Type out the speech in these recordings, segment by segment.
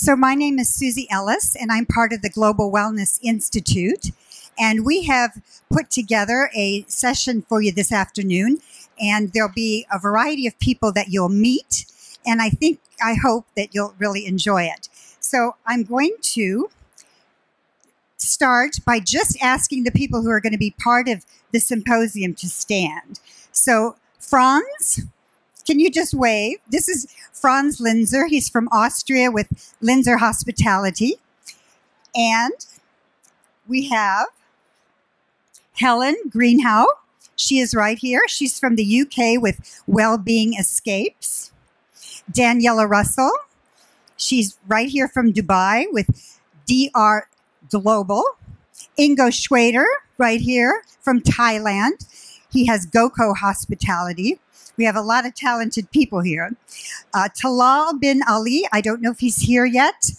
So my name is Susie Ellis, and I'm part of the Global Wellness Institute. And we have put together a session for you this afternoon, and there'll be a variety of people that you'll meet. And I hope that you'll really enjoy it. So I'm going to start by just asking the people who are going to be part of the symposium to stand. So Franz, can you just wave? This is Franz Linzer. He's from Austria with Linzer Hospitality. And we have Helen Greenhow. She is right here. She's from the UK with Wellbeing Escapes. Daniela Russell. She's right here from Dubai with DR Global. Ingo Schwader, right here from Thailand. He has GoCo Hospitality. We have a lot of talented people here. Talal bin Ali, I don't know if he's here yet.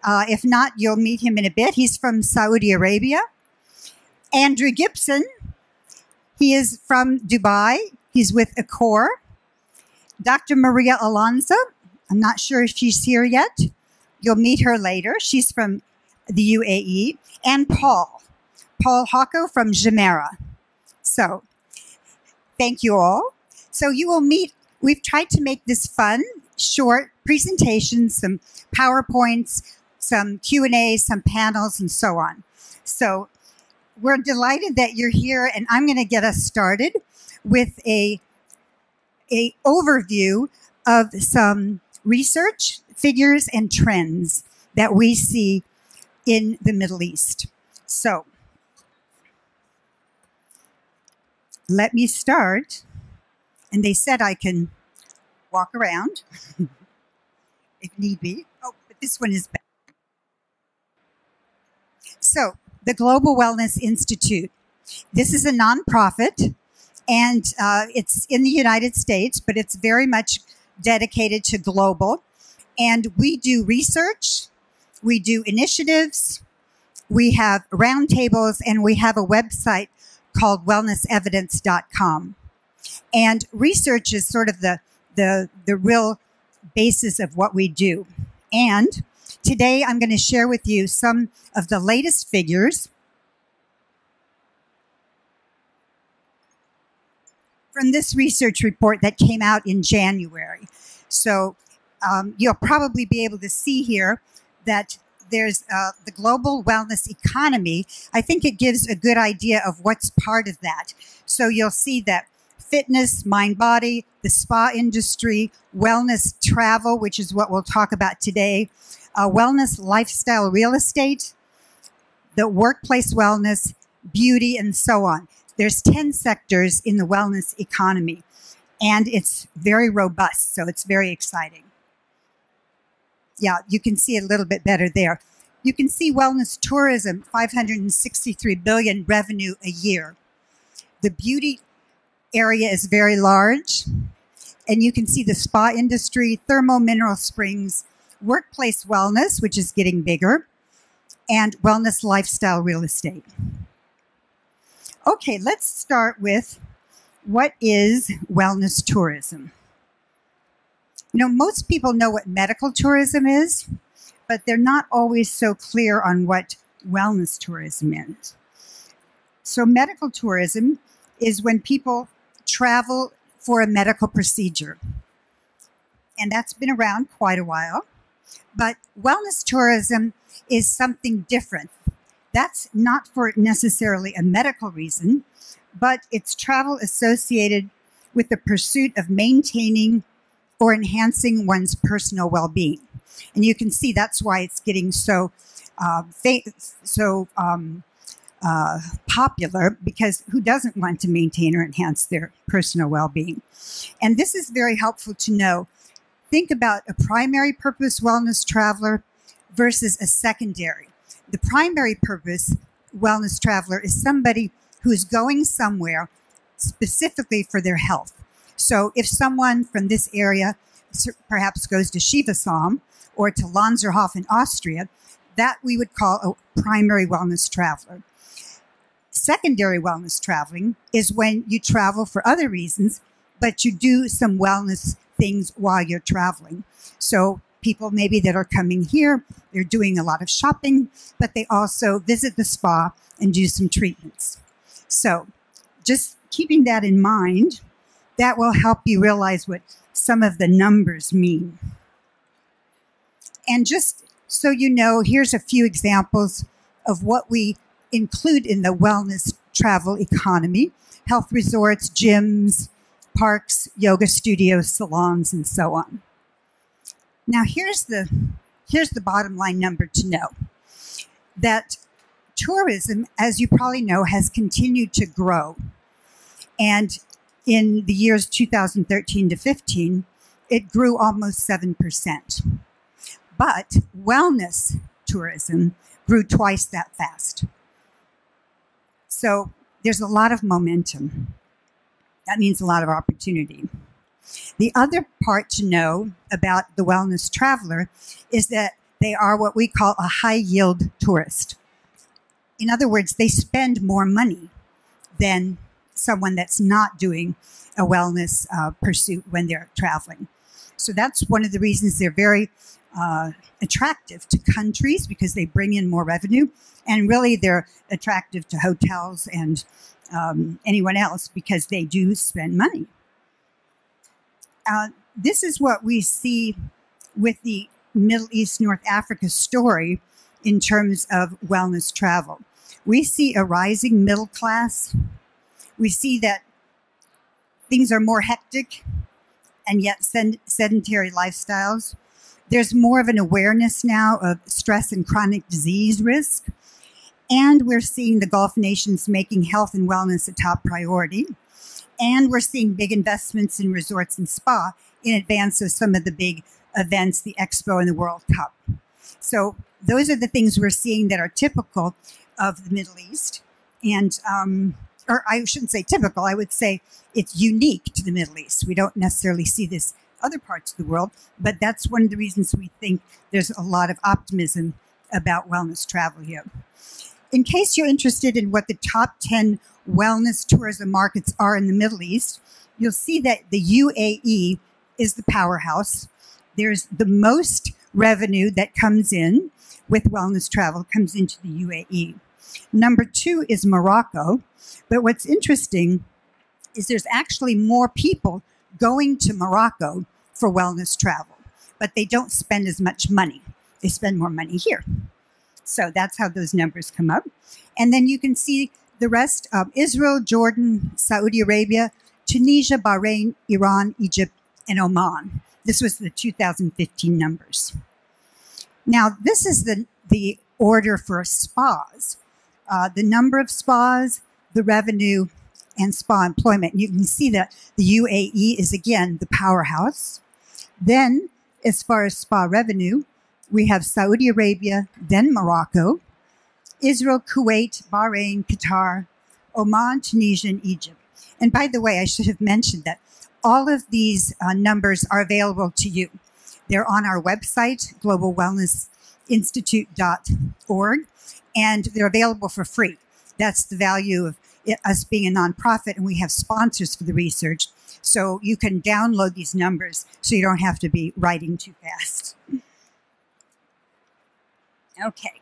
If not, you'll meet him in a bit. He's from Saudi Arabia. Andrew Gibson, he is from Dubai. He's with Accor. Dr. Maria Alonso, I'm not sure if she's here yet. You'll meet her later. She's from the UAE. And Paul Hocko from Jumeirah. So, thank you all. So you will meet, we've tried to make this fun, short presentations, some PowerPoints, some Q&As, some panels, and so on. So we're delighted that you're here, and I'm going to get us started with a overview of some research, figures, and trends that we see in the Middle East. So let me start. And they said I can walk around if need be. Oh, but this one is better. So, the Global Wellness Institute. This is a nonprofit, and it's in the United States, but it's very much dedicated to global. And we do research, we do initiatives, we have roundtables, and we have a website called wellnessevidence.com. And research is sort of the real basis of what we do. And today I'm going to share with you some of the latest figures from this research report that came out in January. So you'll probably be able to see here that there's the global wellness economy. I think it gives a good idea of what's part of that. So you'll see that fitness, mind, body, the spa industry, wellness travel, which is what we'll talk about today, wellness lifestyle real estate, the workplace wellness, beauty, and so on. There's 10 sectors in the wellness economy, and it's very robust, so it's very exciting. Yeah, you can see it a little bit better there. You can see wellness tourism, $563 billion revenue a year. The beauty area is very large, and you can see the spa industry, thermal mineral springs, workplace wellness, which is getting bigger, and wellness lifestyle real estate. Okay, let's start with what is wellness tourism. You know, most people know what medical tourism is, but they're not always so clear on what wellness tourism is. So medical tourism is when people travel for a medical procedure. And that's been around quite a while. But wellness tourism is something different. That's not for necessarily a medical reason, but it's travel associated with the pursuit of maintaining or enhancing one's personal well-being. And you can see that's why it's getting so popular, because who doesn't want to maintain or enhance their personal well-being? And this is very helpful to know. Think about a primary purpose wellness traveler versus a secondary. The primary purpose wellness traveler is somebody who's going somewhere specifically for their health. So if someone from this area perhaps goes to Schivasam or to Lanzerhof in Austria, that we would call a primary wellness traveler. Secondary wellness traveling is when you travel for other reasons, but you do some wellness things while you're traveling. So people maybe that are coming here, they're doing a lot of shopping, but they also visit the spa and do some treatments. So just keeping that in mind, that will help you realize what some of the numbers mean. And just so you know, here's a few examples of what we include in the wellness travel economy: health resorts, gyms, parks, yoga studios, salons, and so on. Now, here's the bottom line number to know, that tourism, as you probably know, has continued to grow. And in the years 2013 to 15, it grew almost 7%. But wellness tourism grew twice that fast. So there's a lot of momentum. That means a lot of opportunity. The other part to know about the wellness traveler is that they are what we call a high-yield tourist. In other words, they spend more money than someone that's not doing a wellness pursuit when they're traveling. So that's one of the reasons they're very attractive to countries, because they bring in more revenue, and really they're attractive to hotels and anyone else because they do spend money. This is what we see with the Middle East, North Africa story in terms of wellness travel. We see a rising middle class. We see that things are more hectic and yet sedentary lifestyles. There's more of an awareness now of stress and chronic disease risk. And we're seeing the Gulf nations making health and wellness a top priority. And we're seeing big investments in resorts and spa in advance of some of the big events, the Expo and the World Cup. So those are the things we're seeing that are typical of the Middle East. And, or I shouldn't say typical, I would say it's unique to the Middle East. We don't necessarily see this other parts of the world, but that's one of the reasons we think there's a lot of optimism about wellness travel here. In case you're interested in what the top 10 wellness tourism markets are in the Middle East, you'll see that the UAE is the powerhouse. There's the most revenue that comes in with wellness travel comes into the UAE. Number 2 is Morocco. But what's interesting is there's actually more people going to Morocco for wellness travel, but they don't spend as much money. They spend more money here. So that's how those numbers come up. And then you can see the rest of Israel, Jordan, Saudi Arabia, Tunisia, Bahrain, Iran, Egypt, and Oman. This was the 2015 numbers. Now, this is the order for spas. The number of spas, the revenue, and spa employment. You can see that the UAE is, again, the powerhouse. Then, as far as spa revenue, we have Saudi Arabia, then Morocco, Israel, Kuwait, Bahrain, Qatar, Oman, Tunisia, and Egypt. And by the way, I should have mentioned that all of these numbers are available to you. They're on our website, globalwellnessinstitute.org, and they're available for free. That's the value of us being a nonprofit, and we have sponsors for the research. So you can download these numbers so you don't have to be writing too fast. Okay.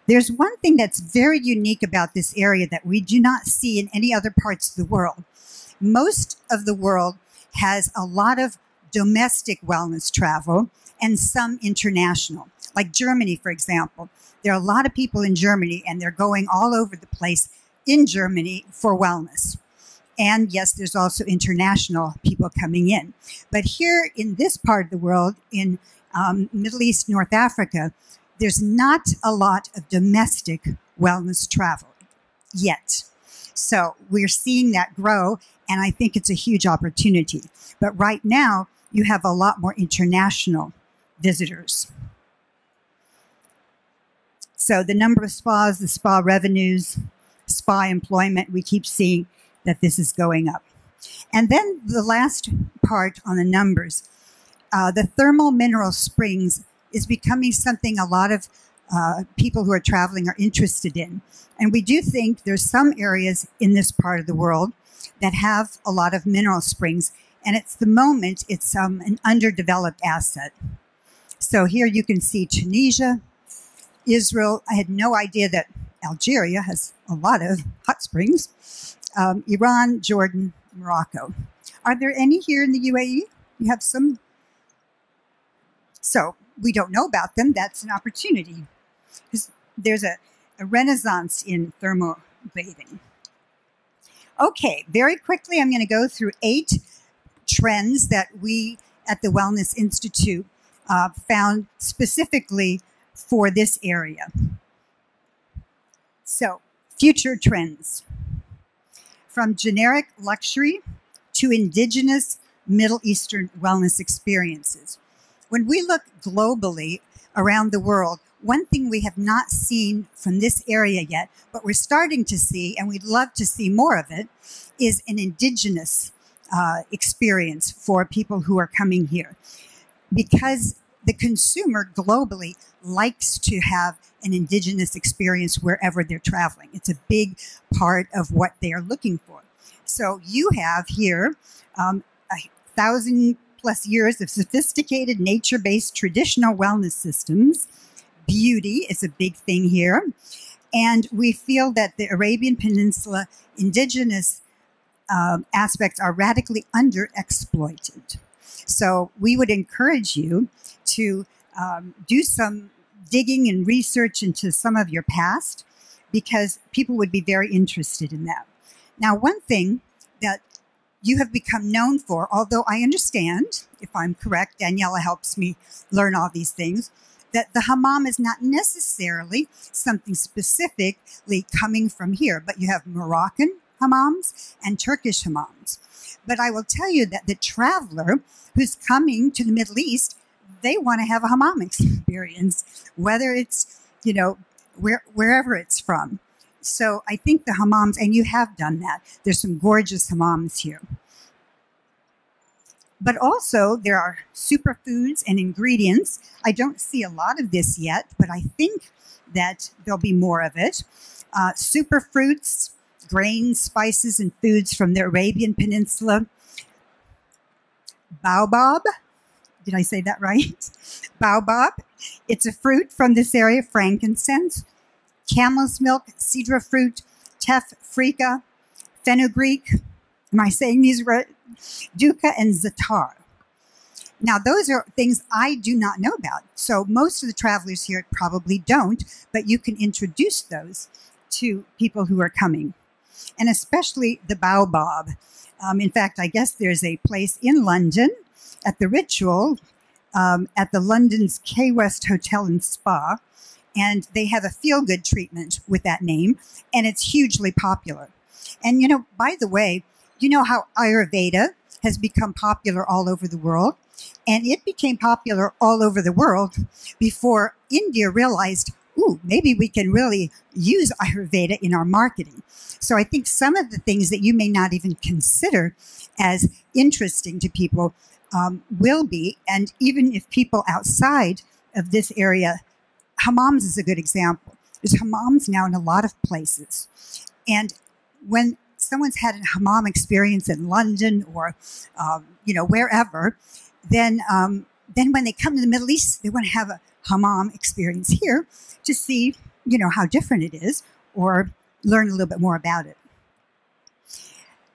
There's one thing that's very unique about this area that we do not see in any other parts of the world. Most of the world has a lot of domestic wellness travel and some international. Like Germany, for example. There are a lot of people in Germany, and they're going all over the place in Germany for wellness. And yes, there's also international people coming in. But here in this part of the world, in Middle East, North Africa, there's not a lot of domestic wellness travel yet. So we're seeing that grow, and I think it's a huge opportunity. But right now, you have a lot more international visitors. So the number of spas, the spa revenues, spa employment, we keep seeing that this is going up. And then the last part on the numbers, the thermal mineral springs is becoming something a lot of people who are traveling are interested in. And we do think there's some areas in this part of the world that have a lot of mineral springs, And at the moment, it's an underdeveloped asset. So here you can see Tunisia, Israel. I had no idea that Algeria has a lot of hot springs. Iran, Jordan, Morocco. Are there any here in the UAE? You have some? So we don't know about them. That's an opportunity. Because there's a renaissance in thermal bathing. Okay, very quickly, I'm going to go through 8 trends that we at the Wellness Institute found specifically for this area. So, future trends. From generic luxury to indigenous Middle Eastern wellness experiences. When we look globally around the world, one thing we have not seen from this area yet, but we're starting to see, and we'd love to see more of it, is an indigenous experience for people who are coming here. Because the consumer globally likes to have an indigenous experience wherever they're traveling. It's a big part of what they are looking for. So you have here 1,000+ years of sophisticated nature-based traditional wellness systems. Beauty is a big thing here. And we feel that the Arabian Peninsula indigenous aspects are radically underexploited. So we would encourage you to do some digging and research into some of your past, because people would be very interested in that. Now, one thing that you have become known for, although I understand, if I'm correct, Daniela helps me learn all these things, that the hammam is not necessarily something specifically coming from here, but you have Moroccan hammams and Turkish hammams. But I will tell you that the traveler who's coming to the Middle East, they want to have a hammam experience, whether it's, wherever it's from. So I think the hammams, and you have done that. There's some gorgeous hammams here. But also there are superfoods and ingredients. I don't see a lot of this yet, but I think that there'll be more of it. Superfruits, grains, spices, and foods from the Arabian Peninsula. Baobab. Did I say that right? Baobab. It's a fruit from this area. Frankincense, camel's milk, cedar fruit, teff freca, fenugreek. Am I saying these right? Dukkha and zatar. Now, those are things I do not know about. So most of the travelers here probably don't, but you can introduce those to people who are coming. And especially the baobab. In fact, I guess there's a place in London at the Ritual, at the London's K West Hotel and Spa, and they have a feel-good treatment with that name, and it's hugely popular. And, by the way, you know how Ayurveda has become popular all over the world? And it became popular all over the world before India realized, maybe we can really use Ayurveda in our marketing. So I think some of the things that you may not even consider as interesting to people will be. And even if people outside of this area, hammams is a good example. There's hammams now in a lot of places. And when someone's had a hammam experience in London or, wherever, then when they come to the Middle East, they want to have a hammam experience here to see, how different it is or learn a little bit more about it.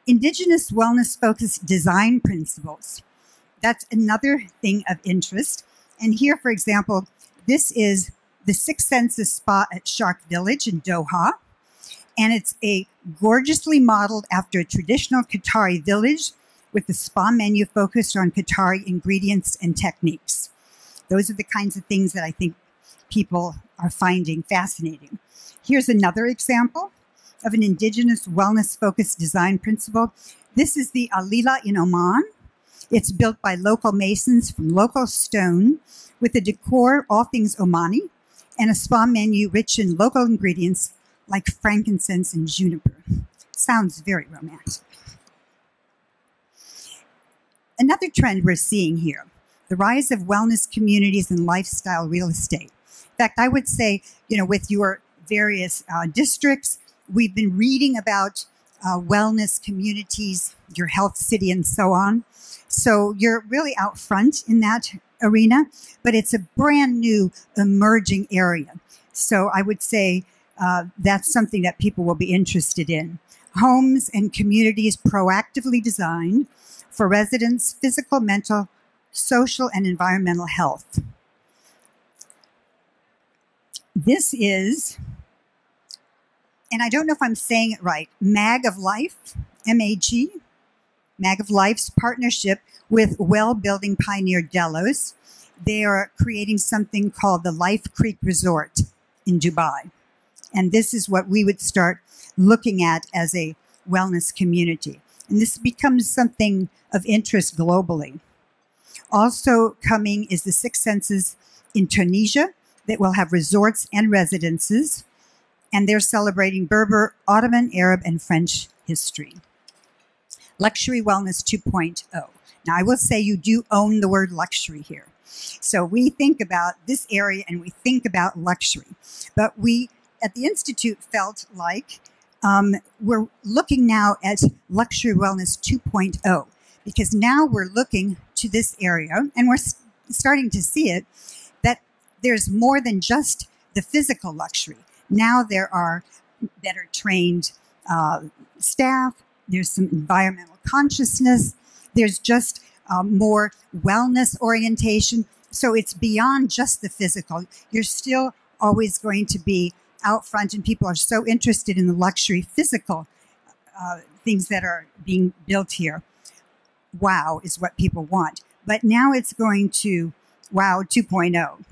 Indigenous wellness-focused design principles. That's another thing of interest. And here, for example, this is the Six Senses Spa at Shark Village in Doha. And it's a gorgeously modeled after a traditional Qatari village with the spa menu focused on Qatari ingredients and techniques. Those are the kinds of things that I think people are finding fascinating. Here's another example of an indigenous wellness-focused design principle. This is the Alila in Oman. It's built by local masons from local stone with a decor, all things Omani, and a spa menu rich in local ingredients like frankincense and juniper. Sounds very romantic. Another trend we're seeing here, the rise of wellness communities and lifestyle real estate. In fact, I would say, with your various districts, we've been reading about wellness communities, your health city, and so on. So you're really out front in that arena, but it's a brand new emerging area. So I would say that's something that people will be interested in. Homes and communities proactively designed for residents' physical, mental, social, and environmental health. This is, and I don't know if I'm saying it right, MAG of Life, M-A-G, MAG of Life's partnership with Well Building pioneer Delos. They are creating something called the Life Creek Resort in Dubai. And this is what we would start looking at as a wellness community. And this becomes something of interest globally. Also coming is the Six Senses in Tunisia that will have resorts and residences. And they're celebrating Berber, Ottoman, Arab, and French history. Luxury Wellness 2.0. Now, I will say you do own the word luxury here. So we think about this area and we think about luxury. But we, at the Institute, felt like we're looking now at Luxury Wellness 2.0, because now we're looking to this area and we're starting to see it, that there's more than just the physical luxury. Now there are better trained staff. There's some environmental consciousness. There's just more wellness orientation. So it's beyond just the physical. You're still always going to be out front, and people are so interested in the luxury physical things that are being built here. Wow is what people want. But now it's going to Wow 2.0.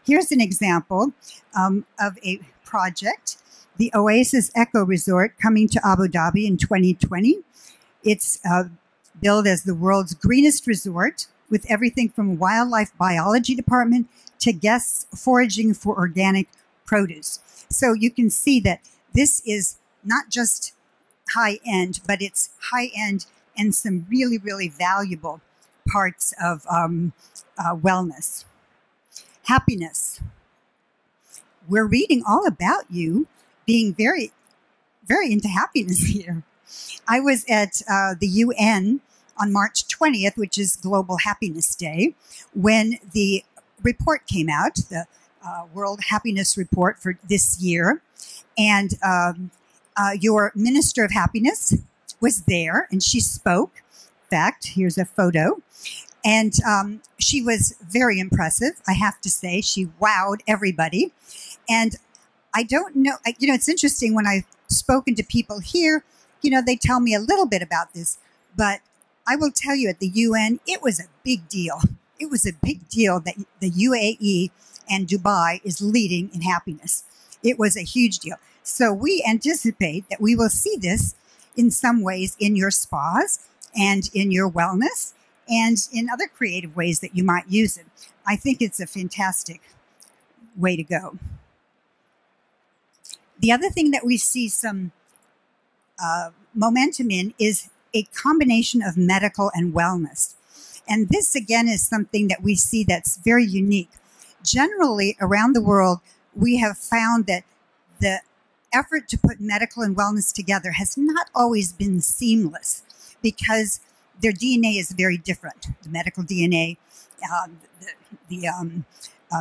Here's an example of a project, the Oasis Eco Resort, coming to Abu Dhabi in 2020. It's billed as the world's greenest resort, with everything from wildlife biology department to guests foraging for organic produce. So you can see that this is not just high end, but it's high end and some really, really valuable parts of wellness. Happiness. We're reading all about you being very, very into happiness here. I was at the UN on March 20th, which is Global Happiness Day, when the report came out, the World Happiness Report for this year. And your Minister of Happiness was there, and she spoke. In fact, here's a photo. And she was very impressive, I have to say. She wowed everybody. And I don't know, it's interesting when I've spoken to people here, they tell me a little bit about this, but I will tell you at the UN, it was a big deal. It was a big deal that the UAE and Dubai is leading in happiness. It was a huge deal. So we anticipate that we will see this in some ways in your spas and in your wellness and in other creative ways that you might use it. I think it's a fantastic way to go. The other thing that we see some momentum in is a combination of medical and wellness. And this, again, is something that we see that's very unique. Generally, around the world, we have found that the effort to put medical and wellness together has not always been seamless because their DNA is very different. The medical DNA,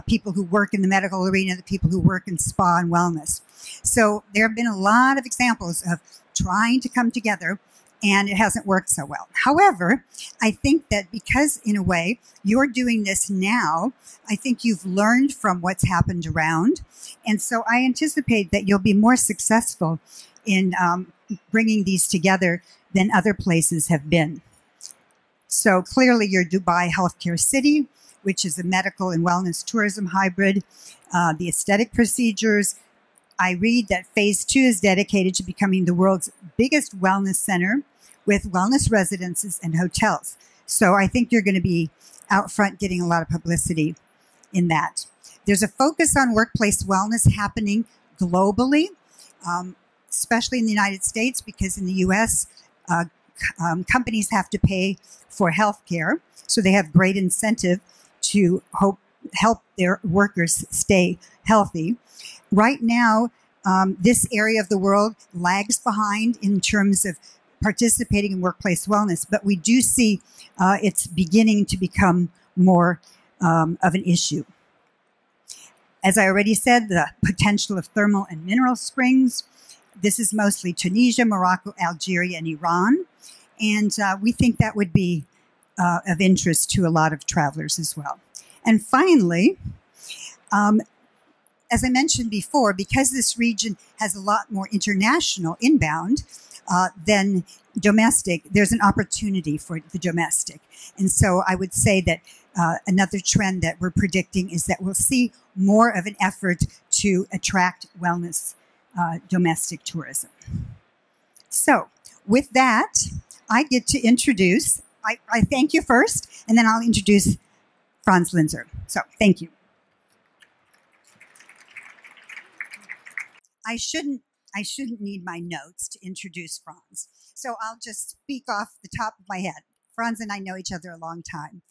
people who work in the medical arena, the people who work in spa and wellness. So there have been a lot of examples of trying to come together, and it hasn't worked so well. However, I think that because, in a way, you're doing this now, I think you've learned from what's happened around. And so I anticipate that you'll be more successful in bringing these together than other places have been. So clearly, you're Dubai Healthcare City, which is a medical and wellness tourism hybrid. The aesthetic procedures. I read that phase 2 is dedicated to becoming the world's biggest wellness center with wellness residences and hotels. So I think you're going to be out front getting a lot of publicity in that. There's a focus on workplace wellness happening globally, especially in the United States, because in the U.S., companies have to pay for health care. So they have great incentive to help their workers stay healthy. Right now, this area of the world lags behind in terms of participating in workplace wellness, but we do see it's beginning to become more of an issue. As I already said, the potential of thermal and mineral springs. This is mostly Tunisia, Morocco, Algeria, and Iran. And we think that would be of interest to a lot of travelers as well. And finally, as I mentioned before, because this region has a lot more international inbound than domestic, there's an opportunity for the domestic. And so I would say that another trend that we're predicting is that we'll see more of an effort to attract wellness domestic tourism. So with that, I get to introduce, I thank you first, and then I'll introduce Franz Linzer. So thank you. I shouldn't need my notes to introduce Franz. So I'll just speak off the top of my head. Franz and I know each other a long time.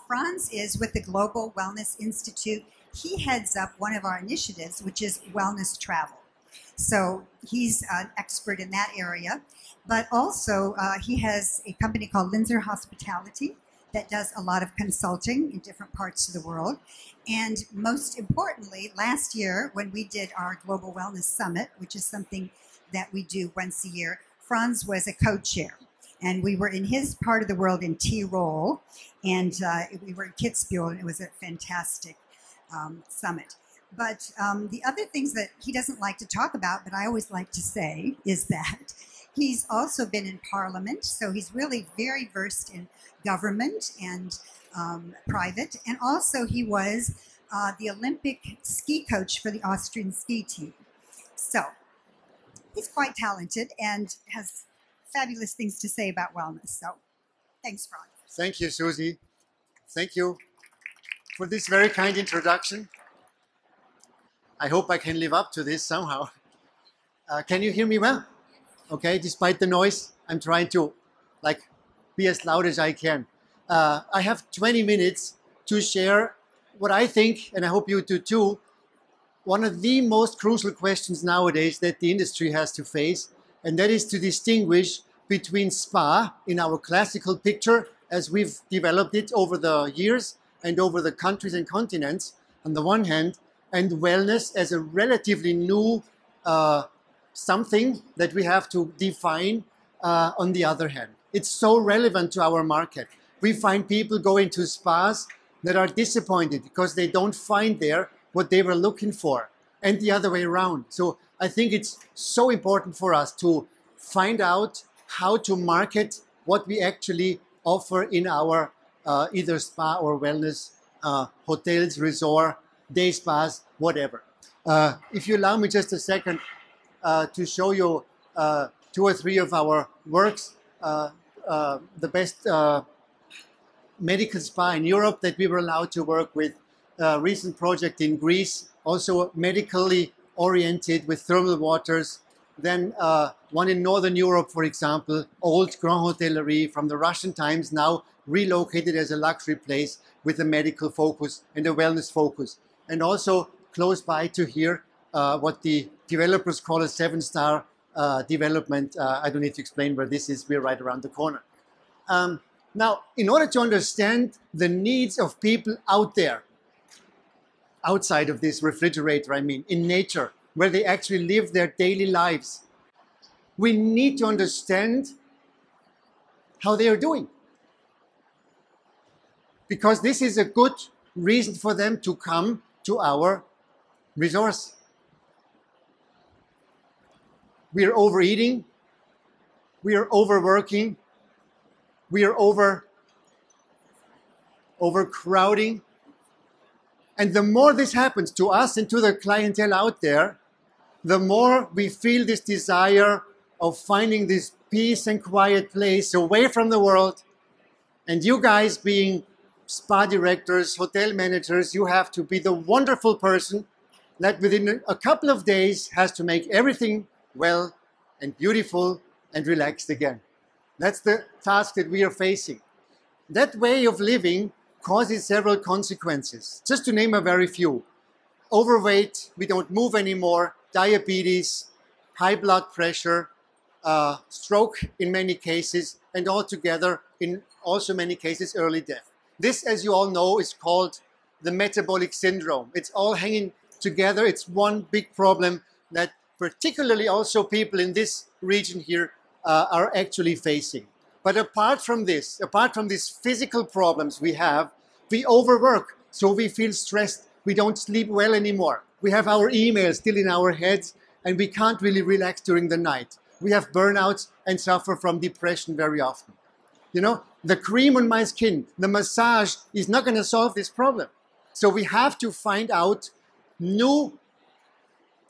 Franz is with the Global Wellness Institute. He heads up one of our initiatives, which is wellness travel. So he's an expert in that area. But also he has a company called Linzer Hospitality that does a lot of consulting in different parts of the world. And most importantly, last year when we did our Global Wellness Summit, which is something that we do once a year, Franz was a co-chair. And we were in his part of the world in Tyrol, and we were in Kitzbühel, and it was a fantastic summit. But the other things that he doesn't like to talk about, but I always like to say, is that he's also been in Parliament, so he's really very versed in government and private. And also he was the Olympic ski coach for the Austrian ski team. So he's quite talented and has fabulous things to say about wellness. So thanks, Franz. Thank you, Susie. Thank you for this very kind introduction. I hope I can live up to this somehow. Can you hear me well? Okay, despite the noise, I'm trying to be as loud as I can. I have 20 minutes to share what I think, and I hope you do too, one of the most crucial questions nowadays that the industry has to face, and that is to distinguish between spa in our classical picture as we've developed it over the years and over the countries and continents on the one hand, and wellness as a relatively new something that we have to define on the other hand. It's so relevant to our market. We find people going to spas that are disappointed because they don't find there what they were looking for, and the other way around. So I think it's so important for us to find out how to market what we actually offer in our either spa or wellness hotels, resort, day spas, whatever. If you allow me just a second to show you 2 or 3 of our works, the best medical spa in Europe that we were allowed to work with, a recent project in Greece, also medically oriented with thermal waters. Then one in Northern Europe, for example, old Grand Hotellerie from the Russian times, now relocated as a luxury place with a medical focus and a wellness focus. And also close by to here, what the developers call a 7-star development. I don't need to explain where this is. We're right around the corner. Now, in order to understand the needs of people out there, outside of this refrigerator, I mean, in nature, where they actually live their daily lives, we need to understand how they are doing. Because this is a good reason for them to come to our resource. We are overeating, we are overworking, we are overcrowding. And the more this happens to us and to the clientele out there, the more we feel this desire of finding this peace and quiet place away from the world. And you guys being spa directors, hotel managers, you have to be the wonderful person that within a couple of days has to make everything well and beautiful and relaxed again. That's the task that we are facing. That way of living causes several consequences. Just to name a very few. Overweight, we don't move anymore. diabetes, high blood pressure, stroke in many cases, and altogether in also many cases early death. This, as you all know, is called the metabolic syndrome. It's all hanging together. It's one big problem that particularly also people in this region here are actually facing. But apart from this, apart from these physical problems we have, we overwork, so we feel stressed. We don't sleep well anymore. We have our emails still in our heads, and we can't really relax during the night. We have burnouts and suffer from depression very often. You know, the cream on my skin, the massage is not going to solve this problem. So we have to find out new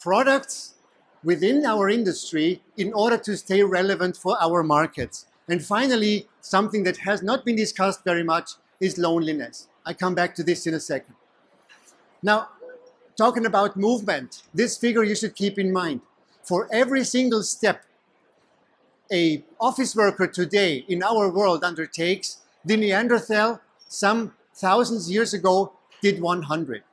products within our industry in order to stay relevant for our markets. And finally, something that has not been discussed very much is loneliness. I come back to this in a second. Now, talking about movement, this figure you should keep in mind. For every single step an office worker today in our world undertakes, the Neanderthal some thousands of years ago did 100.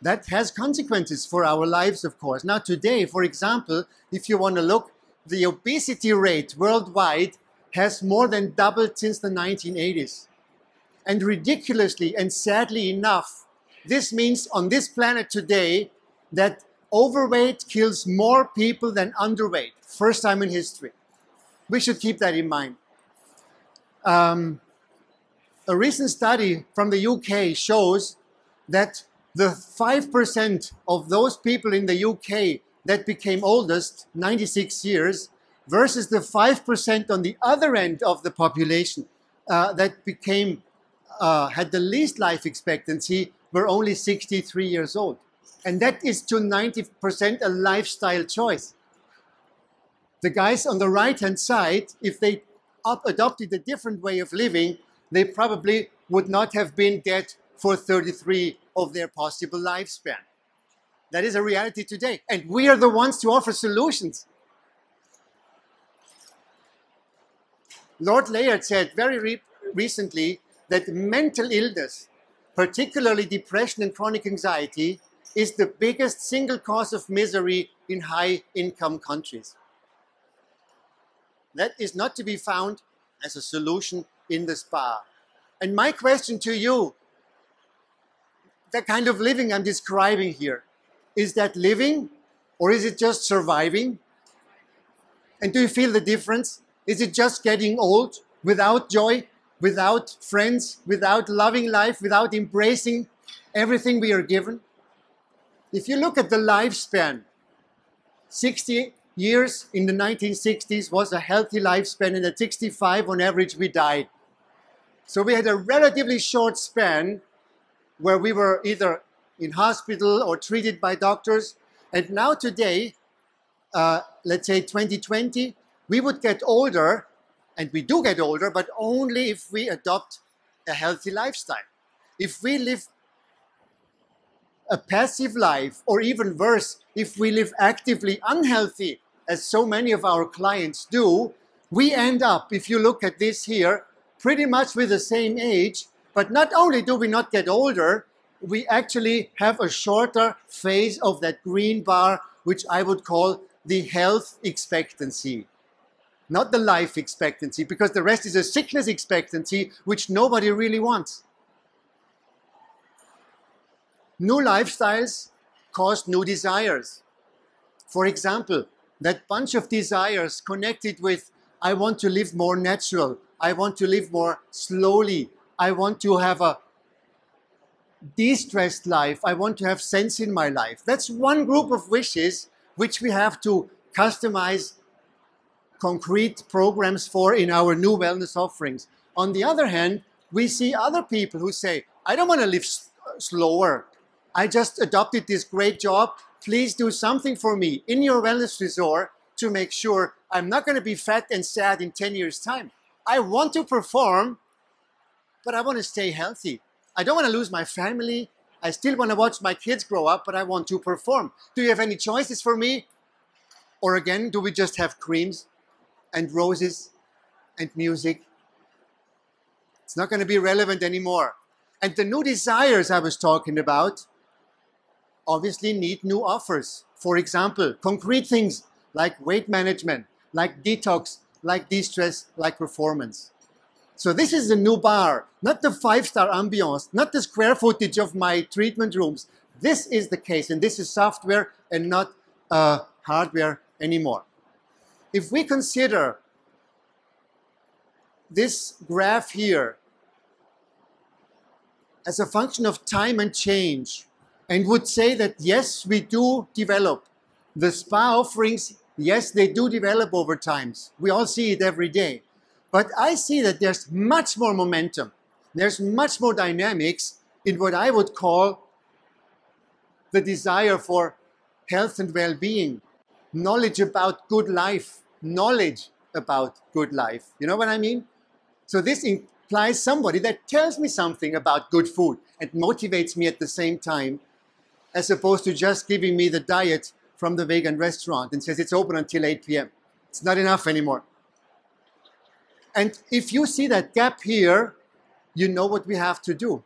That has consequences for our lives, of course. Now today, for example, if you want to look, the obesity rate worldwide has more than doubled since the 1980s. And ridiculously and sadly enough, this means on this planet today that overweight kills more people than underweight. First time in history. We should keep that in mind. A recent study from the UK shows that the 5% of those people in the UK that became oldest, 96 years, versus the 5% on the other end of the population that became, had the least life expectancy, were only 63 years old. And that is to 90% a lifestyle choice. The guys on the right-hand side, if they adopted a different way of living, they probably would not have been dead for 33 of their possible lifespan. That is a reality today. And we are the ones to offer solutions. Lord Layard said very recently that mental illness, particularly depression and chronic anxiety, is the biggest single cause of misery in high-income countries. That is not to be found as a solution in the spa. And my question to you, the kind of living I'm describing here, is that living or is it just surviving? And do you feel the difference? Is it just getting old without joy, without friends, without loving life, without embracing everything we are given? If you look at the lifespan, 60 years in the 1960s was a healthy lifespan, and at 65 on average we died. So we had a relatively short span where we were either in hospital or treated by doctors. And now today, let's say 2020, we would get older, and we do get older, but only if we adopt a healthy lifestyle. If we live a passive life, or even worse, if we live actively unhealthy, as so many of our clients do, we end up, if you look at this here, pretty much with the same age. But not only do we not get older, we actually have a shorter phase of that green bar, which I would call the health expectancy. Not the life expectancy, because the rest is a sickness expectancy, which nobody really wants. New lifestyles cause new desires. For example, that bunch of desires connected with, I want to live more natural, I want to live more slowly, I want to have a de-stressed life, I want to have sense in my life. That's one group of wishes which we have to customize concrete programs for in our new wellness offerings. On the other hand, we see other people who say, I don't want to live slower. I just adopted this great job. Please do something for me in your wellness resort to make sure I'm not going to be fat and sad in 10 years' time. I want to perform, but I want to stay healthy. I don't want to lose my family. I still want to watch my kids grow up, but I want to perform. Do you have any choices for me? Or again, do we just have creams and roses and music? It's not going to be relevant anymore. And the new desires I was talking about obviously need new offers. For example, concrete things like weight management, like detox, like de-stress, like performance. So this is the new bar, not the 5-star ambiance, not the square footage of my treatment rooms. This is the case, and this is software and not hardware anymore. If we consider this graph here as a function of time and change, and would say that yes, we do develop. The spa offerings, yes, they do develop over time. We all see it every day. But I see that there's much more momentum. There's much more dynamics in what I would call the desire for health and well-being, knowledge about good life, knowledge about good life. You know what I mean? So this implies somebody that tells me something about good food and motivates me at the same time, as opposed to just giving me the diet from the vegan restaurant and says it's open until 8 p.m. It's not enough anymore. And if you see that gap here, you know what we have to do.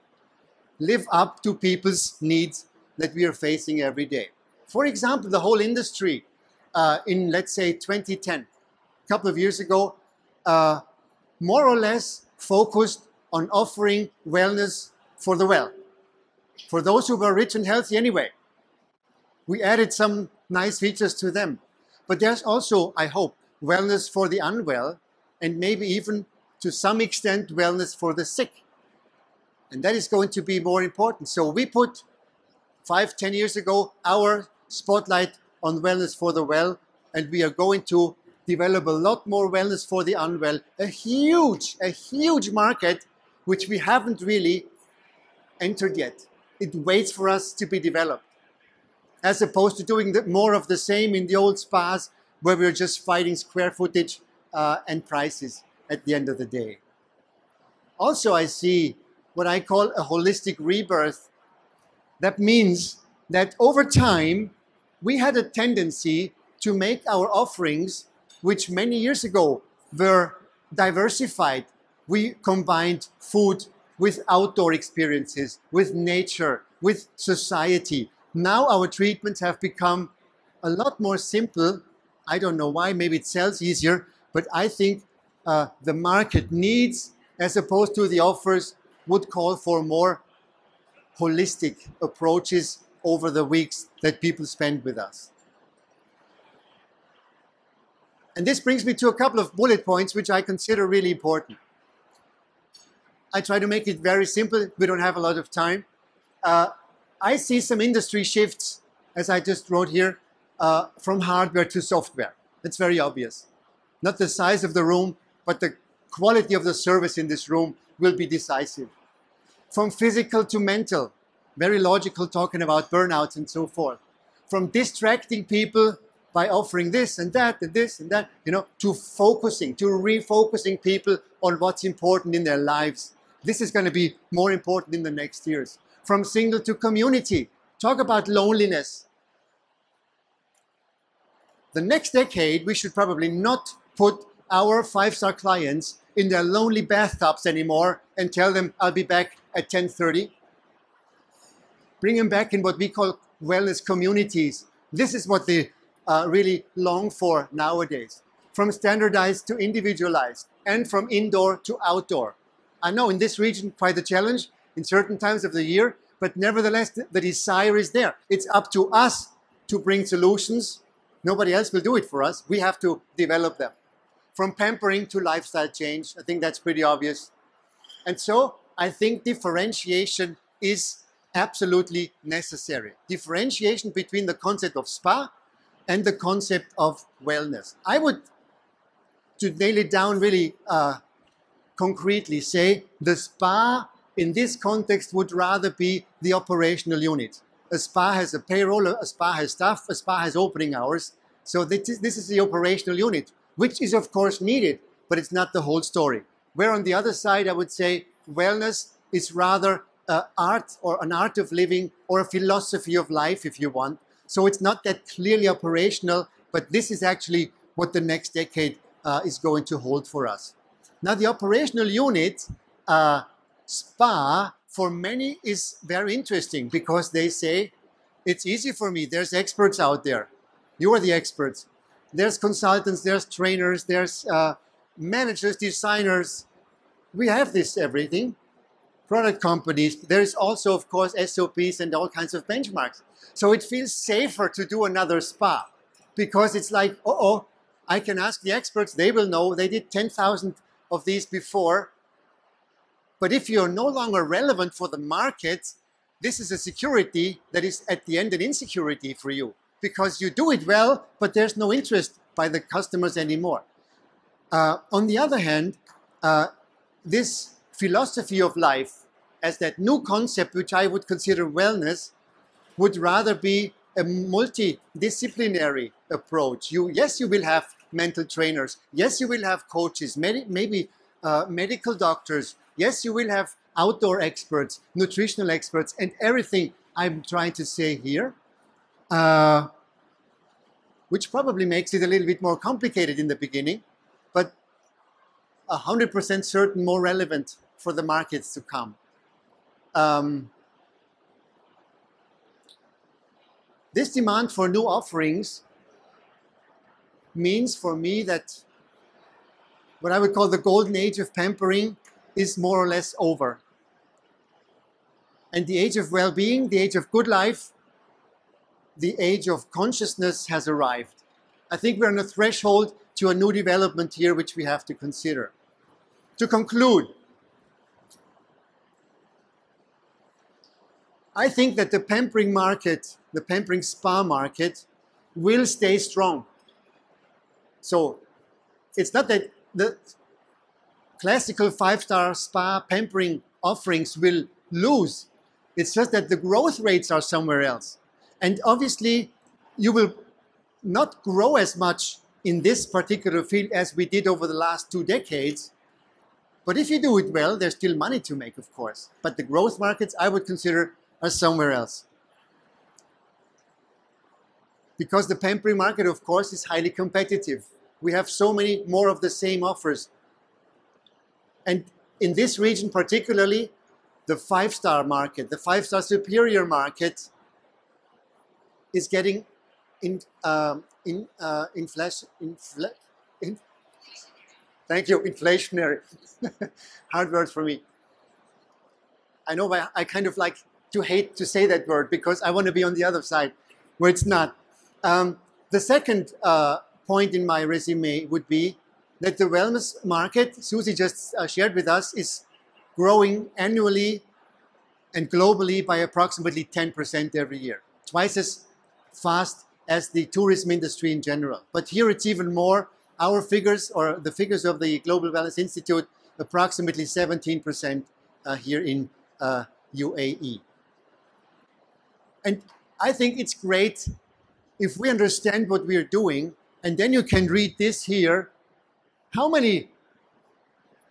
Live up to people's needs that we are facing every day. For example, the whole industry in, let's say, 2010, a couple of years ago, more or less focused on offering wellness for the well, for those who were rich and healthy anyway. We added some nice features to them. But there's also, I hope, wellness for the unwell, and maybe even to some extent wellness for the sick. And that is going to be more important. So we put 5-10 years ago our spotlight on wellness for the well, and we are going to develop a lot more wellness for the unwell, a huge market which we haven't really entered yet. It waits for us to be developed, as opposed to doing more of the same in the old spas where we're just fighting square footage and prices at the end of the day. Also, I see what I call a holistic rebirth. That means that over time, we had a tendency to make our offerings, which many years ago were diversified. We combined food with outdoor experiences, with nature, with society. Now our treatments have become a lot more simple. I don't know why, maybe it sells easier, but I think the market needs, as opposed to the offers, would call for more holistic approaches over the weeks that people spend with us. And this brings me to a couple of bullet points which I consider really important. I try to make it very simple. We don't have a lot of time. I see some industry shifts, as I just wrote here, from hardware to software. It's very obvious. Not the size of the room, but the quality of the service in this room will be decisive. From physical to mental, very logical, talking about burnouts and so forth. From distracting people by offering this and that and this and that, to focusing, to refocusing people on what's important in their lives. This is going to be more important in the next years. From single to community, talk about loneliness. The next decade, we should probably not put our 5-star clients in their lonely bathtubs anymore and tell them, I'll be back at 10:30. Bring them back in what we call wellness communities. This is what they really long for nowadays. From standardized to individualized, and from indoor to outdoor. I know in this region, quite a challenge in certain times of the year, but nevertheless, the desire is there. It's up to us to bring solutions. Nobody else will do it for us. We have to develop them. From pampering to lifestyle change, I think that's pretty obvious. And so I think differentiation is absolutely necessary. Differentiation between the concept of spa and the concept of wellness. I would, to nail it down really concretely, say the spa in this context would rather be the operational unit. A spa has a payroll, a spa has staff, a spa has opening hours. So this is the operational unit, which is of course needed, but it's not the whole story. Where on the other side, I would say wellness is rather art, or an art of living, or a philosophy of life, if you want. So it's not that clearly operational, but this is actually what the next decade is going to hold for us. Now, the operational unit, spa, for many is very interesting because they say, It's easy for me. There's experts out there. You are the experts. There's consultants, there's trainers, there's managers, designers. We have this everything. Product companies. There's also, of course, SOPs and all kinds of benchmarks. So it feels safer to do another spa because it's like, oh, I can ask the experts. They will know. They did 10,000 of these before. But if you're no longer relevant for the market, this is a security that is at the end an insecurity for you because you do it well, but there's no interest by the customers anymore. On the other hand, this philosophy of life as that new concept, which I would consider wellness, would rather be a multidisciplinary approach. Yes, you will have mental trainers. Yes, you will have coaches, maybe medical doctors. Yes, you will have outdoor experts, nutritional experts, and everything I'm trying to say here, which probably makes it a little bit more complicated in the beginning, but 100% certain more relevant for the markets to come. This demand for new offerings means for me that what I would call the golden age of pampering is more or less over. And the age of well-being, the age of good life, the age of consciousness has arrived. I think we're on a threshold to a new development here, which we have to consider. To conclude, I think that the pampering market, the pampering spa market, will stay strong. So it's not that the classical five-star spa pampering offerings will lose. It's just that the growth rates are somewhere else. And obviously, you will not grow as much in this particular field as we did over the last 2 decades. But if you do it well, there's still money to make, of course. But the growth markets, I would consider, are somewhere else. Because the pampering market, of course, is highly competitive. We have so many more of the same offers. And in this region particularly, the five-star market, the five-star superior market is getting inflationary. Hard word for me. I know I kind of like to hate to say that word because I want to be on the other side where it's not. The second point in my resume would be that the wellness market, Susie just shared with us, is growing annually and globally by approximately 10% every year. Twice as fast as the tourism industry in general. But here it's even more. Our figures, or the figures of the Global Wellness Institute, approximately 17% here in UAE. And I think it's great if we understand what we are doing, and then you can read this here. How many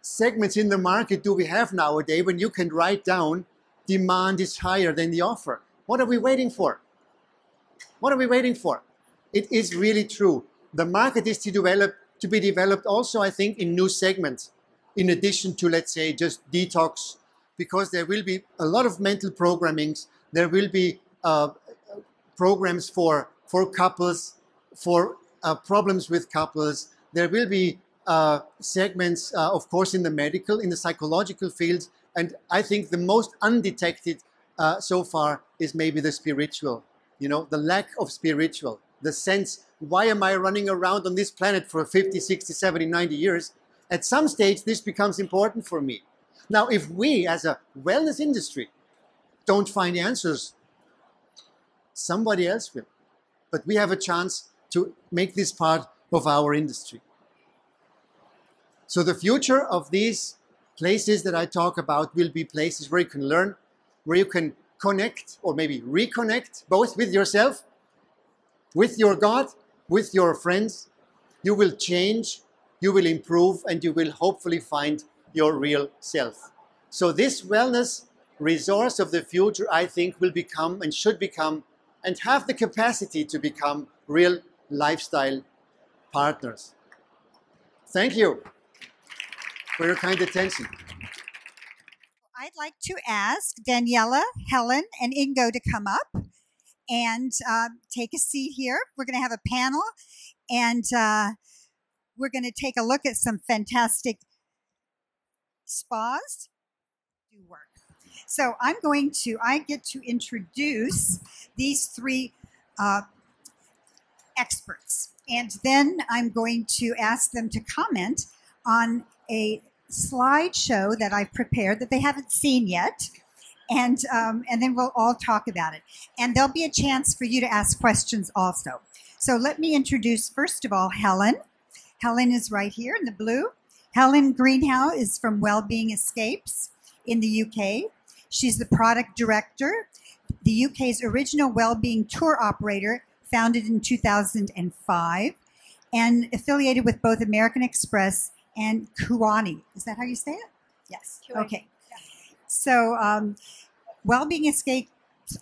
segments in the market do we have nowadays when you can write down demand is higher than the offer? What are we waiting for? What are we waiting for? It is really true. The market is to be developed also, I think, in new segments, in addition to, let's say, just detox, because there will be a lot of mental programmings. There will be programs for couples, for problems with couples. There will be segments, of course, in the medical, in the psychological fields. And I think the most undetected so far is maybe the spiritual, the lack of spiritual, the sense, why am I running around on this planet for 50, 60, 70, 90 years? At some stage, this becomes important for me. Now, if we, as a wellness industry, don't find answers, somebody else will. But we have a chance to make this part of our industry. So the future of these places that I talk about will be places where you can learn, where you can connect or maybe reconnect both with yourself, with your God, with your friends. You will change, you will improve, and you will hopefully find your real self. So this wellness resource of the future, I think, will become and should become and have the capacity to become real lifestyle partners. Thank you for your kind attention. I'd like to ask Daniela, Helen, and Ingo to come up. and take a seat here. We're going to have a panel, and we're going to take a look at some fantastic spas do work. So I get to introduce these three experts, and then I'm going to ask them to comment on a slideshow that I've prepared that they haven't seen yet, and then we'll all talk about it. And there'll be a chance for you to ask questions also. So let me introduce, first of all, Helen. Helen is right here in the blue. Helen Greenhow is from Wellbeing Escapes in the UK. She's the product director, the UK's original wellbeing tour operator, founded in 2005, and affiliated with both American Express and Kuani. Is that how you say it? Yes. Kuani. Okay. So Wellbeing Escapes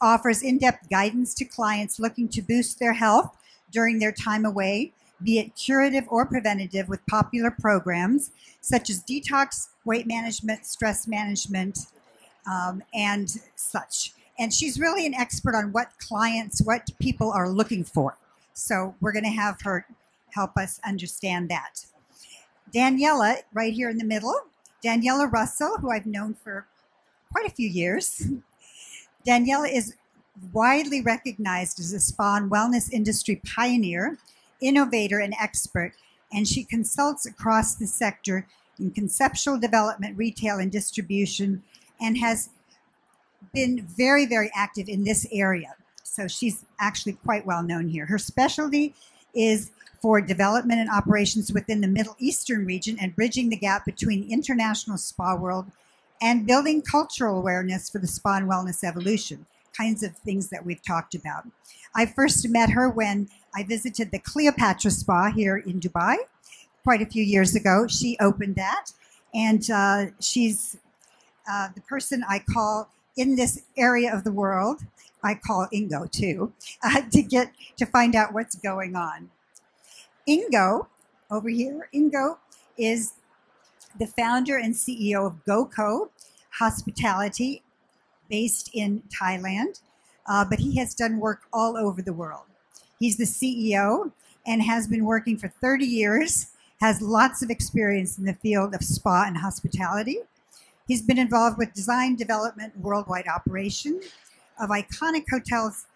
offers in-depth guidance to clients looking to boost their health during their time away, be it curative or preventative, with popular programs such as detox, weight management, stress management, and such. And she's really an expert on what people are looking for. So we're going to have her help us understand that. Daniela, right here in the middle, Daniela Russell, who I've known for quite a few years. Daniela is widely recognized as a spa and wellness industry pioneer, innovator, and expert, and she consults across the sector in conceptual development, retail, and distribution, and has been very, very active in this area. So she's actually quite well known here. Her specialty is for development and operations within the Middle Eastern region and bridging the gap between the international spa world and building cultural awareness for the spa and wellness evolution, kinds of things that we've talked about. I first met her when I visited the Cleopatra Spa here in Dubai quite a few years ago. She opened that, and she's the person I call in this area of the world. I call Ingo too, to find out what's going on. Ingo, over here, Ingo is the founder and CEO of GoCo Hospitality, based in Thailand, but he has done work all over the world. He's the CEO and has been working for 30 years, has lots of experience in the field of spa and hospitality. He's been involved with design, development, worldwide operation of iconic hotels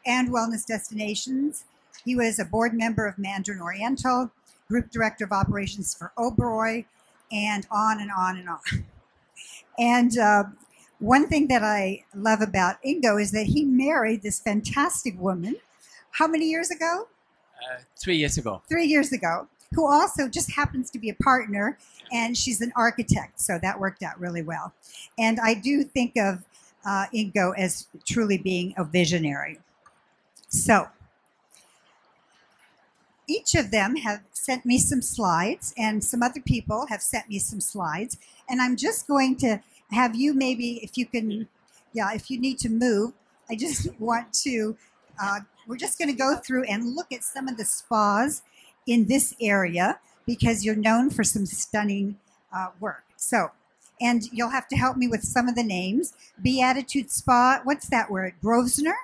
and wellness destinations. He was a board member of Mandarin Oriental, group director of operations for Oberoi, and on and on and on. And one thing that I love about Ingo is that he married this fantastic woman. How many years ago? 3 years ago. 3 years ago, who also just happens to be a partner, and she's an architect, so that worked out really well. And I do think of Ingo as truly being a visionary. So each of them have sent me some slides, and some other people have sent me some slides, and I'm just going to have you, maybe if you can, if you need to move, I just want to, we're just going to go through and look at some of the spas in this area, because you're known for some stunning work. So, and you'll have to help me with some of the names. Beatitude Spa, what's that word? Grosvenor?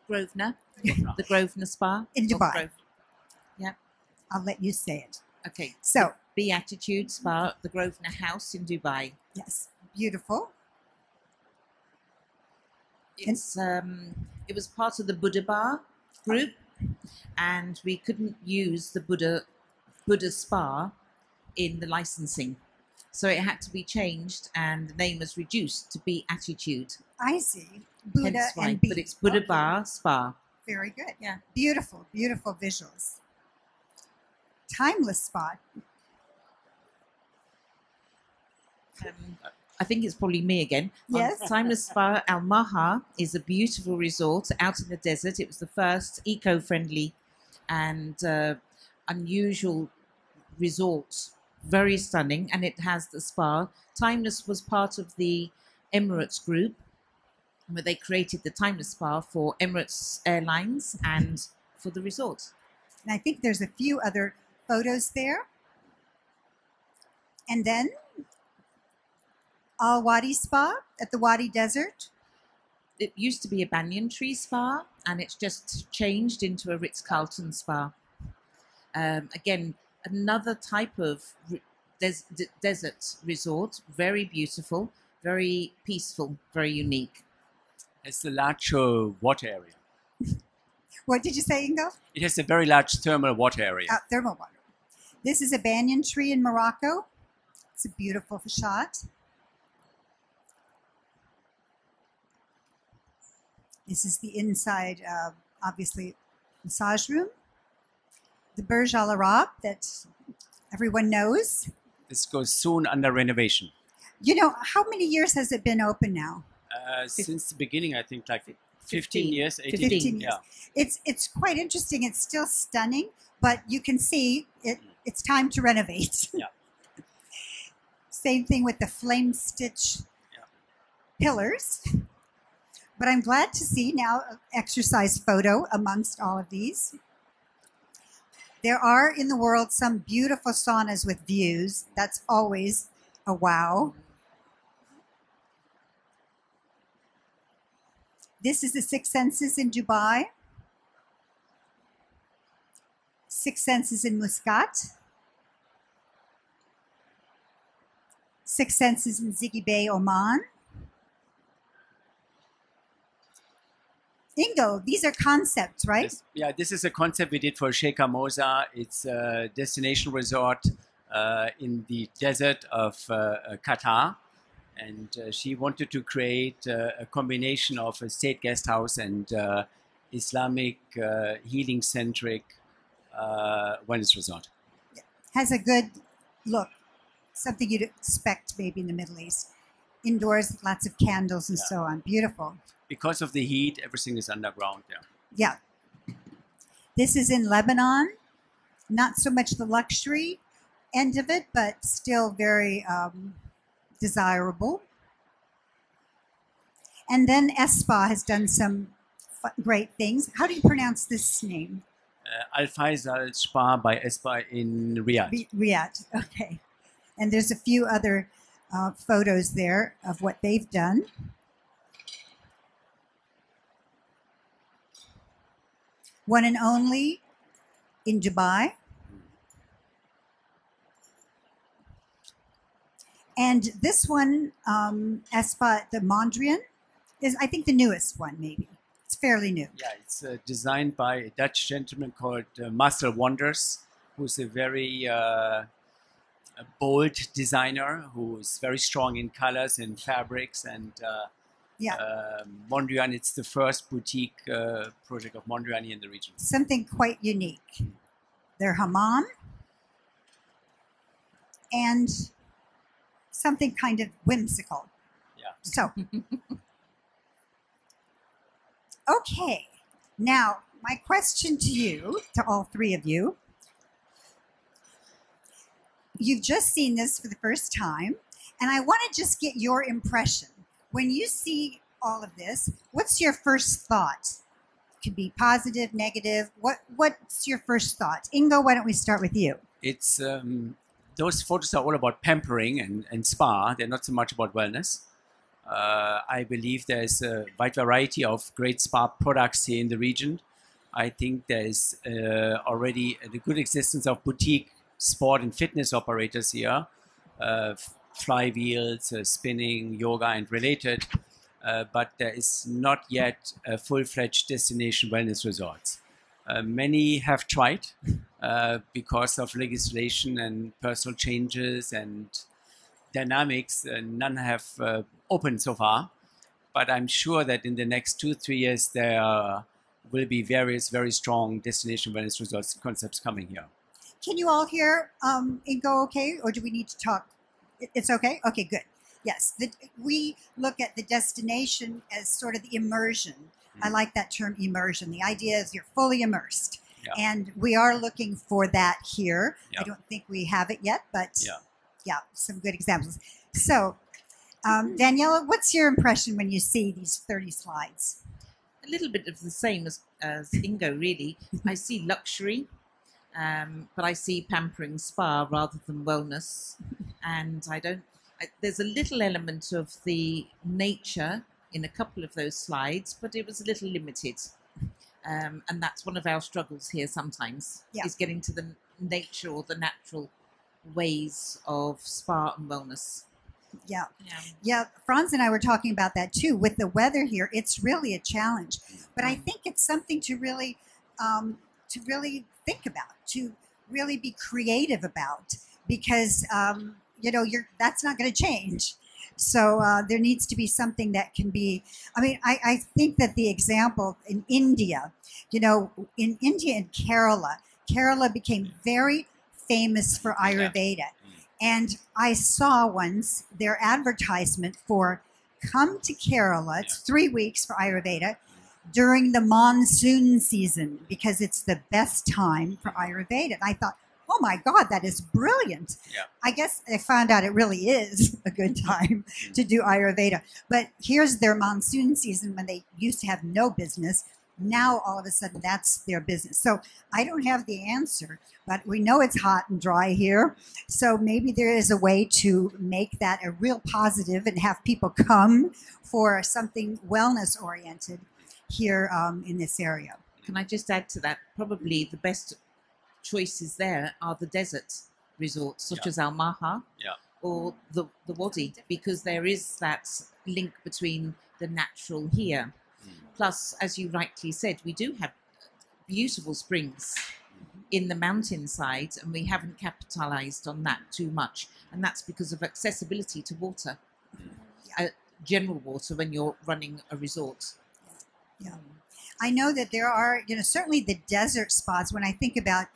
Grosvenor. The Grosvenor Spa. In Dubai. Yeah. I'll let you say it. Okay. So, Beatitude Spa, the Grosvenor House in Dubai. Yes. Beautiful. It's it was part of the Buddha Bar group, and we couldn't use the Buddha Spa in the licensing, so it had to be changed, and the name was reduced to Beatitude. I see. Buddha Hence why, and Beat. but it's Buddha Bar Spa. Very good. Yeah. Beautiful, beautiful visuals. Timeless spot. I think it's probably me again. Yes. Timeless Spa Al Maha is a beautiful resort out in the desert. It was the first eco-friendly and unusual resort. Very stunning, and it has the spa. Timeless was part of the Emirates group, where they created the Timeless Spa for Emirates Airlines and for the resort. And I think there's a few other photos there. And then Al Wadi Spa at the Wadi Desert. it used to be a banyan tree spa, and it's just changed into a Ritz-Carlton spa. Again, another type of desert resort, very beautiful, very peaceful, very unique. It's a large water area. What did you say, Ingo? It has a very large thermal water area. Thermal water. This is a banyan tree in Morocco. It's a beautiful shot. This is the inside, obviously, massage room. The Burj Al Arab that everyone knows. This goes soon under renovation. You know, how many years has it been open now? Since the beginning, I think like 15 years, 18. 15 years. Yeah. It's quite interesting. It's still stunning, but you can see it's time to renovate. Yeah. Same thing with the flame stitch pillars. But I'm glad to see now an exercise photo amongst all of these. There are in the world some beautiful saunas with views. That's always a wow. This is the Six Senses in Dubai. Six Senses in Muscat. Six Senses in Ziggy Bay, Oman. Ingo, these are concepts, right? Yeah, this is a concept we did for Sheikha Moza. It's a destination resort in the desert of Qatar. And she wanted to create a combination of a state guest house and Islamic healing-centric wellness resort. Has a good look, something you'd expect maybe in the Middle East. Indoors, lots of candles and so on. Beautiful. Because of the heat, everything is underground there. Yeah. This is in Lebanon. Not so much the luxury end of it, but still very desirable. And then Espa has done some great things. How do you pronounce this name? Al Faisal Spa by Espa in Riyadh. Riyadh, okay. And there's a few other photos there of what they've done. One and only in Dubai. And this one, Espa the Mondrian, is I think the newest one maybe. It's fairly new. Yeah, it's designed by a Dutch gentleman called Marcel Wonders, who's a very bold designer who is very strong in colors and fabrics. And Mondrian, it's the first boutique project of Mondrian in the region. Something quite unique. Their hammam and something kind of whimsical. Yeah. So, okay. Now, my question to you, to all three of you, you've just seen this for the first time, and I want to just get your impression. When you see all of this, what's your first thought? It could be positive, negative. What's your first thought? Ingo, why don't we start with you? It's those photos are all about pampering and spa. They're not so much about wellness. I believe there's a wide variety of great spa products here in the region. I think there is already a good existence of boutique sport and fitness operators here, flywheels, spinning, yoga, and related. But there is not yet a full-fledged destination wellness resorts. Many have tried because of legislation and personal changes and dynamics. None have opened so far. But I'm sure that in the next 2-3 years, there will be various very strong destination wellness resorts concepts coming here. Can you all hear Ingo okay? Or do we need to talk? It's okay? Okay, good. Yes, we look at the destination as sort of the immersion. I like that term immersion. The idea is you're fully immersed. Yeah. And we are looking for that here. Yeah. I don't think we have it yet, but yeah, some good examples. So, Daniela, what's your impression when you see these 30 slides? A little bit of the same as Ingo, really. I see luxury, but I see pampering spa rather than wellness. And there's a little element of the nature in a couple of those slides, but it was a little limited. And that's one of our struggles here sometimes, is getting to the nature or the natural ways of spa and wellness. Yeah. Franz and I were talking about that too. With the weather here, it's really a challenge. But I think it's something to really think about, to really be creative about, because that's not going to change. So there needs to be something that can be. I mean, I think that the example in India, in India and Kerala became very famous for Ayurveda. And I saw once their advertisement for come to Kerala. It's 3 weeks for Ayurveda during the monsoon season, because it's the best time for Ayurveda. And I thought, oh my God, that is brilliant. I guess I found out it really is a good time to do Ayurveda. But here's their monsoon season when they used to have no business. Now, all of a sudden, that's their business. So I don't have the answer, but we know it's hot and dry here. So maybe there is a way to make that a real positive and have people come for something wellness-oriented here in this area. Can I just add to that? Probably the best choices there are the desert resorts, such as Al Maha or the Wadi, because there is that link between the natural here. Plus, as you rightly said, we do have beautiful springs in the mountainside, and we haven't capitalized on that too much. And that's because of accessibility to water, general water, when you're running a resort. I know that there are, certainly the desert spots. When I think about,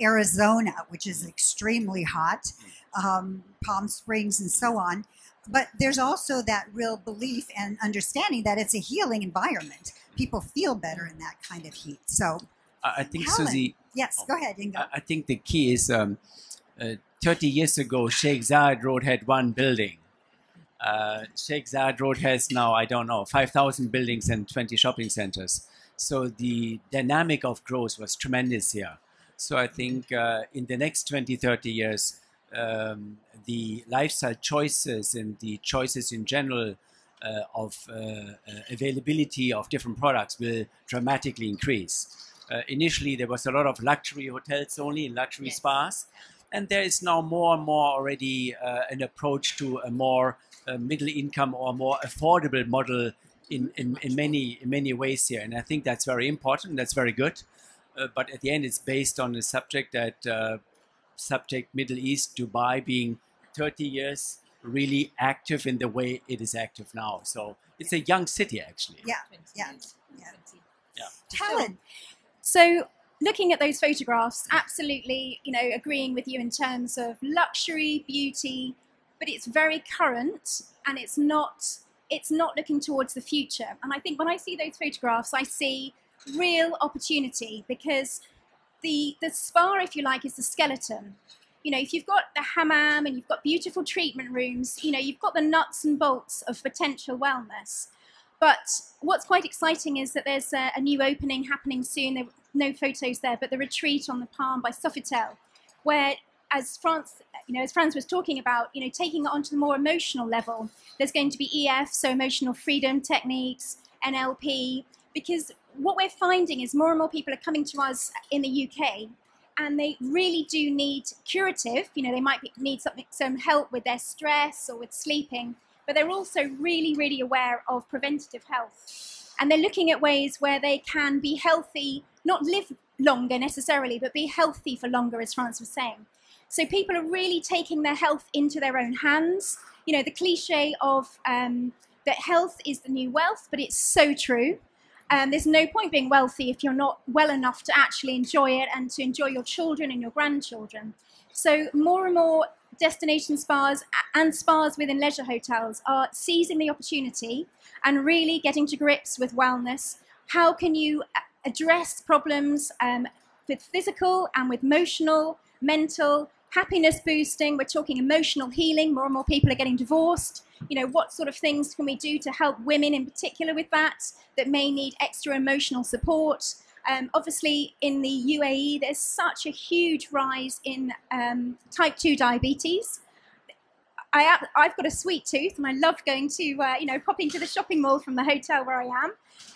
Arizona, which is extremely hot, Palm Springs and so on. But there's also that real belief and understanding that it's a healing environment. People feel better in that kind of heat. So I think, Helen, Susie. Yes, go ahead, Ingo. I think the key is 30 years ago, Sheikh Zayed Road had one building. Sheikh Zayed Road has now, 5,000 buildings and 20 shopping centers. So the dynamic of growth was tremendous here. So I think in the next 20, 30 years, the lifestyle choices and the choices in general of availability of different products will dramatically increase. Initially, there was a lot of luxury hotels only, luxury spas. And there is now more and more already an approach to a more middle income or more affordable model in many ways here. And I think that's very important. That's very good. But at the end, it's based on the subject that Middle East, Dubai being 30 years really active in the way it is active now. So it's a young city, actually. Yeah. Helen. So looking at those photographs, absolutely, agreeing with you in terms of luxury, beauty, but it's very current and it's not looking towards the future. And I think when I see those photographs, I see real opportunity, because the spa, if you like, is the skeleton. If you've got the hammam and you've got beautiful treatment rooms, you've got the nuts and bolts of potential wellness. But what's quite exciting is that there's a new opening happening soon. There were no photos there, but the retreat on the Palm by Sofitel, where, as Franz was talking about, taking it onto the more emotional level, there's going to be EF, so emotional freedom techniques, NLP, because what we're finding is more and more people are coming to us in the UK, and they really do need curative. They might need some help with their stress or with sleeping, but they're also really, really aware of preventative health. And they're looking at ways where they can be healthy, not live longer necessarily, but be healthy for longer, as Franz was saying. So people are really taking their health into their own hands. The cliche of that health is the new wealth, but it's so true. There's no point being wealthy if you're not well enough to actually enjoy it and to enjoy your children and your grandchildren. So more and more destination spas and spas within leisure hotels are seizing the opportunity and really getting to grips with wellness. How can you address problems with physical and with emotional, mental, happiness boosting? We're talking emotional healing. More and more people are getting divorced. What sort of things can we do to help women in particular with that may need extra emotional support? Obviously, in the UAE, there's such a huge rise in type 2 diabetes. I've got a sweet tooth, and I love going to popping to the shopping mall from the hotel where I am.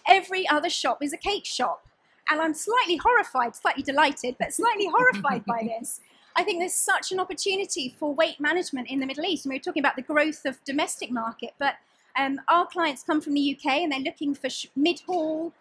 Every other shop is a cake shop, and I'm slightly horrified, slightly delighted, but slightly horrified by this. I think there's such an opportunity for weight management in the Middle East. And we were talking about the growth of domestic market, but our clients come from the UK and they're looking for mid-haul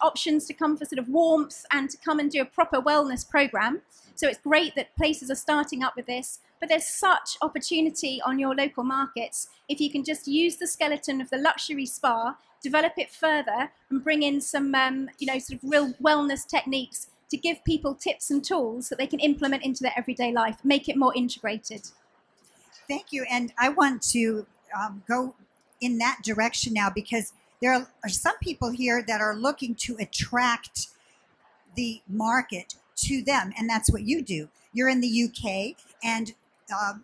options to come for sort of warmth and to come and do a proper wellness program. So it's great that places are starting up with this, but there's such opportunity on your local markets if you can just use the skeleton of the luxury spa, develop it further, and bring in some sort of real wellness techniques to give people tips and tools that they can implement into their everyday life, make it more integrated. Thank you. And I want to go in that direction now, because there are some people here that are looking to attract the market to them, and that's what you do. You're in the UK, and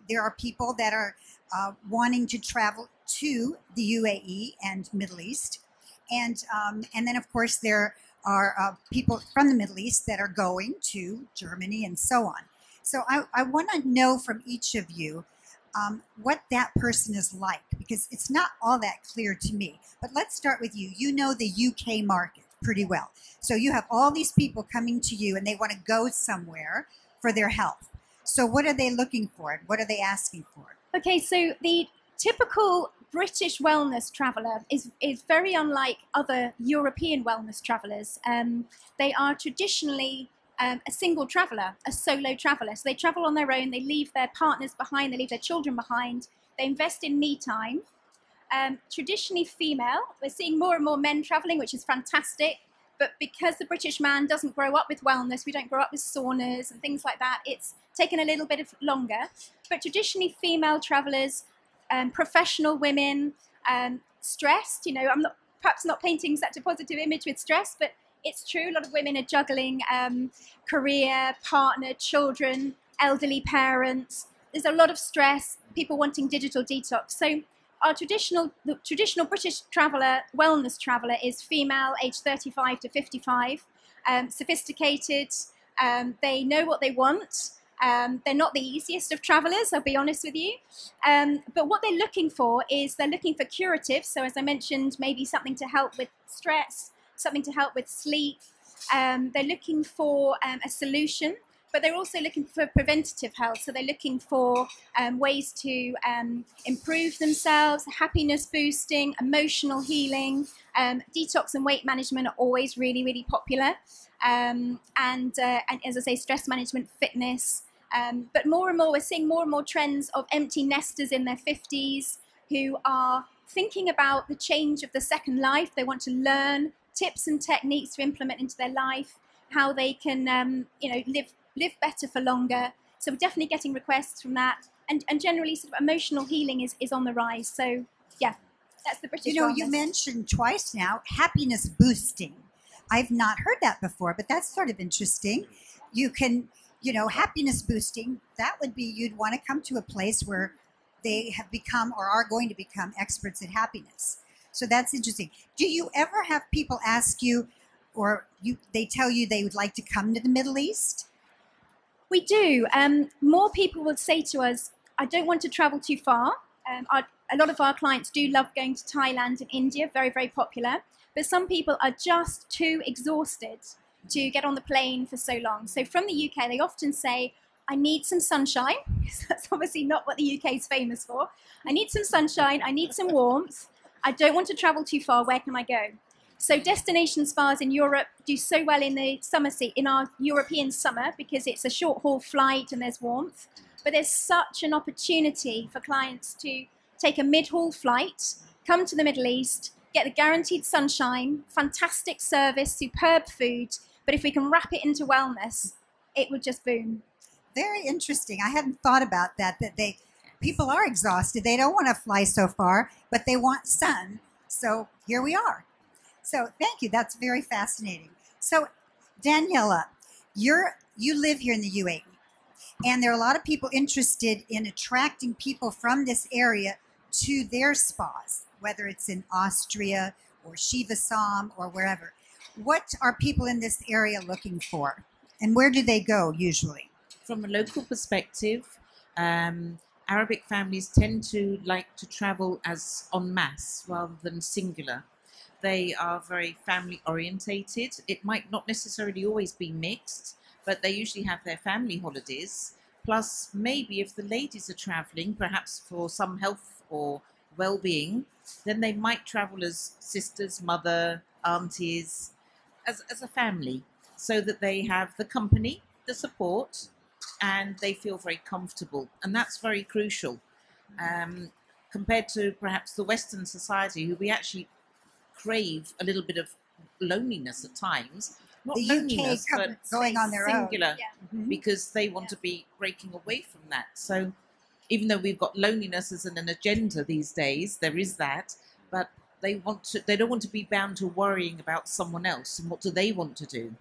there are people that are wanting to travel to the UAE and Middle East, and then of course there are people from the Middle East that are going to Germany and so on. So I want to know from each of you what that person is like, because it's not all that clear to me. But let's start with you. You know the UK market pretty well. So you have all these people coming to you and they want to go somewhere for their health. So what are they looking for? What are they asking for? Okay, so the typical British wellness traveller is very unlike other European wellness travellers. They are traditionally a single traveller, a solo traveller. So they travel on their own, they leave their partners behind, they leave their children behind, they invest in me time. Traditionally female, we're seeing more and more men travelling, which is fantastic. But because the British man doesn't grow up with wellness, we don't grow up with saunas and things like that, it's taken a little bit longer. But traditionally female travellers, professional women, stressed, I'm perhaps not painting such a positive image with stress, but it's true. A lot of women are juggling career, partner, children, elderly parents. There's a lot of stress, people wanting digital detox. So the traditional British traveller, wellness traveller, is female, aged 35 to 55, sophisticated, they know what they want. They're not the easiest of travellers, I'll be honest with you. But what they're looking for is they're looking for curatives. So as I mentioned, maybe something to help with stress, something to help with sleep. They're looking for a solution, but they're also looking for preventative health. So they're looking for ways to improve themselves, happiness boosting, emotional healing. Detox and weight management are always really, really popular. And as I say, stress management, fitness. But more and more, we're seeing more and more trends of empty nesters in their 50s who are thinking about the change of the second life. They want to learn tips and techniques to implement into their life, how they can, live better for longer. So we're definitely getting requests from that. And generally, sort of emotional healing is on the rise. So, yeah, that's the British wellness. You mentioned twice now happiness boosting. I've not heard that before, but that's sort of interesting. You can, happiness boosting, that would be you'd want to come to a place where they have become or are going to become experts at happiness. So that's interesting. Do you ever have people ask you, or they tell you they would like to come to the Middle East? We do. More people would say to us, I don't want to travel too far. A lot of our clients do love going to Thailand and India, very, very popular. But some people are just too exhausted to get on the plane for so long. So from the UK, they often say, I need some sunshine. That's obviously not what the UK is famous for. I need some sunshine. I need some warmth. I don't want to travel too far. Where can I go? So destination spas in Europe do so well in the summer in our European summer because it's a short haul flight and there's warmth. But there's such an opportunity for clients to take a mid-haul flight, come to the Middle East, get the guaranteed sunshine, fantastic service, superb food. But if we can wrap it into wellness, it would just boom. Very interesting. I hadn't thought about that people are exhausted. They don't want to fly so far, but they want sun. So here we are. So thank you. That's very fascinating. So Daniela, you live here in the UAE, and there are a lot of people interested in attracting people from this area to their spas, whether it's in Austria or Shivasam or wherever. What are people in this area looking for? And where do they go usually? From a local perspective, Arabic families tend to like to travel as en masse rather than singular. They are very family orientated. It might not necessarily always be mixed, but they usually have their family holidays. Plus, maybe if the ladies are traveling, perhaps for some health or well-being, then they might travel as sisters, mother, aunties, as a family, so that they have the company, the support, and they feel very comfortable. And that's very crucial compared to perhaps the Western society, who we actually crave a little bit of loneliness at times. Not The loneliness, UK but going on their own. singular, Yeah. Mhm. because they want to be breaking away from that. So even though we've got loneliness as an agenda these days, there is that, but they don't want to be bound to worrying about someone else and what do they want to do.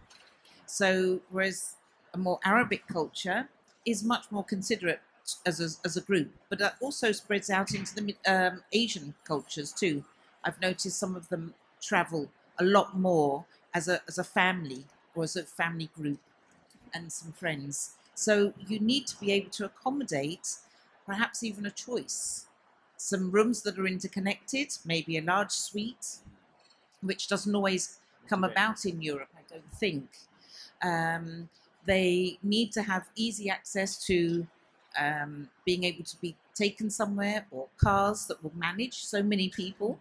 So whereas a more Arabic culture is much more considerate as a group, but that also spreads out into the Asian cultures too. I've noticed some of them travel a lot more as a family or as a family group and some friends. So you need to be able to accommodate perhaps even a choice. Some rooms that are interconnected, maybe a large suite, which doesn't always come about in Europe, I don't think. They need to have easy access to being able to be taken somewhere, or cars that will manage so many people.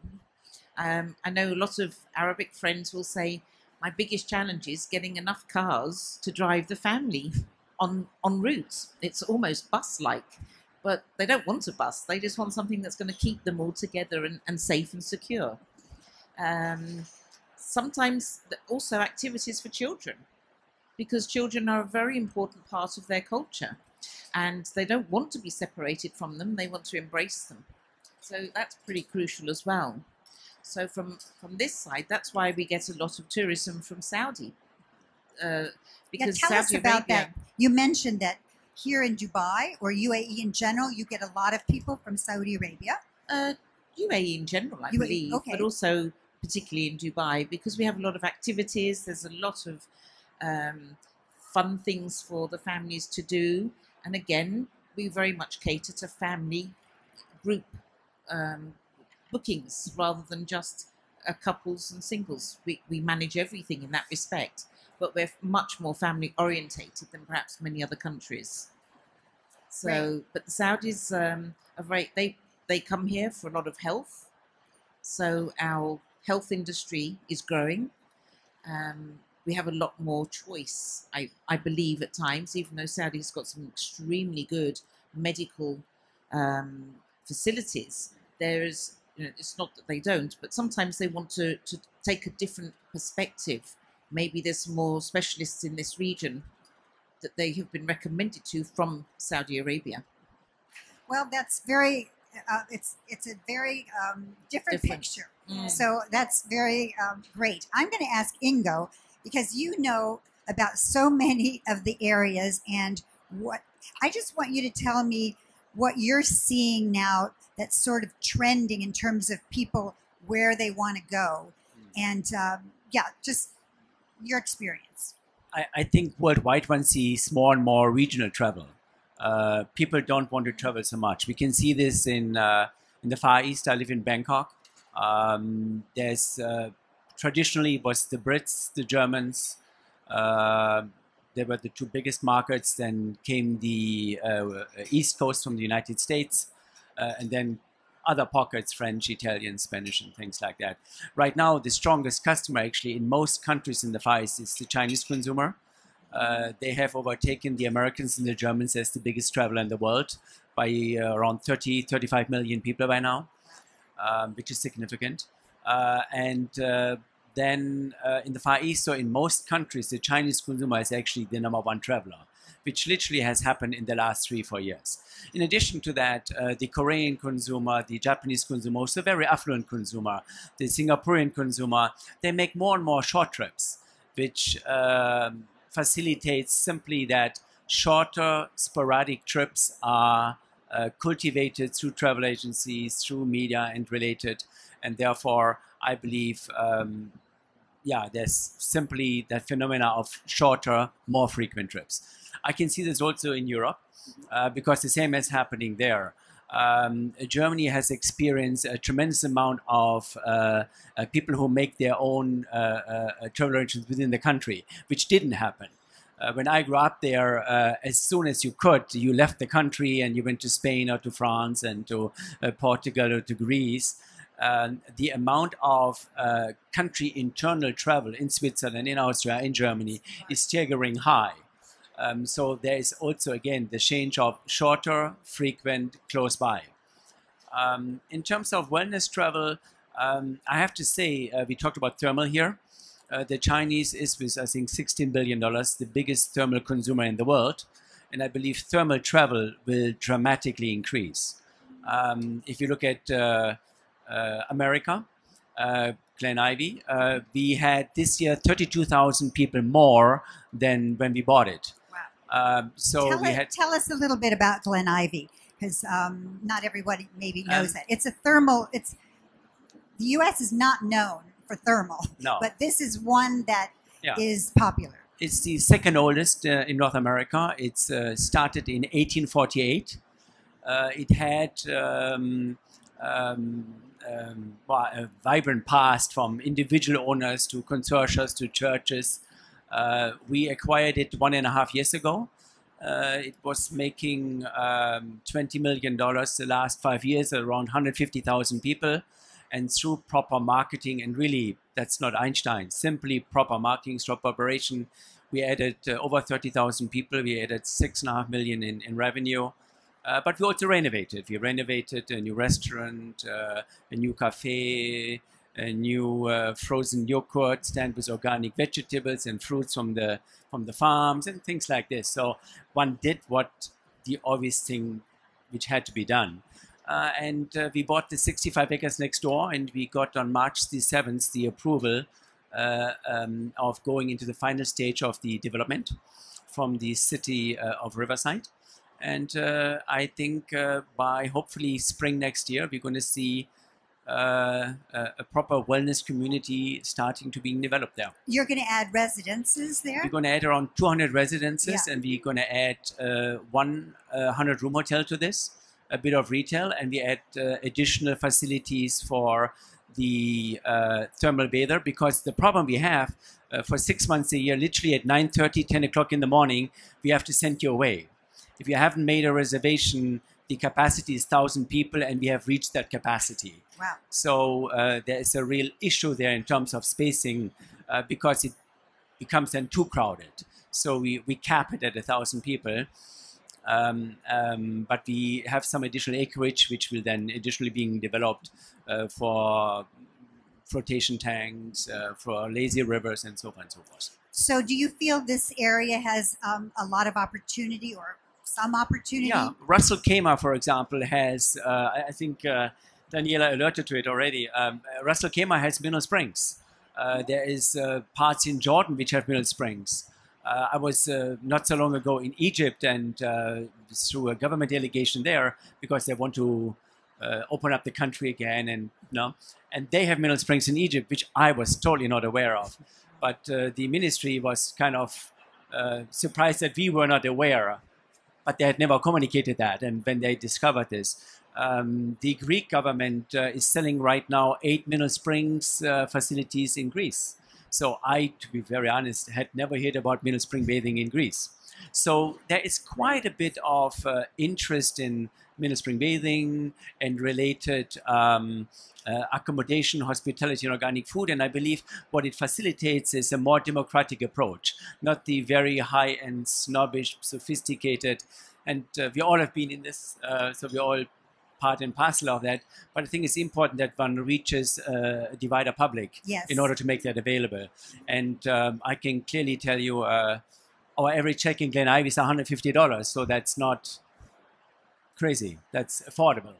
I know a lot of Arabic friends will say, my biggest challenge is getting enough cars to drive the family on route. It's almost bus-like, but they don't want a bus. They just want something that's going to keep them all together and safe and secure. Sometimes also activities for children, because children are a very important part of their culture, and they don't want to be separated from them. They want to embrace them. So that's pretty crucial as well. So from this side, that's why we get a lot of tourism from Saudi. Because Tell us Saudi about Arabia, that. You mentioned that here in Dubai or UAE in general, you get a lot of people from Saudi Arabia. UAE in general, I UAE, believe, okay. but also particularly in Dubai, because we have a lot of activities. There's a lot of fun things for the families to do. And again, we very much cater to family group bookings rather than just couples and singles. We manage everything in that respect, but we're much more family orientated than perhaps many other countries. So, Right. but the Saudis are very, they come here for a lot of health. So our health industry is growing. We have a lot more choice, I believe, at times, even though Saudi's got some extremely good medical facilities. There's, it's not that they don't, but sometimes they want to take a different perspective. Maybe there's some more specialists in this region that they have been recommended to from Saudi Arabia. Well, that's very. It's a very different picture. Mm. So that's very great. I'm going to ask Ingo, because you know about so many of the areas, and what I just want you to tell me what you're seeing now that's sort of trending in terms of people where they want to go, and just your experience. I think worldwide one sees more and more regional travel. People don't want to travel so much. We can see this in the Far East. I live in Bangkok. There's traditionally it was the Brits, the Germans. They were the two biggest markets. Then came the East Coast from the United States, and then other pockets, French, Italian, Spanish, and things like that. Right now, the strongest customer actually in most countries in the Far East is the Chinese consumer. They have overtaken the Americans and the Germans as the biggest traveler in the world by around 35 million people by now, which is significant. Then in the Far East, so in most countries, the Chinese consumer is actually the #1 traveler, which literally has happened in the last 3-4 years. In addition to that, the Korean consumer, the Japanese consumer, also very affluent consumer, the Singaporean consumer, they make more and more short trips, which facilitates simply that shorter, sporadic trips are cultivated through travel agencies, through media and related, and therefore I believe there's simply that phenomena of shorter, more frequent trips. I can see this also in Europe because the same is happening there. Germany has experienced a tremendous amount of people who make their own travel arrangements within the country, which didn't happen. When I grew up there, as soon as you could, you left the country and you went to Spain or to France and to Portugal or to Greece. The amount of country internal travel in Switzerland, in Austria, in Germany is staggering high. So there is also, again, the change of shorter, frequent, close by. In terms of wellness travel, I have to say, we talked about thermal here. The Chinese is with, I think, $16 billion, the biggest thermal consumer in the world. And I believe thermal travel will dramatically increase. If you look at America, Glen Ivy, we had this year 32,000 people more than when we bought it. Wow. Tell us a little bit about Glen Ivy, because not everybody maybe knows that. It's a thermal, the U.S. is not known for thermal, but this is one that is popular. It's the second oldest in North America. It's started in 1848. It had a vibrant past, from individual owners to consortia to churches. We acquired it 1.5 years ago. It was making $20 million the last 5 years, around 150,000 people. And through proper marketing, and really, that's not Einstein, simply proper marketing, proper operation, we added over 30,000 people. We added $6.5 million in revenue. But we also renovated. We renovated a new restaurant, a new cafe, a new frozen yogurt stand with organic vegetables and fruits from the farms and things like this. So one did what the obvious thing which had to be done. And we bought the 65 acres next door, and we got on March the 7th the approval of going into the final stage of the development from the city of Riverside. And I think by hopefully spring next year, we're going to see a proper wellness community starting to being developed there. You're going to add residences there? We're going to add around 200 residences, and we're going to add 100-room hotel to this, a bit of retail, and we add additional facilities for the thermal bather, because the problem we have for 6 months a year, literally at 9:30, 10 o'clock in the morning, we have to send you away. If you haven't made a reservation, the capacity is 1,000 people, and we have reached that capacity. Wow. So there is a real issue there in terms of spacing because it becomes then too crowded. So we cap it at 1,000 people. But we have some additional acreage, which will then additionally being developed for flotation tanks, for lazy rivers, and so on and so forth. So do you feel this area has a lot of opportunity, or some opportunity? Yeah, Russell Kema, for example, has, I think Daniela alerted to it already, Russell Kema has mineral springs. There is parts in Jordan which have mineral springs. I was not so long ago in Egypt, and through a government delegation there, because they want to open up the country again, and and they have mineral springs in Egypt, which I was totally not aware of. But the ministry was kind of surprised that we were not aware, but they had never communicated that. And when they discovered this, the Greek government is selling right now 8 mineral springs facilities in Greece. So I, to be very honest, had never heard about mineral spring bathing in Greece. So there is quite a bit of interest in mineral spring bathing and related accommodation, hospitality, and organic food. And I believe what it facilitates is a more democratic approach, not the very high-end, snobbish, sophisticated. And we all have been in this, so we all part and parcel of that. But I think it's important that one reaches a divider public in order to make that available. And I can clearly tell you our average check in Glen Ivy is $150. So that's not crazy. That's affordable.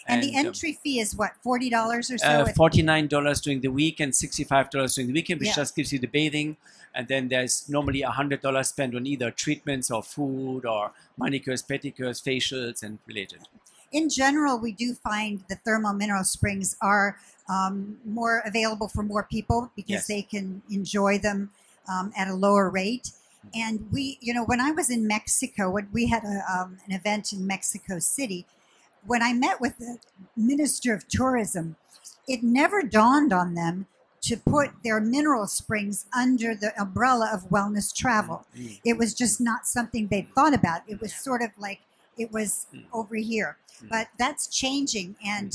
And the entry fee is what, $40 or so? $49 during the week and $65 during the weekend, which just gives you the bathing. And then there's normally $100 spent on either treatments or food or manicures, pedicures, facials, and related. In general, we do find the thermal mineral springs are more available for more people because they can enjoy them at a lower rate. And we, when I was in Mexico, when we had an event in Mexico City, when I met with the Minister of Tourism, it never dawned on them to put their mineral springs under the umbrella of wellness travel. It was just not something they thought about. It was sort of like it was over here. But that's changing. And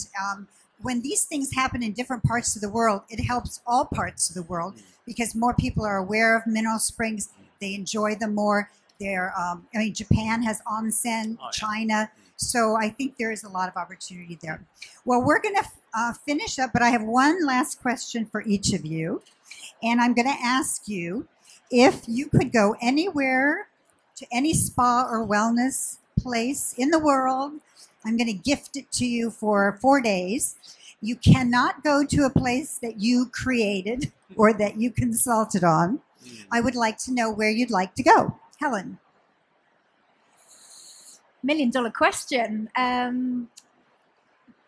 when these things happen in different parts of the world, it helps all parts of the world because more people are aware of mineral springs. They enjoy them more. Japan has onsen, China. So I think there is a lot of opportunity there. Well, we're going to finish up, but I have one last question for each of you. And I'm going to ask you if you could go anywhere to any spa or wellness place in the world. I'm going to gift it to you for 4 days. You cannot go to a place that you created or that you consulted on. I would like to know where you'd like to go. Helen. $1 million question.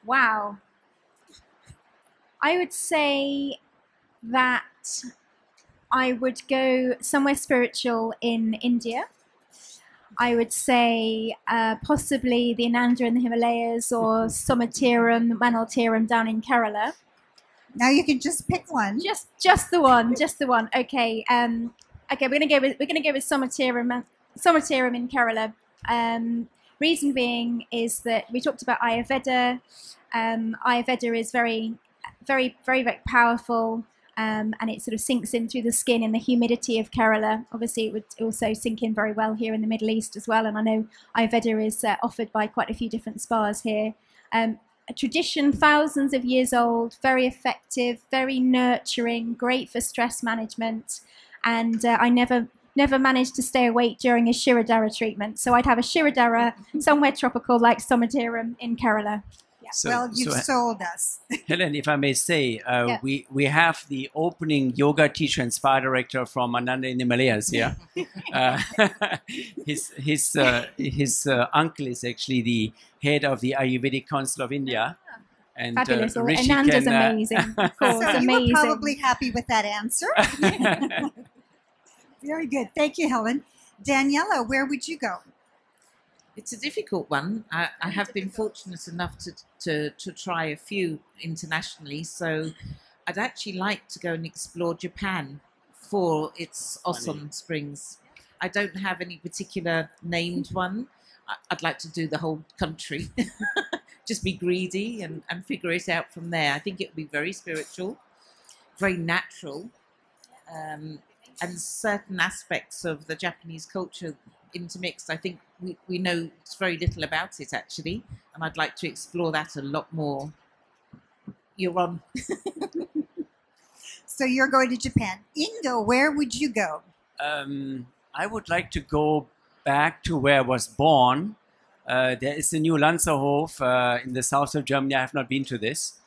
Wow. I would say that I would go somewhere spiritual in India. I would say possibly the Ananda in the Himalayas or Somatiram, Manaltiram down in Kerala. Now you can just pick one. Just the one. Okay. Okay. We're gonna go with Somatiram in Kerala. Reason being is that we talked about Ayurveda. Ayurveda is very, very, very, very powerful, and it sort of sinks in through the skin in the humidity of Kerala. Obviously, it would also sink in very well here in the Middle East as well. And I know Ayurveda is offered by quite a few different spas here. A tradition, thousands of years old, very effective, very nurturing, great for stress management. And I never managed to stay awake during a Shirodhara treatment. So I'd have a Shirodhara somewhere tropical like Somatiram in Kerala. Yeah. You've sold us. Helen, if I may say, we have the opening yoga teacher and spa director from Ananda in the Himalayas here. His uncle is actually the head of the Ayurvedic Council of India. And fabulous. Ananda's amazing. Of course, so amazing. You were probably happy with that answer. Very good. Thank you, Helen. Daniela, where would you go? It's a difficult one. I have been fortunate enough to try a few internationally. So I'd actually like to go and explore Japan for its Oson springs. I don't have any particular named one. I'd like to do the whole country. Just be greedy and figure it out from there. I think it would be very spiritual, very natural, and certain aspects of the Japanese culture intermixed. I think we know very little about it actually, and I'd like to explore that a lot more. You're on. So you're going to Japan. Ingo, where would you go? I would like to go back to where I was born. There is a new Lanzerhof in the south of Germany. I have not been to this.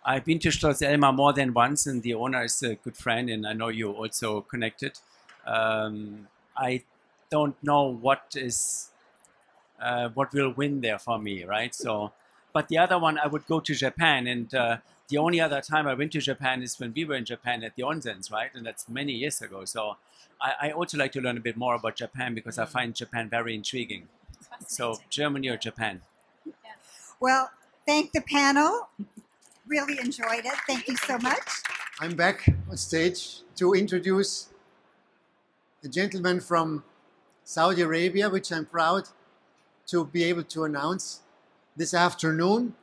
I've been to Schloss Elmar more than once, and the owner is a good friend, and I know you're also connected. I don't know what will win there for me, right? So, but the other one, I would go to Japan, and the only other time I went to Japan is when we were in Japan at the onsens, right? And that's many years ago. So I also like to learn a bit more about Japan because I find Japan very intriguing. So Germany or Japan? Well, thank the panel. Really enjoyed it. Thank you so much. I'm back on stage to introduce a gentleman from Saudi Arabia, which I'm proud to be able to announce this afternoon.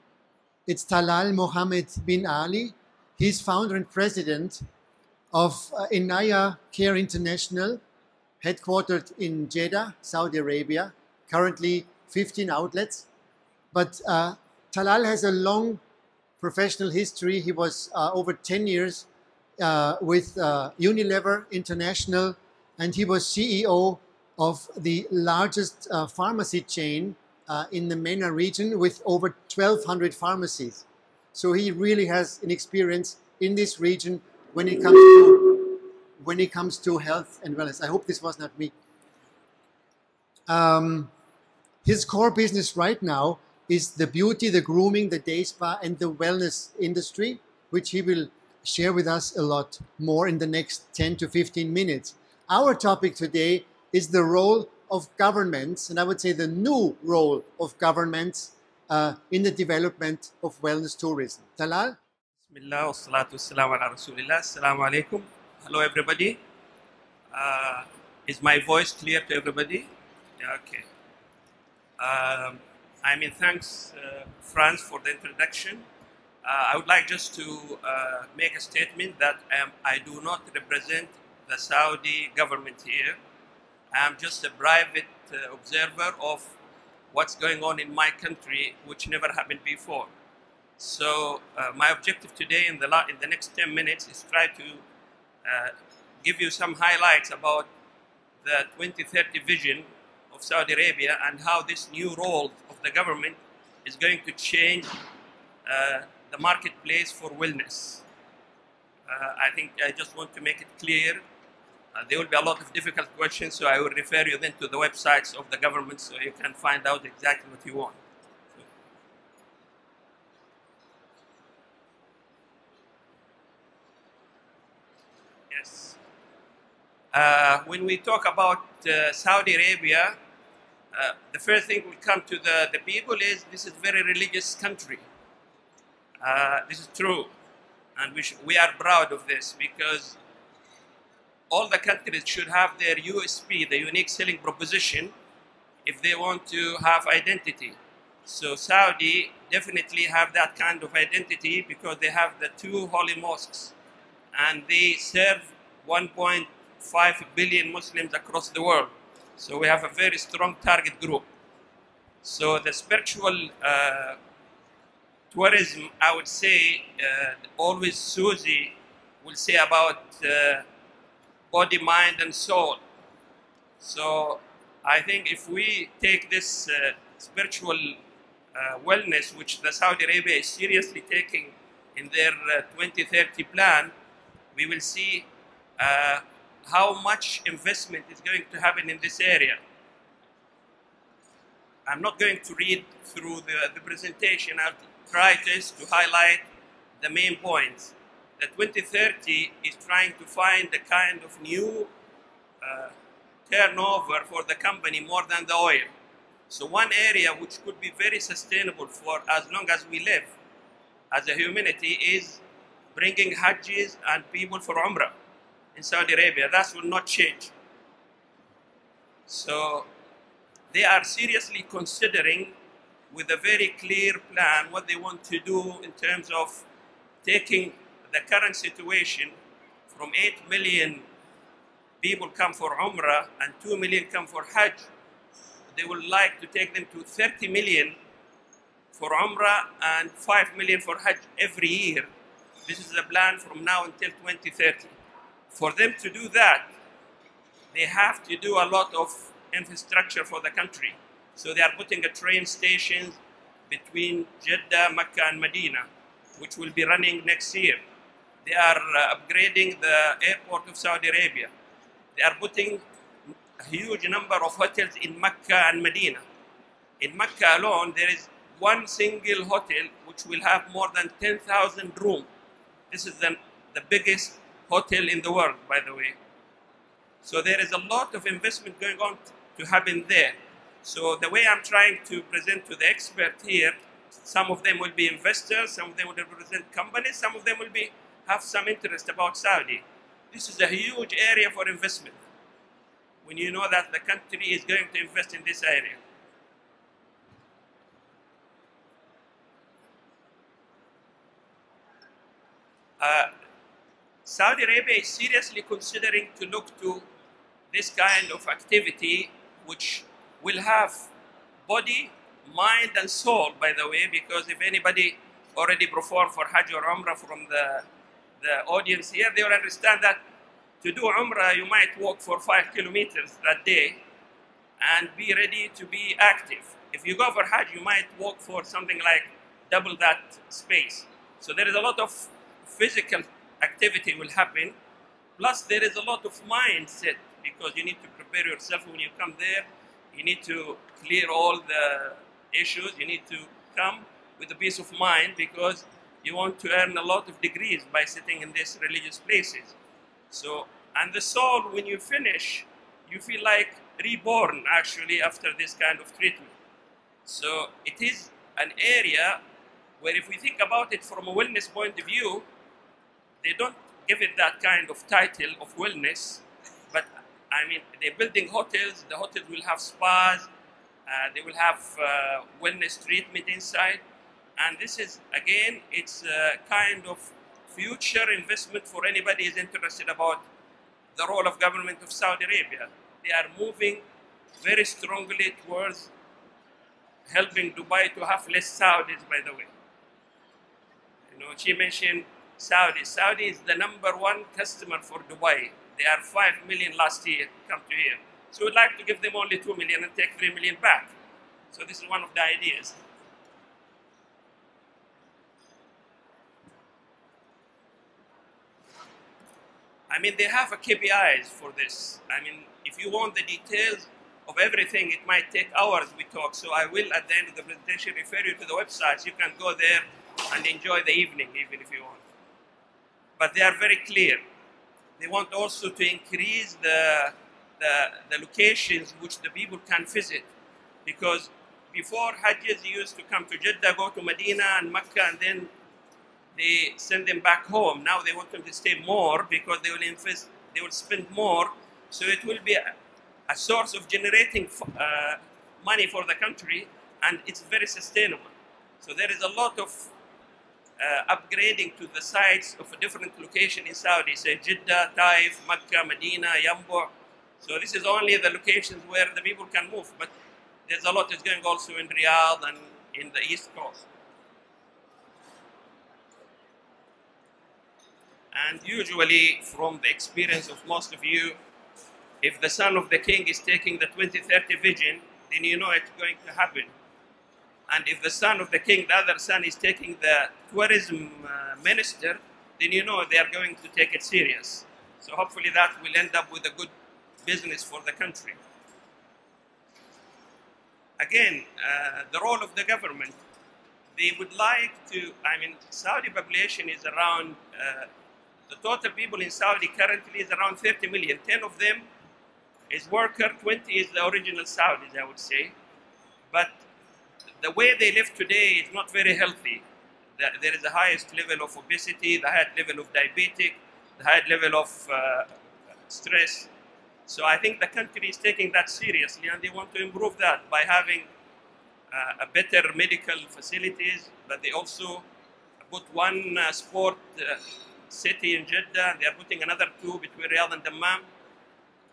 It's Talal Mohammed bin Ali. He's founder and president of Inaya Care International, headquartered in Jeddah, Saudi Arabia. Currently 15 outlets. But Talal has a long professional history. He was over 10 years with Unilever International, and he was CEO of the largest pharmacy chain in the MENA region with over 1,200 pharmacies. So he really has an experience in this region when it comes to health and wellness. I hope this was not me. His core business right now is the beauty, the grooming, the day spa, and the wellness industry, which he will share with us a lot more in the next 10 to 15 minutes. Our topic today is the role of governments, and I would say the new role of governments in the development of wellness tourism. Talal? Bismillah, wassalatu wassalamu ala rasulillah. Assalamu alaikum. Hello, everybody. Is my voice clear to everybody? Yeah, okay. I mean, thanks, Franz, for the introduction. I would like just to make a statement that I do not represent the Saudi government here. I am just a private observer of what's going on in my country, which never happened before. So my objective today in the next 10 minutes is try to give you some highlights about the 2030 vision of Saudi Arabia and how this new role of the government is going to change the marketplace for wellness. I think I just want to make it clear. There will be a lot of difficult questions, so I will refer you then to the websites of the government so you can find out exactly what you want. Yes. When we talk about Saudi Arabia, the first thing will come to the people is this is a very religious country. This is true, and we are proud of this because all the countries should have their USP, the unique selling proposition, if they want to have identity. So Saudi definitely have that kind of identity because they have the 2 holy mosques and they serve 1.5 billion Muslims across the world. So we have a very strong target group. So the spiritual tourism, I would say, always Susie will say about body, mind, and soul. So I think if we take this spiritual wellness, which the Saudi Arabia is seriously taking in their 2030 plan, we will see how much investment is going to happen in this area. I'm not going to read through the presentation. I'll try just to highlight the main points. The 2030 is trying to find a kind of new turnover for the company more than the oil. So one area which could be very sustainable for as long as we live as a humanity is bringing Hajjis and people for Umrah in Saudi Arabia. That will not change. So they are seriously considering with a very clear plan what they want to do in terms of taking the current situation from 8 million people come for Umrah and 2 million come for Hajj. They would like to take them to 30 million for Umrah and 5 million for Hajj every year. This is the plan from now until 2030. For them to do that, they have to do a lot of infrastructure for the country. So they are putting a train station between Jeddah, Mecca and Medina, which will be running next year. They are upgrading the airport of Saudi Arabia. They are putting a huge number of hotels in Mecca and Medina. In Mecca alone, there is one single hotel which will have more than 10,000 rooms. This is the biggest hotel in the world, by the way. So there is a lot of investment going on to happen there. So the way I'm trying to present to the expert here, some of them will be investors, some of them will represent companies, some of them will have some interest about Saudi. This is a huge area for investment when you know that the country is going to invest in this area. Saudi Arabia is seriously considering to look to this kind of activity which will have body, mind and soul, by the way, because if anybody already performed for Hajj or Umrah from the audience here, they will understand that to do Umrah, you might walk for 5 kilometers that day and be ready to be active. If you go for Hajj, you might walk for something like double that space. So there is a lot of physical activity will happen. Plus there is a lot of mindset because you need to prepare yourself when you come there. You need to clear all the issues. You need to come with a peace of mind because you want to earn a lot of degrees by sitting in these religious places. So, and the soul, when you finish, you feel like reborn actually after this kind of treatment. So it is an area where if we think about it from a wellness point of view, they don't give it that kind of title of wellness, but I mean, they're building hotels, the hotels will have spas, they will have wellness treatment inside, and this is, again, it's a kind of future investment for anybody who's interested about the role of government of Saudi Arabia. They are moving very strongly towards helping Dubai to have less Saudis, by the way. You know, she mentioned Saudi. Saudi is the #1 customer for Dubai. They are 5 million last year come to here. So we'd like to give them only 2 million and take 3 million back. So this is one of the ideas. I mean, they have a KPIs for this. I mean, if you want the details of everything, it might take hours we talk. So I will, at the end of the presentation, refer you to the websites. You can go there and enjoy the evening, even if you want. But they are very clear. They want also to increase the locations which the people can visit. Because before Hajjis used to come to Jeddah, go to Medina and Mecca, and then they send them back home. Now they want them to stay more because they will invest, they will spend more. So it will be a source of generating money for the country, and it's very sustainable. So there is a lot of upgrading to the sites of a different location in Saudi, say Jeddah, Taif, Mecca, Medina, Yambo. So this is only the locations where the people can move, but there's a lot that's going also in Riyadh and in the East Coast. And usually, from the experience of most of you, if the son of the king is taking the 2030 vision, then you know it's going to happen. And if the son of the king, the other son, is taking the tourism minister, then you know they are going to take it serious. So hopefully that will end up with a good business for the country. Again, the role of the government, they would like to, I mean, Saudi population is around, the total people in Saudi currently is around 30 million. 10 of them is worker, 20 is the original Saudis, I would say. But the way they live today is not very healthy. There is the highest level of obesity, the highest level of diabetic, the highest level of stress. So I think the country is taking that seriously, and they want to improve that by having a better medical facilities, but they also put one sport city in Jeddah. They are putting another 2 between Riyadh and Dammam.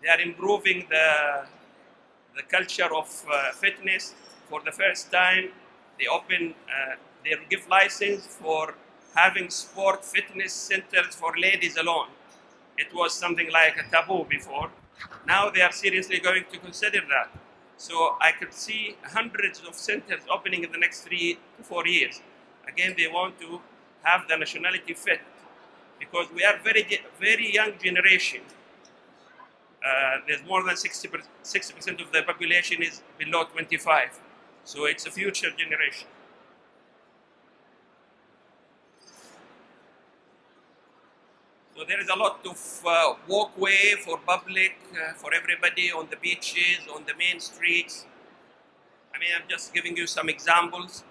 They are improving the culture of fitness. For the first time, they open, they give license for having sport fitness centers for ladies alone. It was something like a taboo before. Now they are seriously going to consider that. So I could see hundreds of centers opening in the next 3 to 4 years. Again, they want to have the nationality fit, because we are very young generation. There's more than 60% of the population is below 25. So it's a future generation. So there is a lot of walkway for public, for everybody on the beaches, on the main streets. I mean, I'm just giving you some examples.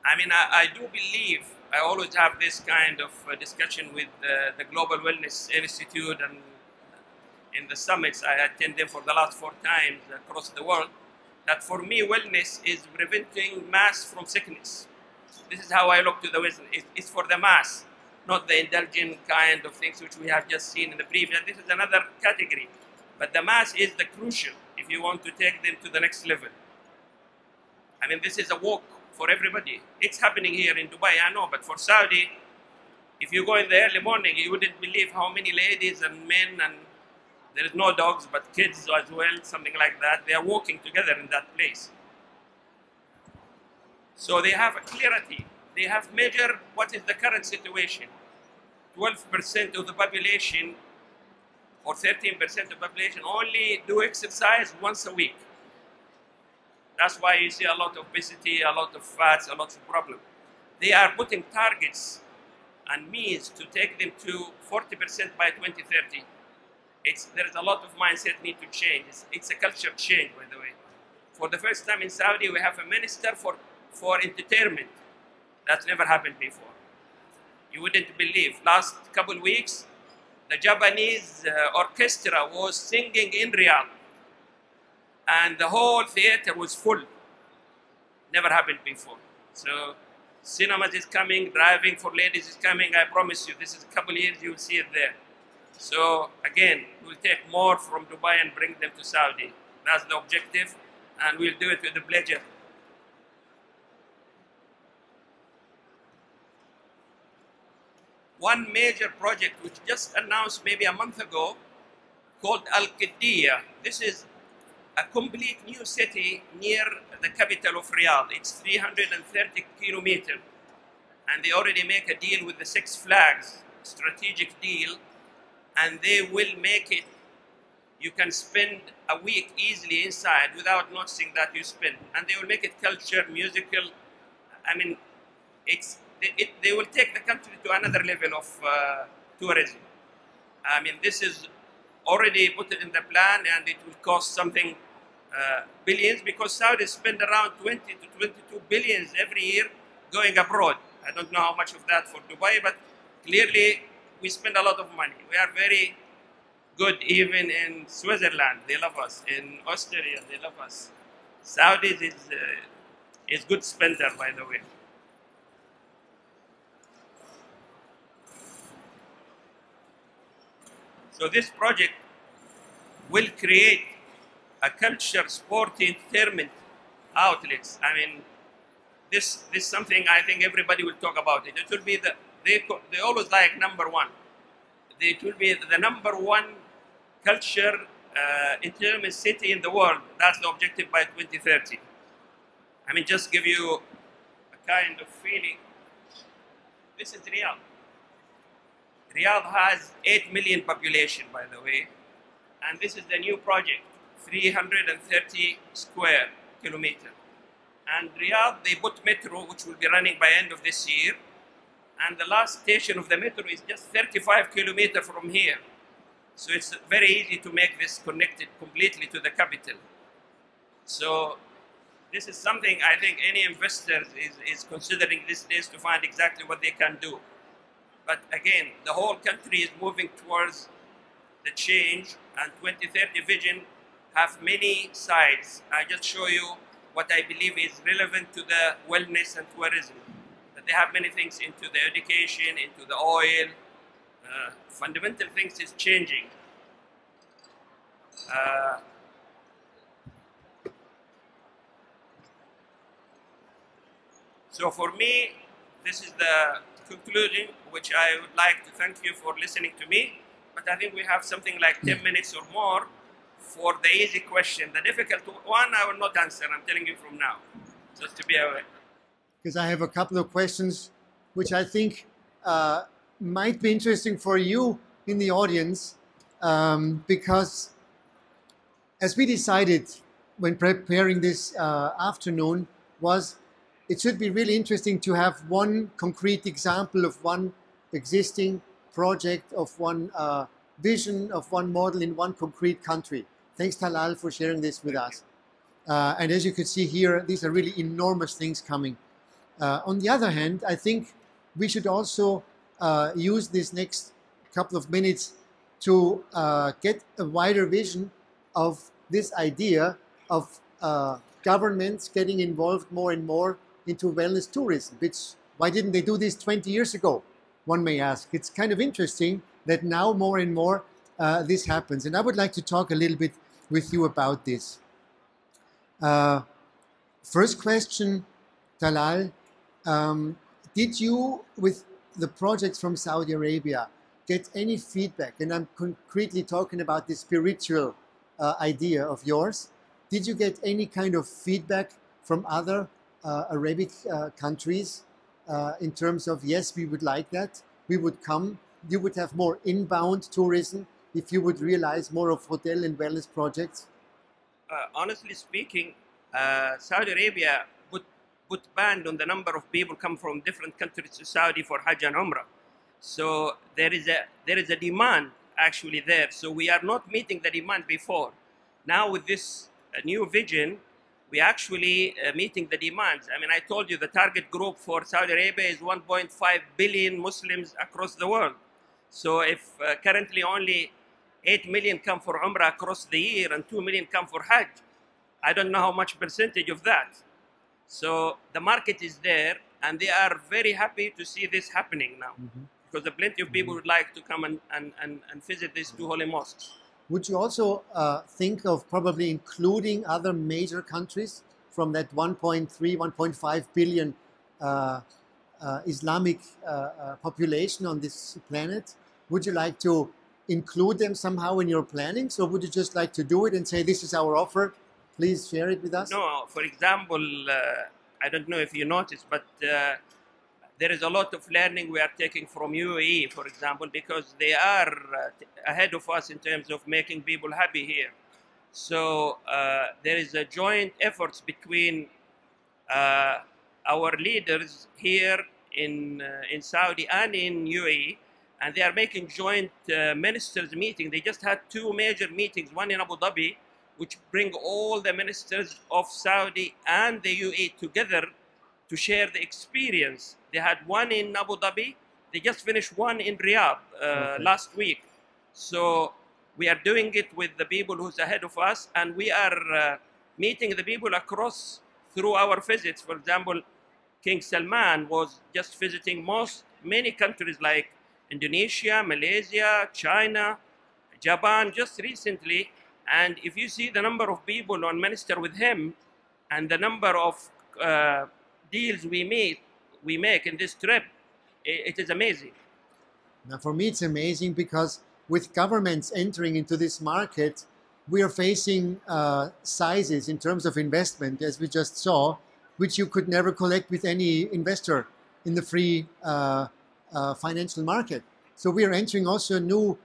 I mean, I do believe, I always have this kind of discussion with the Global Wellness Institute, and in the summits, I attend them for the last 4 times across the world, that for me, wellness is preventing mass from sickness. This is how I look to the wellness. It's for the mass, not the indulgent kind of things which we have just seen in the previous. This is another category. But the mass is the crucial if you want to take them to the next level. I mean, this is a walk for everybody. It's happening here in Dubai, I know, but for Saudi, if you go in the early morning, you wouldn't believe how many ladies and men, and there is no dogs, but kids as well, something like that. They are walking together in that place. So they have a clarity. They have measured what is the current situation. 12% of the population or 13% of the population only do exercise once a week. That's why you see a lot of obesity, a lot of fats, a lot of problems. They are putting targets and means to take them to 40% by 2030. there is a lot of mindset need to change. It's a culture change, by the way. For the first time in Saudi, we have a minister for entertainment. That's never happened before. You wouldn't believe. Last couple of weeks, the Japanese orchestra was singing in Riyadh, and the whole theater was full. Never happened before. So cinemas is coming, driving for ladies is coming. I promise you, this is a couple of years, you will see it there. So again, we'll take more from Dubai and bring them to Saudi. That's the objective, and we'll do it with the pleasure. One major project which just announced maybe a month ago, called Al-Qiddiya. This is a complete new city near the capital of Riyadh. It's 330 kilometers, and they already make a deal with the Six Flags, strategic deal, and they will make it, you can spend a week easily inside without noticing that you spend, and they will make it culture, musical. I mean, they will take the country to another level of tourism. I mean, this is already put in the plan, and it will cost something billions, because Saudi spend around 20 to 22 billions every year going abroad. I don't know how much of that for Dubai, but clearly we spend a lot of money. We are very good even in Switzerland. They love us. In Austria, they love us. Saudis is good spender, by the way. So this project will create a culture, sport, entertainment outlets. I mean, this is something I think everybody will talk about it. It will be they always like number one. It will be the number one culture entertainment city in the world. That's the objective by 2030. I mean, just give you a kind of feeling. This is Riyadh. Riyadh has 8 million population, by the way, and this is the new project, 330 square kilometers. And Riyadh, they put metro, which will be running by end of this year, and the last station of the metro is just 35 kilometers from here. So it's very easy to make this connected completely to the capital. So this is something I think any investor is considering these days to find exactly what they can do. But again, the whole country is moving towards the change, and 2030 vision have many sides. I just show you what I believe is relevant to the wellness and tourism. That they have many things into the education, into the oil. Fundamental things is changing. So for me, this is the conclusion, which I would like to thank you for listening to me. But I think we have something like 10 minutes or more for the easy question. The difficult one, I will not answer. I'm telling you from now, just to be aware. Because I have a couple of questions which I think might be interesting for you in the audience, because as we decided when preparing this afternoon, was it should be really interesting to have one concrete example of one existing project, of one vision, of one model in one concrete country. Thanks, Talal, for sharing this with us. And as you can see here, these are really enormous things coming. On the other hand, I think we should also use this next couple of minutes to get a wider vision of this idea of governments getting involved more and more into wellness tourism. Why didn't they do this 20 years ago, one may ask. It's kind of interesting that now more and more this happens. And I would like to talk a little bit with you about this. First question, Talal, did you, with the projects from Saudi Arabia, get any feedback? And I'm concretely talking about the spiritual idea of yours. Did you get any kind of feedback from other Arabic countries in terms of, yes, we would like that, we would come, you would have more inbound tourism if you would realize more of hotel and wellness projects? Honestly speaking, Saudi Arabia put ban on the number of people come from different countries to Saudi for Hajj and Umrah. So there is a demand. actually there. So we are not meeting the demand before. Now with this new vision, we actually meeting the demands. I mean, I told you the target group for Saudi Arabia is 1.5 billion Muslims across the world. So if currently only 8 million come for Umrah across the year and 2 million come for Hajj, I don't know how much percentage of that. So the market is there, and they are very happy to see this happening now, because plenty of people would like to come and visit these two holy mosques. Would you also think of probably including other major countries from that 1.3, 1.5 billion Islamic population on this planet? Would you like to include them somehow in your plannings, or would you just like to do it and say, this is our offer, please share it with us? No, for example, I don't know if you noticed, but there is a lot of learning we are taking from UAE, for example, because they are ahead of us in terms of making people happy here. So there is a joint efforts between our leaders here in Saudi and in UAE, and they are making joint ministers meeting. They just had two major meetings, one in Abu Dhabi, which bring all the ministers of Saudi and the UAE together to share the experience. They had one in Abu Dhabi. They just finished one in Riyadh last week. So we are doing it with the people who's ahead of us, and we are meeting the people across through our visits. For example, King Salman was just visiting many countries like Indonesia, Malaysia, China, Japan just recently. And if you see the number of people on minister with him and the number of deals we make in this trip, it is amazing. Now, for me, it's amazing because with governments entering into this market, we are facing sizes in terms of investment, as we just saw, which you could never collect with any investor in the free financial market. So we are entering also a new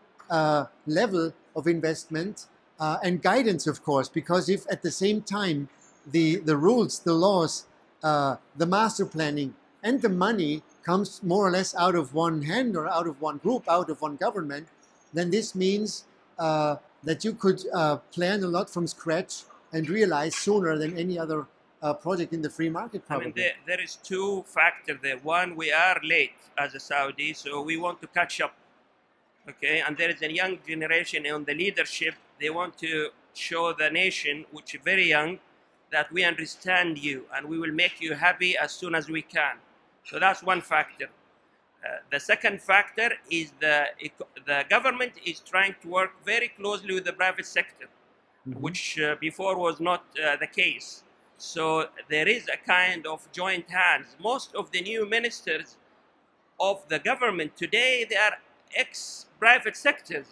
level of investment and guidance, of course, because if at the same time the rules, the laws, the master planning and the money comes more or less out of one hand or out of one group, out of one government, then this means that you could plan a lot from scratch and realize sooner than any other project in the free market, probably. I mean, there is two factors there. One, we are late as a Saudi, so we want to catch up. Okay, and there is a young generation on the leadership. They want to show the nation, which is very young, that we understand you and we will make you happy as soon as we can. So that's one factor. The second factor is the government is trying to work very closely with the private sector, which before was not the case. So there is a kind of joint hands. Most of the new ministers of the government today, they are ex-private sectors.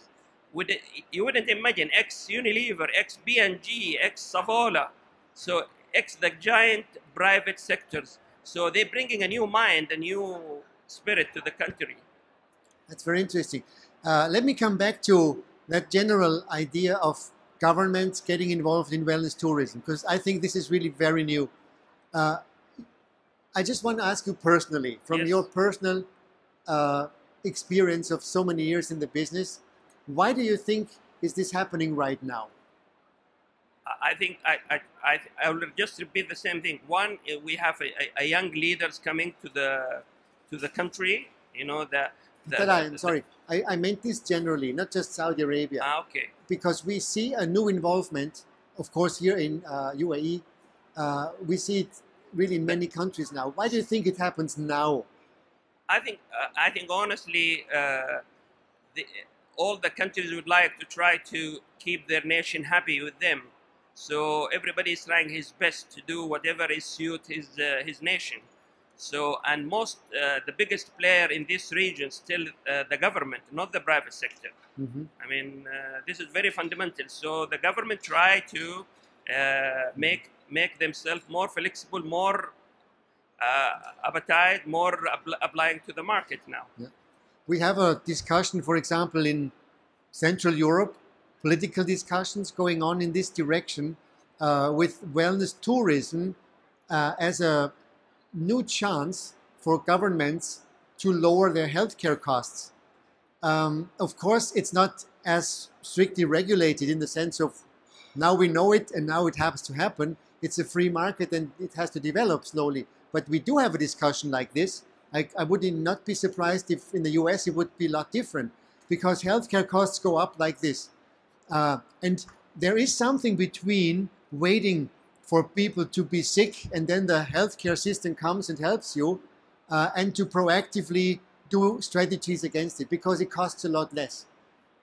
You wouldn't imagine ex-Unilever, ex-B&G, ex-Savola. So the giant private sectors. So they're bringing a new mind, a new spirit to the country. That's very interesting. Let me come back to that general idea of governments getting involved in wellness tourism, because I think this is really very new. I just want to ask you personally, from your personal experience of so many years in the business, why do you think is this happening right now? I think I will just repeat the same thing. One, we have a young leaders coming to the country. You know I'm sorry. I meant this generally, not just Saudi Arabia. Okay. Because we see a new involvement, of course, here in UAE. We see it really in many countries now. Why do you think it happens now? I think honestly, all the countries would like to try to keep their nation happy with them. So everybody is trying his best to do whatever is suit his nation. So, and the biggest player in this region still the government, not the private sector. I mean, this is very fundamental. So the government try to make themselves more flexible, more appetite, more applying to the market now. Yeah. We have a discussion, for example, in Central Europe, political discussions going on in this direction with wellness tourism as a new chance for governments to lower their healthcare costs. Of course, it's not as strictly regulated in the sense of now we know it and now it has to happen. It's a free market and it has to develop slowly. But we do have a discussion like this. I would not be surprised if in the US it would be a lot different, because healthcare costs go up like this. And there is something between waiting for people to be sick and then the healthcare system comes and helps you, and to proactively do strategies against it, because it costs a lot less.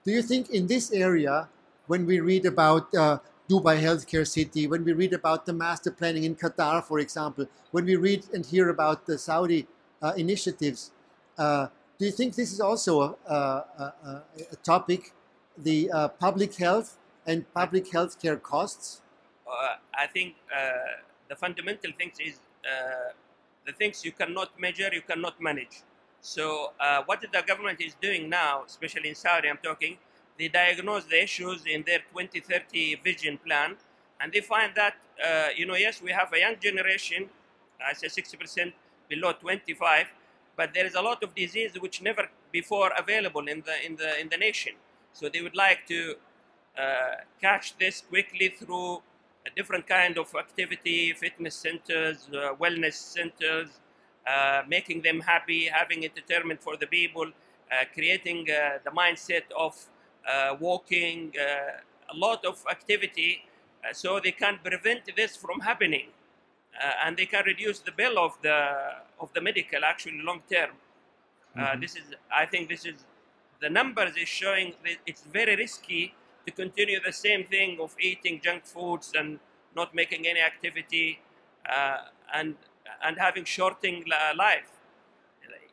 Do you think in this area, when we read about Dubai Healthcare City, when we read about the master planning in Qatar, for example, when we read and hear about the Saudi initiatives, do you think this is also a topic, the public health and public healthcare costs? I think the fundamental things is the things you cannot measure, you cannot manage. So what the government is doing now, especially in Saudi, I'm talking, they diagnose the issues in their 2030 vision plan, and they find that, yes, we have a young generation, I say 60% below 25, but there is a lot of disease which never before available in the nation. So they would like to catch this quickly through a different kind of activity, fitness centers, wellness centers, making them happy, having it determined for the people, creating the mindset of walking, a lot of activity, so they can prevent this from happening, and they can reduce the bill of the medical actually long term. I think this is the numbers is showing that it's very risky to continue the same thing of eating junk foods and not making any activity, and having shortening life.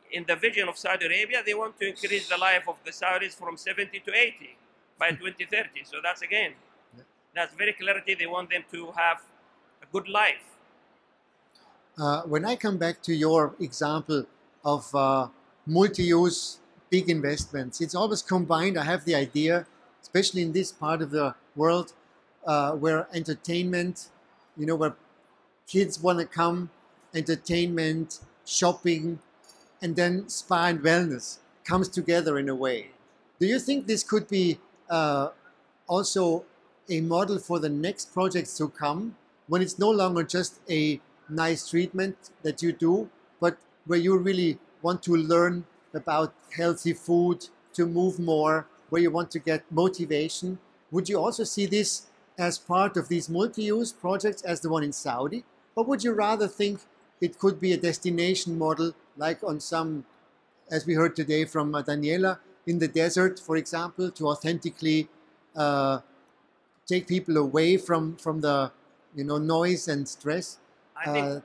In the vision of Saudi Arabia, they want to increase the life of the Saudis from 70 to 80 by 2030. So that's very clarity. They want them to have a good life. When I come back to your example of multi-use big investments, it's always combined. I have the idea, especially in this part of the world, where entertainment, where kids want to come, entertainment, shopping, and then spa and wellness comes together in a way. Do you think this could be also a model for the next projects to come, when it's no longer just a nice treatment that you do, but where you really want to learn about healthy food, to move more, where you want to get motivation? Would you also see this as part of these multi-use projects as the one in Saudi? Or would you rather think it could be a destination model, like on some, as we heard today from Daniela, in the desert, for example, to authentically take people away from the noise and stress? I think,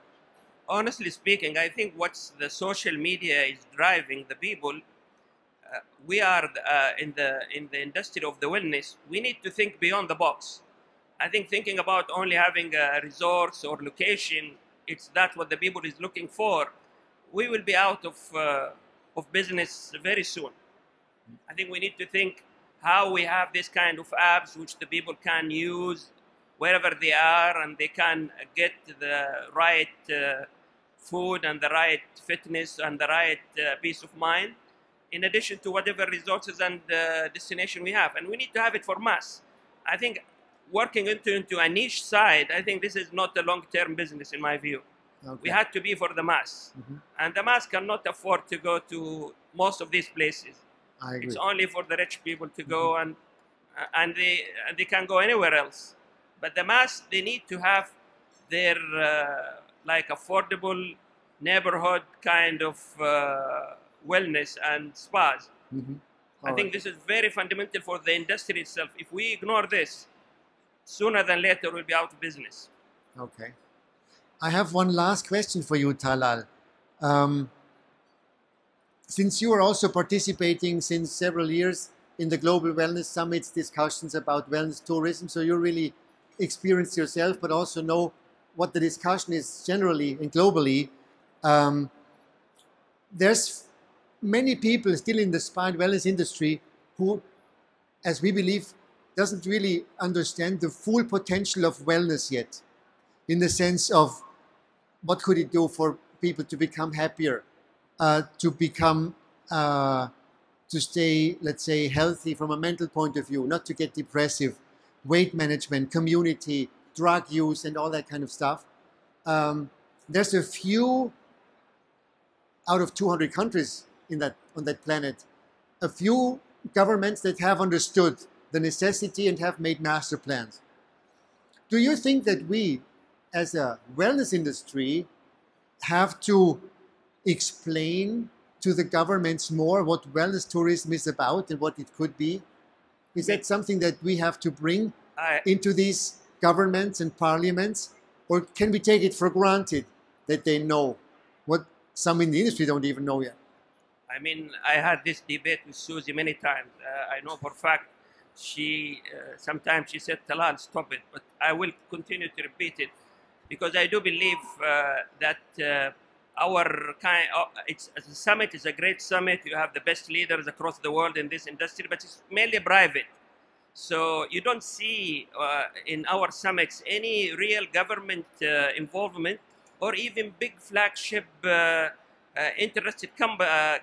honestly speaking, I think what's the social media is driving the people. We are in the industry of the wellness. We need to think beyond the box. I think thinking about only having a resource or location, it's that what the people is looking for. We will be out of business very soon. I think we need to think how we have this kind of apps which the people can use wherever they are, and they can get the right food and the right fitness and the right peace of mind, in addition to whatever resources and destination we have. And we need to have it for mass. I think working into a niche side, I think this is not a long-term business in my view. Okay. We had to be for the mass. And the mass cannot afford to go to most of these places. I agree. It's only for the rich people to go, and they can go anywhere else. But the mass, they need to have their like affordable neighborhood kind of wellness and spas. I think this is very fundamental for the industry itself. If we ignore this, sooner than later we'll be out of business. Okay. I have one last question for you, Talal. Since you are also participating since several years in the Global Wellness Summits discussions about wellness tourism, so you really experienced yourself, but also know what the discussion is generally and globally. There's many people still in the spa and wellness industry who, as we believe, doesn't really understand the full potential of wellness yet, in the sense of what could it do for people to become happier, to to stay, let's say, healthy from a mental point of view, not to get depressive, weight management, community, drug use, and all that kind of stuff. There's a few out of 200 countries on that planet, a few governments that have understood the necessity and have made master plans. Do you think that we, as a wellness industry, have to explain to the governments more what wellness tourism is about and what it could be? Is that something that we have to bring into these governments and parliaments? Or can we take it for granted that they know what some in the industry don't even know yet? I mean, I had this debate with Susie many times. I know for a fact sometimes she said, Talal, stop it. But I will continue to repeat it because I do believe that our kind of, the summit is a great summit. You have the best leaders across the world in this industry, but it's mainly private. So you don't see in our summits any real government involvement or even big flagship interested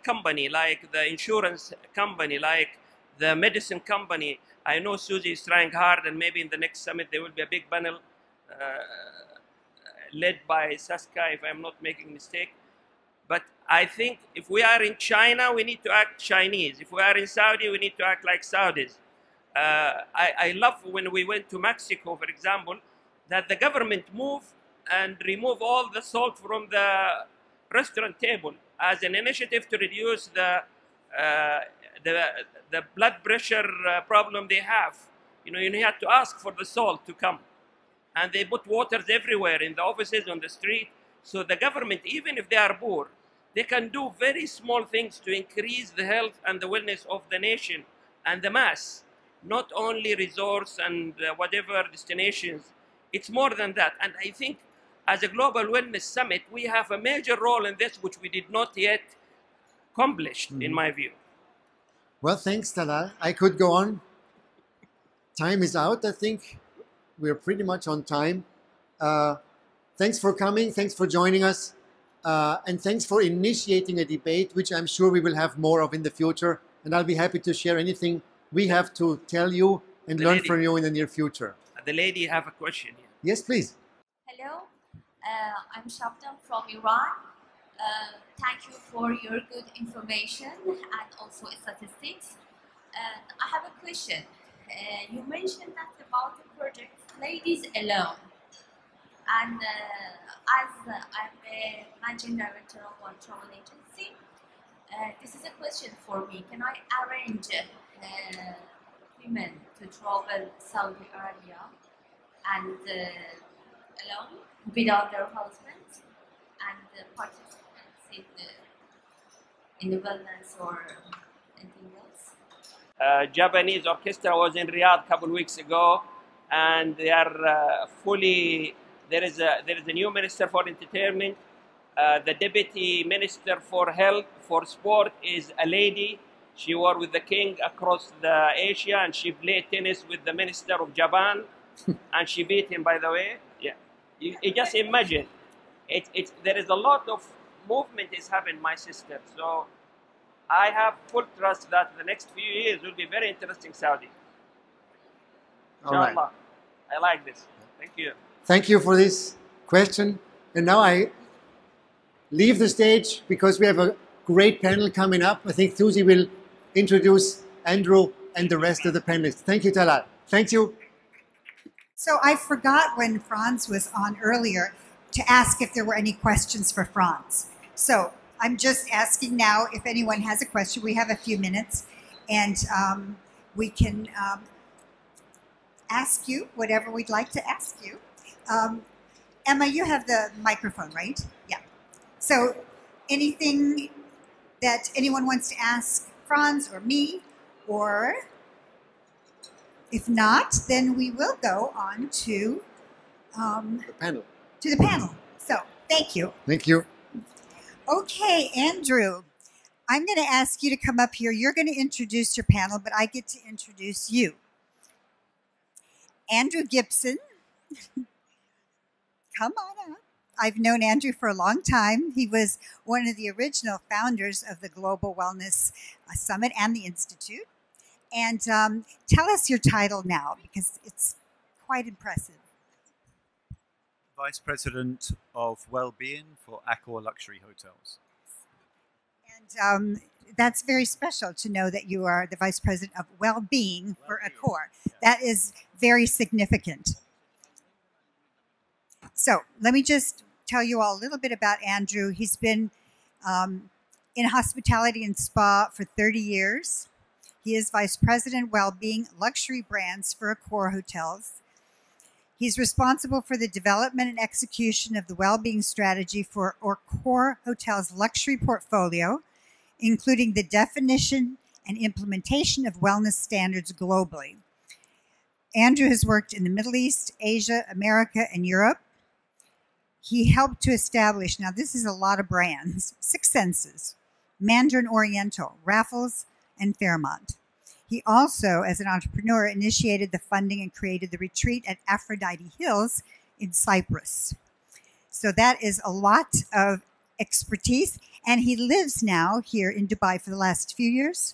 company like the insurance company, like the medicine company. I know Susie is trying hard, and maybe in the next summit there will be a big panel led by Saska, if I'm not making a mistake. But I think if we are in China, we need to act Chinese. If we are in Saudi, we need to act like Saudis. I love when we went to Mexico, for example, that the government moved and removed all the salt from the restaurant table as an initiative to reduce the blood pressure problem they have. You know, you had to ask for the salt to come. And they put waters everywhere, in the offices, on the street. So the government, even if they are poor, they can do very small things to increase the health and the wellness of the nation and the mass. Not only resorts and whatever destinations. It's more than that. And I think as a Global Wellness Summit, we have a major role in this, which we did not yet accomplish, in my view. Well, thanks, Talal. I could go on. Time is out, I think. We're pretty much on time. Thanks for coming. Thanks for joining us. And thanks for initiating a debate, which I'm sure we will have more of in the future. And I'll be happy to share anything we have to tell you and learn from you in the near future. The lady have a question here. Yes, please. Hello, I'm Shabnam from Iran. Thank you for your good information and also statistics. I have a question. You mentioned that about the project Ladies Alone. And as I'm a managing director of one travel agency, this is a question for me. Can I arrange women to travel Saudi Arabia and alone without their husbands and participate in the wellness or anything else? Japanese orchestra was in Riyadh a couple of weeks ago, and they are fully. There is a new minister for entertainment. The deputy minister for health, for sport, is a lady. She worked with the king across Asia, and she played tennis with the minister of Japan, and she beat him, by the way. Yeah, you just imagine. There is a lot of movement is happening, my sister. So I have full trust that the next few years will be very interesting, Saudi. All right. Inshallah. I like this. Thank you. Thank you for this question. And now I leave the stage because we have a great panel coming up. I think Susie will introduce Andrew and the rest of the panelists. Thank you, Talal. Thank you. So I forgot when Franz was on earlier to ask if there were any questions for Franz. So I'm just asking now if anyone has a question. We have a few minutes, and we can ask you whatever we'd like to ask you. Emma, you have the microphone, right? Yeah. So anything that anyone wants to ask Franz or me, or if not, then we will go on to The panel. to the panel. So thank you. Thank you. Okay, Andrew, I'm going to ask you to come up here. You're going to introduce your panel, but I get to introduce you. Andrew Gibson. Come on up. I've known Andrew for a long time. He was one of the original founders of the Global Wellness Summit and the Institute. And tell us your title now, because it's quite impressive. Vice President of Wellbeing for Accor Luxury Hotels. And that's very special to know that you are the Vice President of Wellbeing for Accor. Yeah. That is very significant. So let me just tell you all a little bit about Andrew. He's been in hospitality and spa for 30 years. He is Vice President Wellbeing Luxury Brands for Accor Hotels. He's responsible for the development and execution of the well-being strategy for Accor Hotels' luxury portfolio, including the definition and implementation of wellness standards globally. Andrew has worked in the Middle East, Asia, America, and Europe. He helped to establish, now this is a lot of brands, Six Senses, Mandarin Oriental, Raffles, and Fairmont. He also, as an entrepreneur, initiated the funding and created the retreat at Aphrodite Hills in Cyprus. So that is a lot of expertise. And he lives now here in Dubai for the last few years.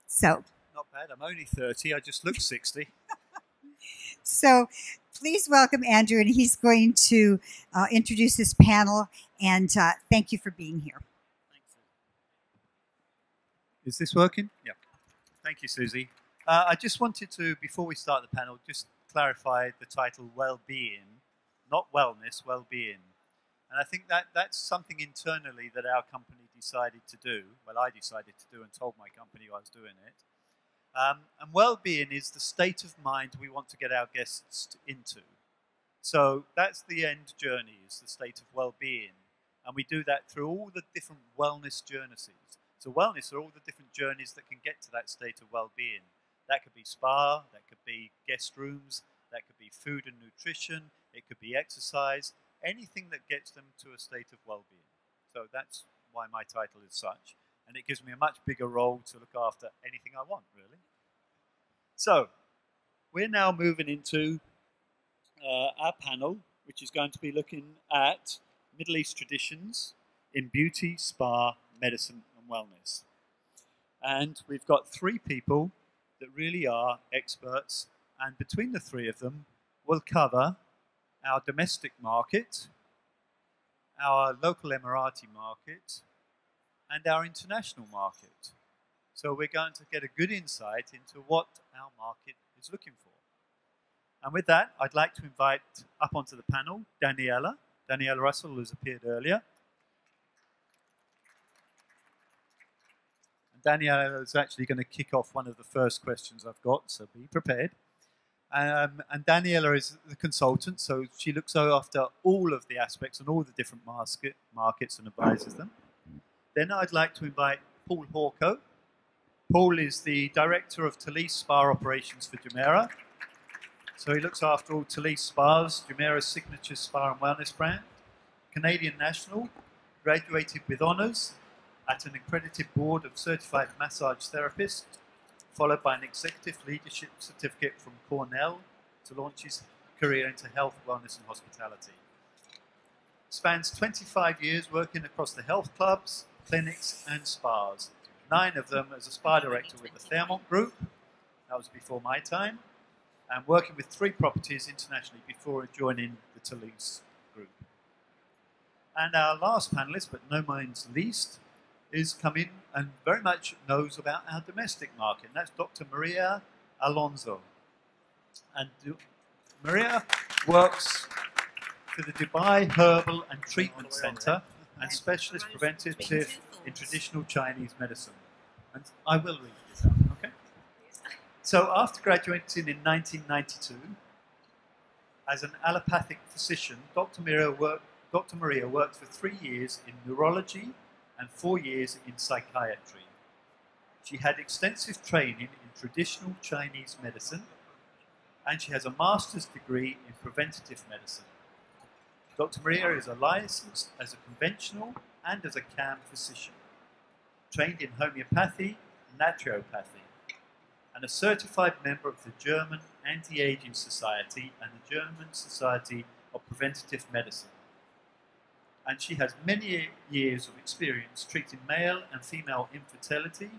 So. Not bad. I'm only 30. I just look 60. So please welcome Andrew, and he's going to introduce this panel. And thank you for being here. Is this working? Yeah. Thank you, Susie. I just wanted to, before we start the panel, just clarify the title well-being, not wellness, well-being. And I think that that's something internally that our company decided to do. Well, I decided to do and told my company I was doing it. And well-being is the state of mind we want to get our guests into. So that's the end journey, is the state of well-being. And we do that through all the different wellness journeys. So wellness are all the different journeys that can get to that state of well-being. That could be spa, that could be guest rooms, that could be food and nutrition, it could be exercise, anything that gets them to a state of well-being. So that's why my title is such. And it gives me a much bigger role to look after anything I want, really. So we're now moving into our panel, which is going to be looking at Middle East traditions in beauty, spa, medicine, wellness. And we've got three people that really are experts, and between the three of them we'll cover our domestic market, our local Emirati market, and our international market. So we're going to get a good insight into what our market is looking for. And with that, I'd like to invite up onto the panel Daniela Russell, who's appeared earlier. Daniela is actually going to kick off one of the first questions I've got, so be prepared. And Daniela is the consultant, so she looks after all of the aspects and all the different markets and advises them. Then I'd like to invite Paul Hawko. Paul is the director of Talise Spa Operations for Jumeirah. So he looks after all Talise Spas, Jumeirah's signature spa and wellness brand. Canadian national, graduated with honours at an accredited board of certified massage therapists, followed by an executive leadership certificate from Cornell to launch his career into health, wellness and hospitality. Spans 25 years working across the health clubs, clinics and spas. 9 of them as a spa director with the Fairmont Group, that was before my time, and working with 3 properties internationally before joining the Talise Group. And our last panelist, but no means least, is come in and very much knows about our domestic market, and that's Dr. Maria Alonso. And Maria works for the Dubai Herbal and Treatment Center and specialist preventative in traditional Chinese medicine. And I will read this out, okay? So after graduating in 1992, as an allopathic physician, Dr. Maria worked for 3 years in neurology and 4 years in psychiatry. She had extensive training in traditional Chinese medicine, and she has a master's degree in preventative medicine. Dr. Maria is licensed as a conventional and as a CAM physician, trained in homeopathy and naturopathy, and a certified member of the German Anti-Aging Society and the German Society of Preventative Medicine. and she has many years of experience treating male and female infertility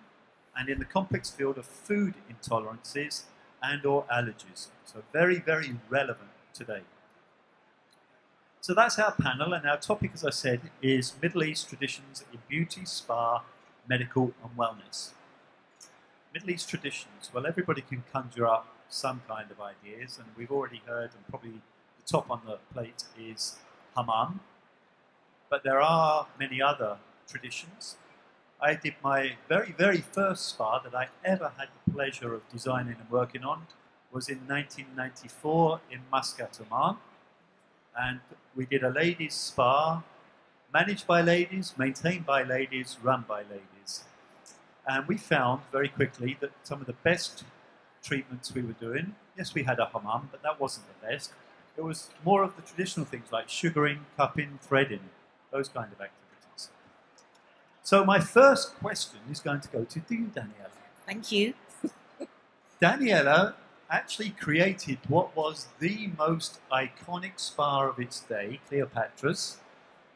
and in the complex field of food intolerances and or allergies. So very, very relevant today. So that's our panel, and our topic, as I said, is Middle East traditions in beauty, spa, medical and wellness. Middle East traditions, well, everybody can conjure up some kind of ideas, and we've already heard, and probably the top on the plate is hammam, but there are many other traditions. I did my very, very first spa that I ever had the pleasure of designing and working on was in 1994 in Muscat, Oman. And we did a ladies' spa, managed by ladies, maintained by ladies, run by ladies. And we found very quickly that some of the best treatments we were doing, yes, we had a hammam, but that wasn't the best. It was more of the traditional things like sugaring, cupping, threading, those kind of activities. So my first question is going to go to you, Daniela. Thank you. Daniela actually created what was the most iconic spa of its day, Cleopatra's.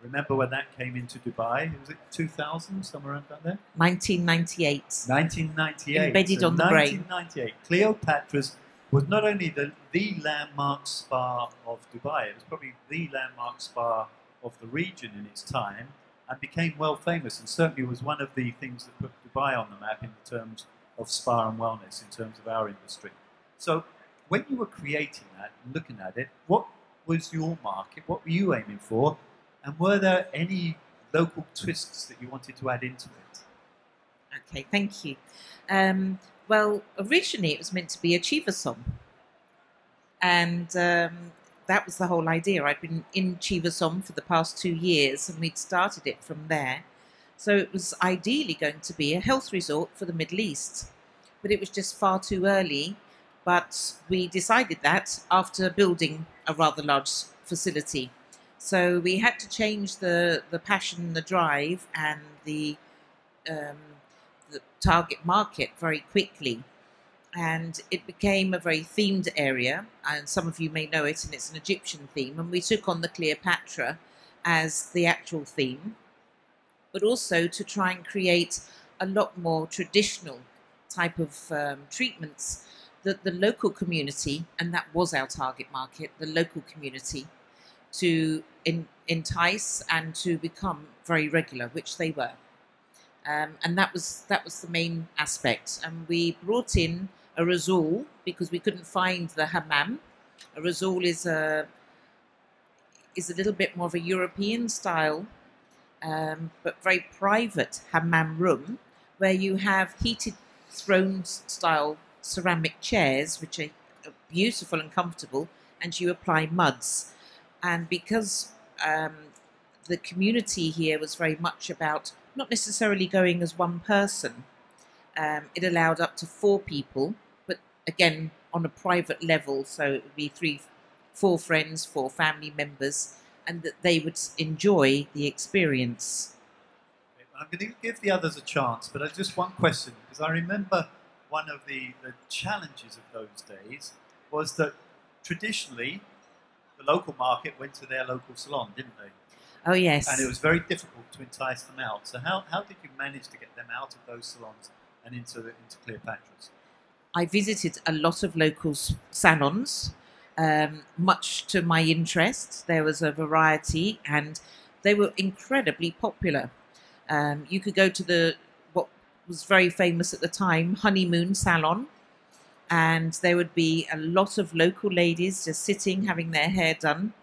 Remember when that came into Dubai? Was it 2000, somewhere around there? 1998. 1998. Embedded on the brain. 1998. Cleopatra's was not only the landmark spa of Dubai, it was probably the landmark spa of the region in its time, and became well famous, and certainly was one of the things that put Dubai on the map in terms of spa and wellness, in terms of our industry. So when you were creating that and looking at it, what was your market? What were you aiming for? And were there any local twists that you wanted to add into it? Okay, thank you. Well, originally it was meant to be a Chiva song. And that was the whole idea. I'd been in Chiva Som for the past 2 years, and we'd started it from there. So it was ideally going to be a health resort for the Middle East. But it was just far too early. But we decided that after building a rather large facility. So we had to change the passion, the drive, and the target market very quickly. And it became a very themed area, and some of you may know it, and it's an Egyptian theme. And we took on the Cleopatra as the actual theme, but also to try and create a lot more traditional type of treatments that the local community, and that was our target market, the local community, to entice and to become very regular, which they were. And that was the main aspect. And we brought in a rasool because we couldn't find the hammam. A rasool is a little bit more of a European style, but very private hammam room where you have heated throne style ceramic chairs, which are beautiful and comfortable, and you apply muds. And because the community here was very much about not necessarily going as one person, it allowed up to 4 people, but again on a private level, so it would be 4 friends, 4 family members, and that they would enjoy the experience. I'm going to give the others a chance, but just one question, because I remember one of the challenges of those days was that traditionally the local market went to their local salon, didn't they? Oh, yes. And it was very difficult to entice them out. So how did you manage to get them out of those salons and into Cleopatra's? I visited a lot of local salons, much to my interest. There was a variety, and they were incredibly popular. You could go to what was very famous at the time, Honeymoon Salon, and there would be a lot of local ladies just sitting, having their hair done.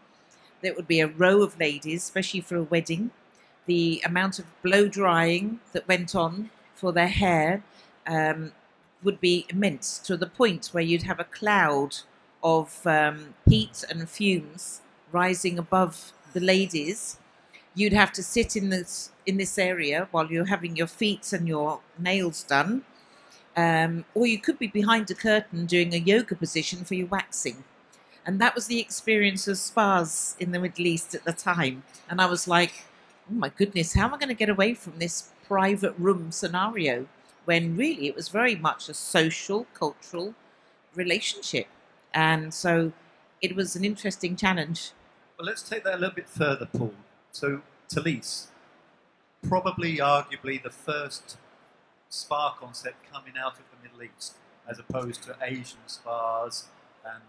There would be a row of ladies, especially for a wedding. The amount of blow drying that went on for their hair would be immense, to the point where you'd have a cloud of heat and fumes rising above the ladies. You'd have to sit in this area while you're having your feet and your nails done. Or you could be behind a curtain doing a yoga position for your waxing. And that was the experience of spas in the Middle East at the time. And I was like, oh my goodness, how am I going to get away from this private room scenario? When really it was very much a social, cultural relationship. And so it was an interesting challenge. Well, let's take that a little bit further, Paul. So Talisse, probably arguably the first spa concept coming out of the Middle East, as opposed to Asian spas and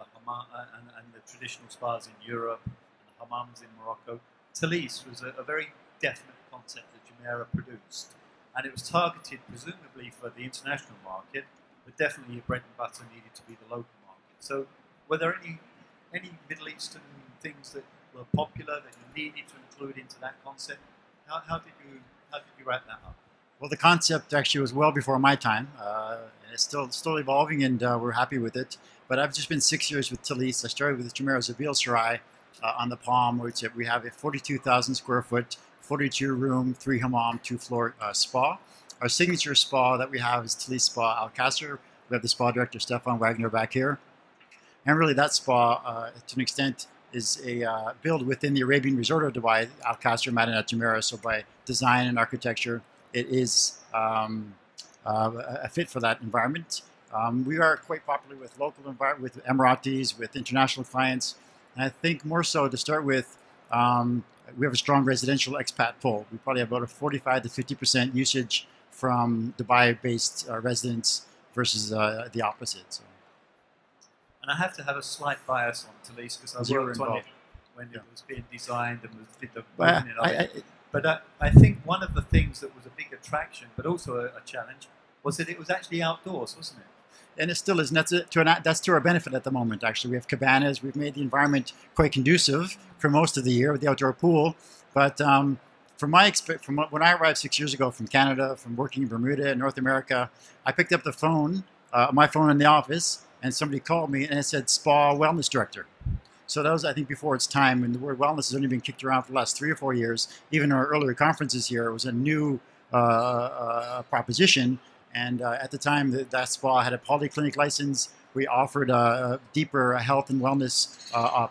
the traditional spas in Europe and hammams in Morocco. Talisse was a very definite concept that Jumeirah produced, and it was targeted presumably for the international market, but definitely your bread and butter needed to be the local market. So were there any Middle Eastern things that were popular that you needed to include into that concept? How did you wrap that up? Well, the concept actually was well before my time, and it's still evolving, and we're happy with it. But I've just been 6 years with Talisse. I started with Jumeirah Zabeel Sarai on the Palm, which we have a 42,000 square foot, 42 room, 3 hammam, 2 floor spa. Our signature spa that we have is Talisse Spa Al Qasr. We have the spa director Stefan Wagner back here, and really that spa, to an extent, is a build within the Arabian resort of Dubai, Al Qasr Madinat Jumeirah. So by design and architecture, it is a fit for that environment. We are quite popular with with Emiratis, with international clients. And I think more so to start with, we have a strong residential expat pull. We probably have about a 45 to 50% usage from Dubai-based residents versus the opposite. So. And I have to have a slight bias on Talisse because I worked on it when it was being designed and was the moving of it. But I think one of the things that was a big attraction, but also a challenge, was that it was actually outdoors, wasn't it? And it still is. And that's to our benefit at the moment, actually. We have cabanas. We've made the environment quite conducive for most of the year with the outdoor pool. But from when I arrived 6 years ago from Canada, from working in Bermuda and North America, I picked up the phone, my phone in the office, and somebody called me and it said spa wellness director. So that was, I think, before its time, and the word wellness has only been kicked around for the last 3 or 4 years. Even our earlier conferences here, it was a new proposition. And at the time, that spa had a polyclinic license. We offered deeper health and wellness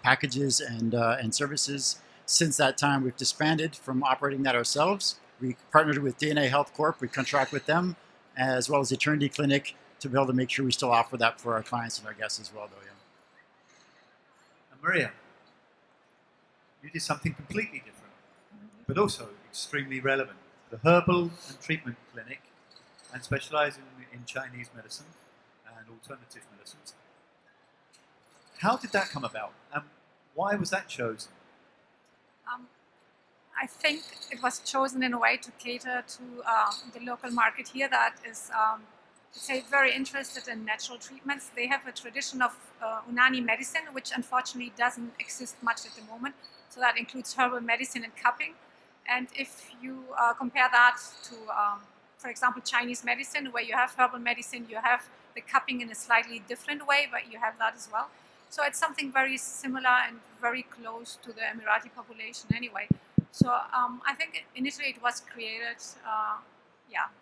packages and services. Since that time, we've disbanded from operating that ourselves. We partnered with DNA Health Corp. We contract with them, as well as Eternity Clinic, to be able to make sure we still offer that for our clients and our guests as well, though. Yeah. And Maria, you did something completely different, but also extremely relevant. The Herbal and Treatment Clinic, and specializing in Chinese medicine and alternative medicines. How did that come about, and why was that chosen? I think it was chosen in a way to cater to the local market here that is, say, very interested in natural treatments. They have a tradition of Unani medicine, which unfortunately doesn't exist much at the moment. So that includes herbal medicine and cupping. And if you compare that to, for example, Chinese medicine, where you have herbal medicine, you have the cupping in a slightly different way, but you have that as well. So it's something very similar and very close to the Emirati population anyway. So I think initially it was created,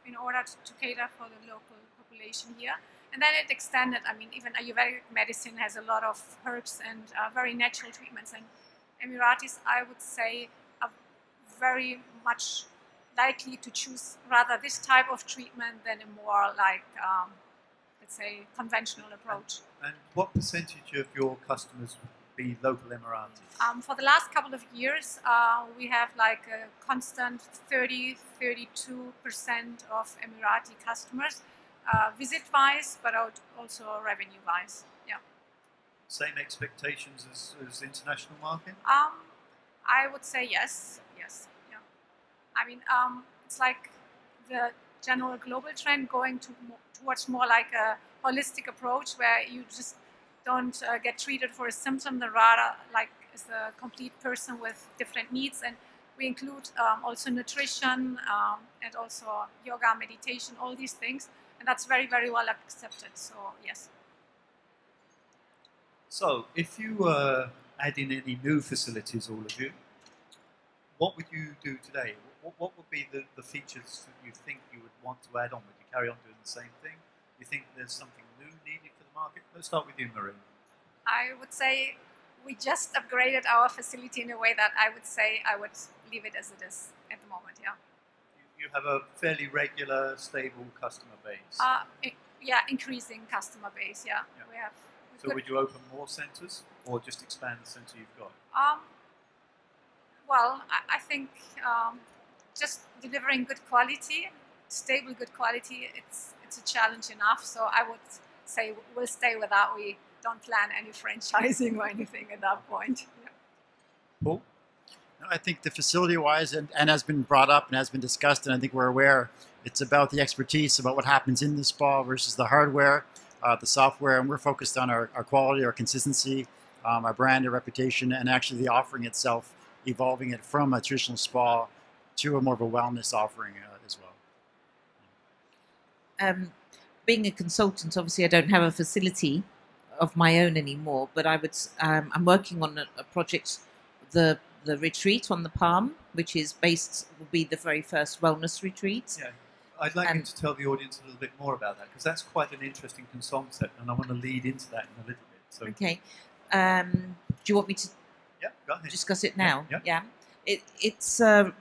in order to cater for the local population here. And then it extended. I mean, even Ayurvedic medicine has a lot of herbs and very natural treatments. And Emiratis, I would say, are very much likely to choose rather this type of treatment than a more like, let's say, conventional approach. And what percentage of your customers would be local Emiratis? For the last couple of years, we have like a constant 30-32% of Emirati customers, visit-wise, but also revenue-wise. Yeah. Same expectations as international market? I would say yes. Yes. Yeah. I mean, it's like the general global trend going towards more like a holistic approach where you just don't get treated for a symptom, but rather like as a complete person with different needs. And we include also nutrition and also yoga, meditation, all these things. And that's very, very well accepted. So, yes. So, if you were adding any new facilities, all of you, what would you do today? What would be the features that you think you would want to add on? Would you carry on doing the same thing? Do you think there's something new needed for the market? Let's start with you, Marie. I would say we just upgraded our facility in a way that I would say I would leave it as it is at the moment, yeah. You have a fairly regular, stable customer base. Increasing customer base, yeah. We have. So would you open more centres or just expand the centre you've got? well, I think just delivering good quality, stable good quality, it's a challenge enough. So I would say we'll stay with that. We don't plan any franchising or anything at that point. Yeah. Paul? No, I think the facility-wise, and has been brought up and has been discussed, and I think we're aware, it's about the expertise, about what happens in the spa versus the hardware, the software, and we're focused on our quality, our consistency, our brand, our reputation, and actually the offering itself, evolving it from a traditional spa to a more of a wellness offering as well. Being a consultant, obviously I don't have a facility of my own anymore, but I would. I'm working on a project, the retreat on the Palm, which is will be the very first wellness retreat. Yeah, I'd like you to tell the audience a little bit more about that, because that's quite an interesting concept, and I want to lead into that in a little bit. So. Okay. Do you want me to go ahead. discuss it now? Yeah. It's a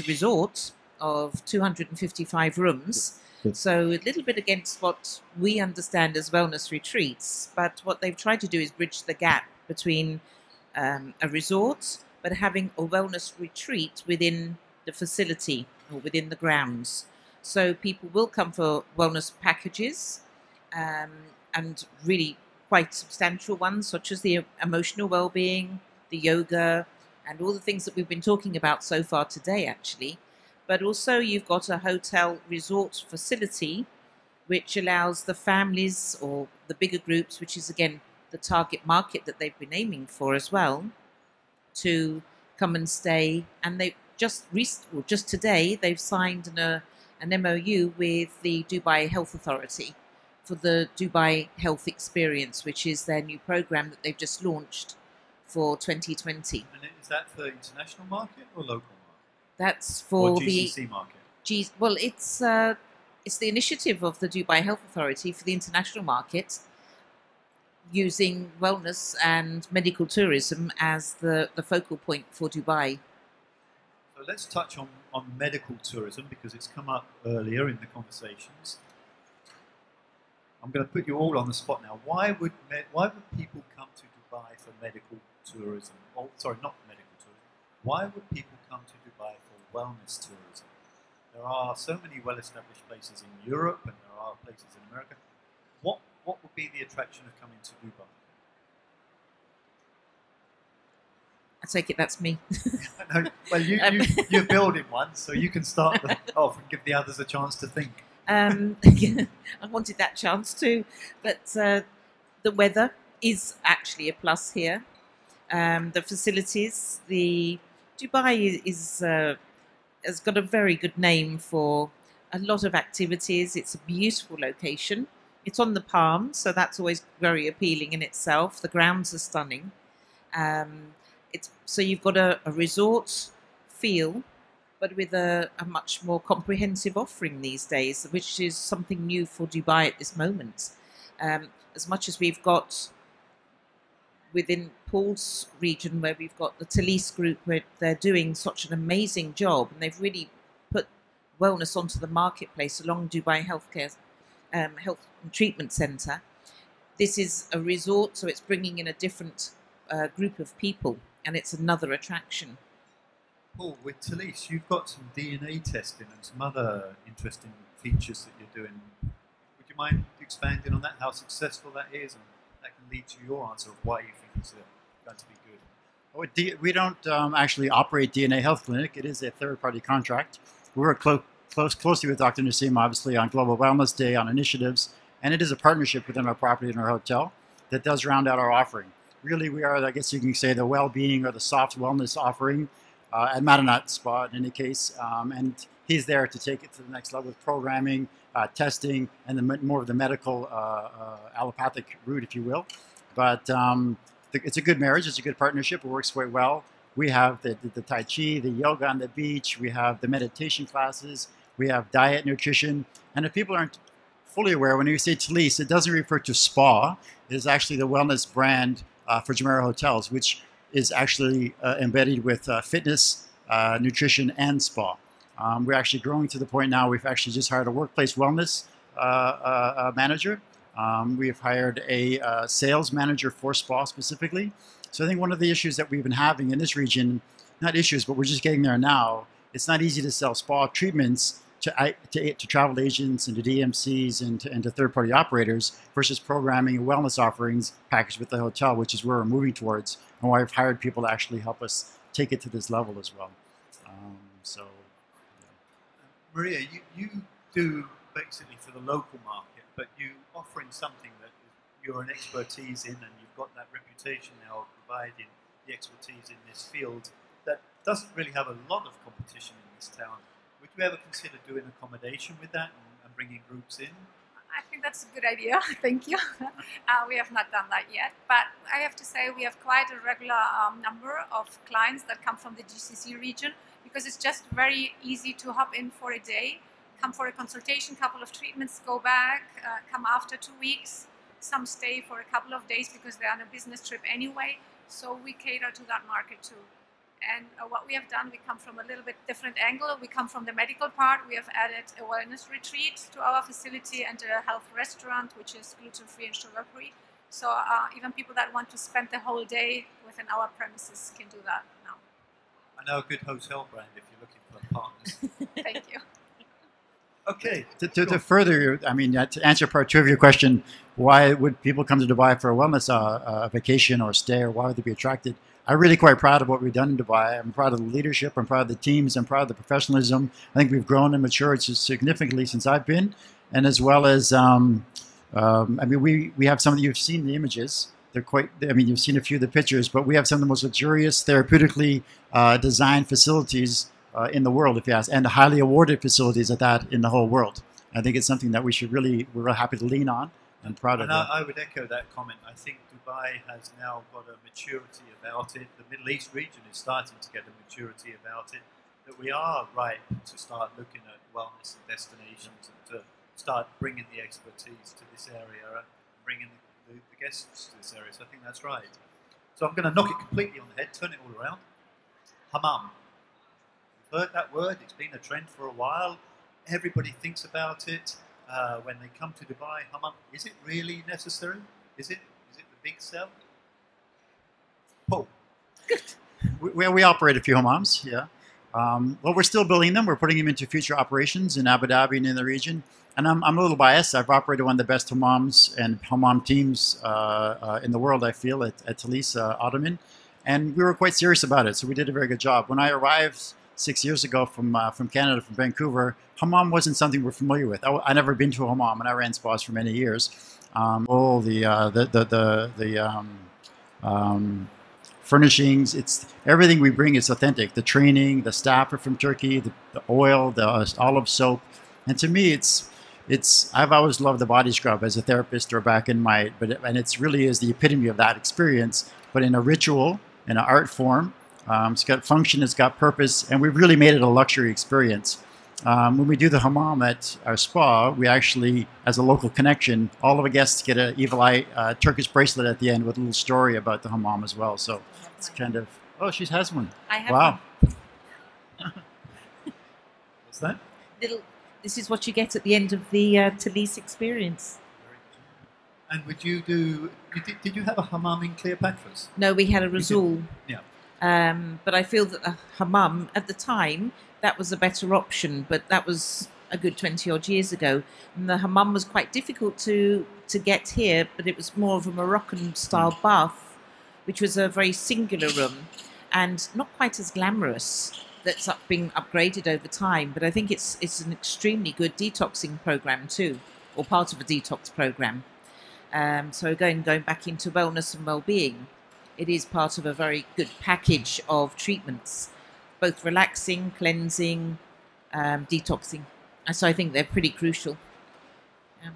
resort of 255 rooms. Good. So a little bit against what we understand as wellness retreats, but what they've tried to do is bridge the gap between a resort, but having a wellness retreat within the facility or within the grounds. So people will come for wellness packages and really quite substantial ones, such as the emotional well-being, the yoga, and all the things that we've been talking about so far today, actually. But also you've got a hotel resort facility, which allows the families or the bigger groups, which is, again, the target market that they've been aiming for as well, to come and stay. And they just today, they've signed an MOU with the Dubai Health Authority for the Dubai Health Experience, which is their new program that they've just launched for 2020. And is that for international market or local market? That's for or GCC market. Well, it's the initiative of the Dubai Health Authority for the international market, using wellness and medical tourism as the focal point for Dubai. So let's touch on medical tourism, because it's come up earlier in the conversations. I'm going to put you all on the spot now. Why would people come to Dubai for medical tourism? Oh, sorry, not medical tourism. Why would people come to Dubai for wellness tourism? There are so many well-established places in Europe, and there are places in America. What would be the attraction of coming to Dubai? I take it that's me. No, well, you're building one, so you can start off and give the others a chance to think. I wanted that chance too, but the weather is actually a plus here. The facilities, Dubai has got a very good name for a lot of activities. It's a beautiful location. It's on the Palm, so that's always very appealing in itself. The grounds are stunning. So you've got a resort feel, but with a much more comprehensive offering these days, which is something new for Dubai at this moment. As much as we've got within Paul's region, where we've got the Talise group, where they're doing such an amazing job, and they've really put wellness onto the marketplace along Dubai Health and Treatment Centre. This is a resort, so it's bringing in a different group of people, and it's another attraction. Paul, with Talise, you've got some DNA testing and some other interesting features that you're doing. Would you mind expanding on that, how successful that is, and that can lead to your answer of why you think it's going to be good? We don't actually operate DNA Health Clinic. It is a third-party contract. We work closely with Dr. Nassim, obviously, on Global Wellness Day, on initiatives, and it is a partnership within our property and our hotel that does round out our offering. Really, we are, I guess you can say, the well-being or the soft wellness offering at Madinat Spa in any case, and he's there to take it to the next level with programming, testing, and more of the medical allopathic route, if you will. But it's a good marriage, it's a good partnership, it works quite well. We have the Tai Chi, the yoga on the beach, we have the meditation classes, we have diet, nutrition, and if people aren't fully aware, when you say Talise, it doesn't refer to spa, it is actually the wellness brand for Jumeirah Hotels, which is actually embedded with fitness, nutrition, and spa. We're actually growing to the point now we've actually just hired a workplace wellness manager. We've hired a sales manager for spa specifically. So I think one of the issues that we've been having in this region not issues, but we're just getting there now. It's not easy to sell spa treatments to travel agents and to DMCs and to third-party operators versus programming and wellness offerings packaged with the hotel, which is where we're moving towards, and why I've hired people to actually help us take it to this level as well. So, Maria, you do basically for the local market, but you offering something that you're an expertise in, and you've got that reputation now of providing the expertise in this field that doesn't really have a lot of competition in this town. Would you ever consider doing accommodation with that and bringing groups in? I think that's a good idea. Thank you. We have not done that yet, but I have to say we have quite a regular number of clients that come from the GCC region, because it's just very easy to hop in for a day, come for a consultation, couple of treatments, go back, come after 2 weeks. Some stay for a couple of days because they're on a business trip anyway. So we cater to that market too. And what we have done, we come from a little bit different angle. We come from the medical part. We have added a wellness retreat to our facility and a health restaurant, which is gluten-free and sugar-free. So even people that want to spend the whole day within our premises can do that now. I know a good hotel brand if you're looking for partners. Thank you. Okay. To further, I mean, to answer part 2 of your question, why would people come to Dubai for a wellness vacation or stay, or why would they be attracted? I'm really quite proud of what we've done in Dubai. I'm proud of the leadership. I'm proud of the teams. I'm proud of the professionalism. I think we've grown and matured significantly since I've been, and as well as, I mean, we have some of you've seen the images. They're quite, I mean, you've seen a few of the pictures, but we have some of the most luxurious, therapeutically designed facilities in the world, if you ask, and highly awarded facilities at that in the whole world. I think it's something that we should we're real happy to lean on and proud of that. I would echo that comment. I think Dubai has now got a maturity about it. The Middle East region is starting to get a maturity about it, that we are ripe to start looking at wellness and destinations and to start bringing the expertise to this area and bringing the guests to this area. So I think that's right. So I'm going to knock it completely on the head, turn it all around. Hammam. You've heard that word. It's been a trend for a while. Everybody thinks about it when they come to Dubai. Hammam. Is it really necessary? Is it the big sell? Paul. We operate a few hammams, yeah. Well, we're still building them. We're putting them into future operations in Abu Dhabi and in the region. And I'm a little biased. I've operated one of the best hammams and hammam teams in the world, I feel, at Talise Ottoman. And we were quite serious about it, so we did a very good job. When I arrived 6 years ago from Canada, from Vancouver, hammam wasn't something we're familiar with. I'd never been to a hammam, and I ran spas for many years. Furnishings, it's everything we bring is authentic. The training, the staff are from Turkey, the oil, the olive soap, and to me, I've always loved the body scrub as a therapist or back in my, and it's really is the epitome of that experience, but in a ritual, in an art form. It's got function, it's got purpose, and we've really made it a luxury experience. When we do the hammam at our spa, we actually, as a local connection, all of the guests get an Evil Eye Turkish bracelet at the end with a little story about the hammam as well. So it's kind of, oh, she has one. I have wow. one. What's that? This is what you get at the end of the Talise experience. And would you do? Did you have a hammam in Cleopatra's? No, we had a Rasool. Yeah. But I feel that the hammam at the time, that was a better option, but that was a good 20 odd years ago. And the hammam was quite difficult to get here, but it was more of a Moroccan style bath, which was a very singular room and not quite as glamorous. That's being upgraded over time, but I think it's an extremely good detoxing program too, or part of a detox program. So going back into wellness and well-being, it is part of a very good package of treatments, both relaxing, cleansing, detoxing. And so I think they're pretty crucial. Yeah.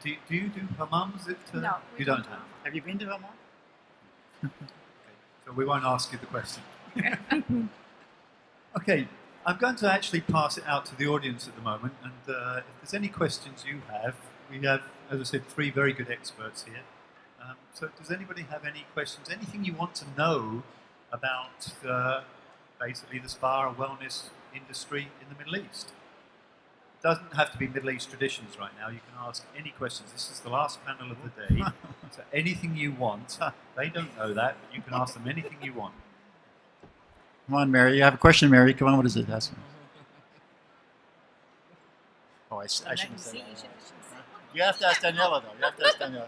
Do you do hammams? No, you don't have. Have you been to hammam? Okay. So we won't ask you the question. Okay, I'm going to actually pass it out to the audience at the moment, and if there's any questions you have, we have, as I said, 3 very good experts here. So does anybody have any questions? Anything you want to know about basically the spa or wellness industry in the Middle East? It doesn't have to be Middle East traditions right now. You can ask any questions. This is the last panel of the day, so anything you want. They don't know that, but you can ask them anything you want. Come on, Mary. You have a question, Mary. Come on, what is it? Ask me. Oh, I shouldn't have said that. You have to ask Daniela, though. You have to ask Daniela.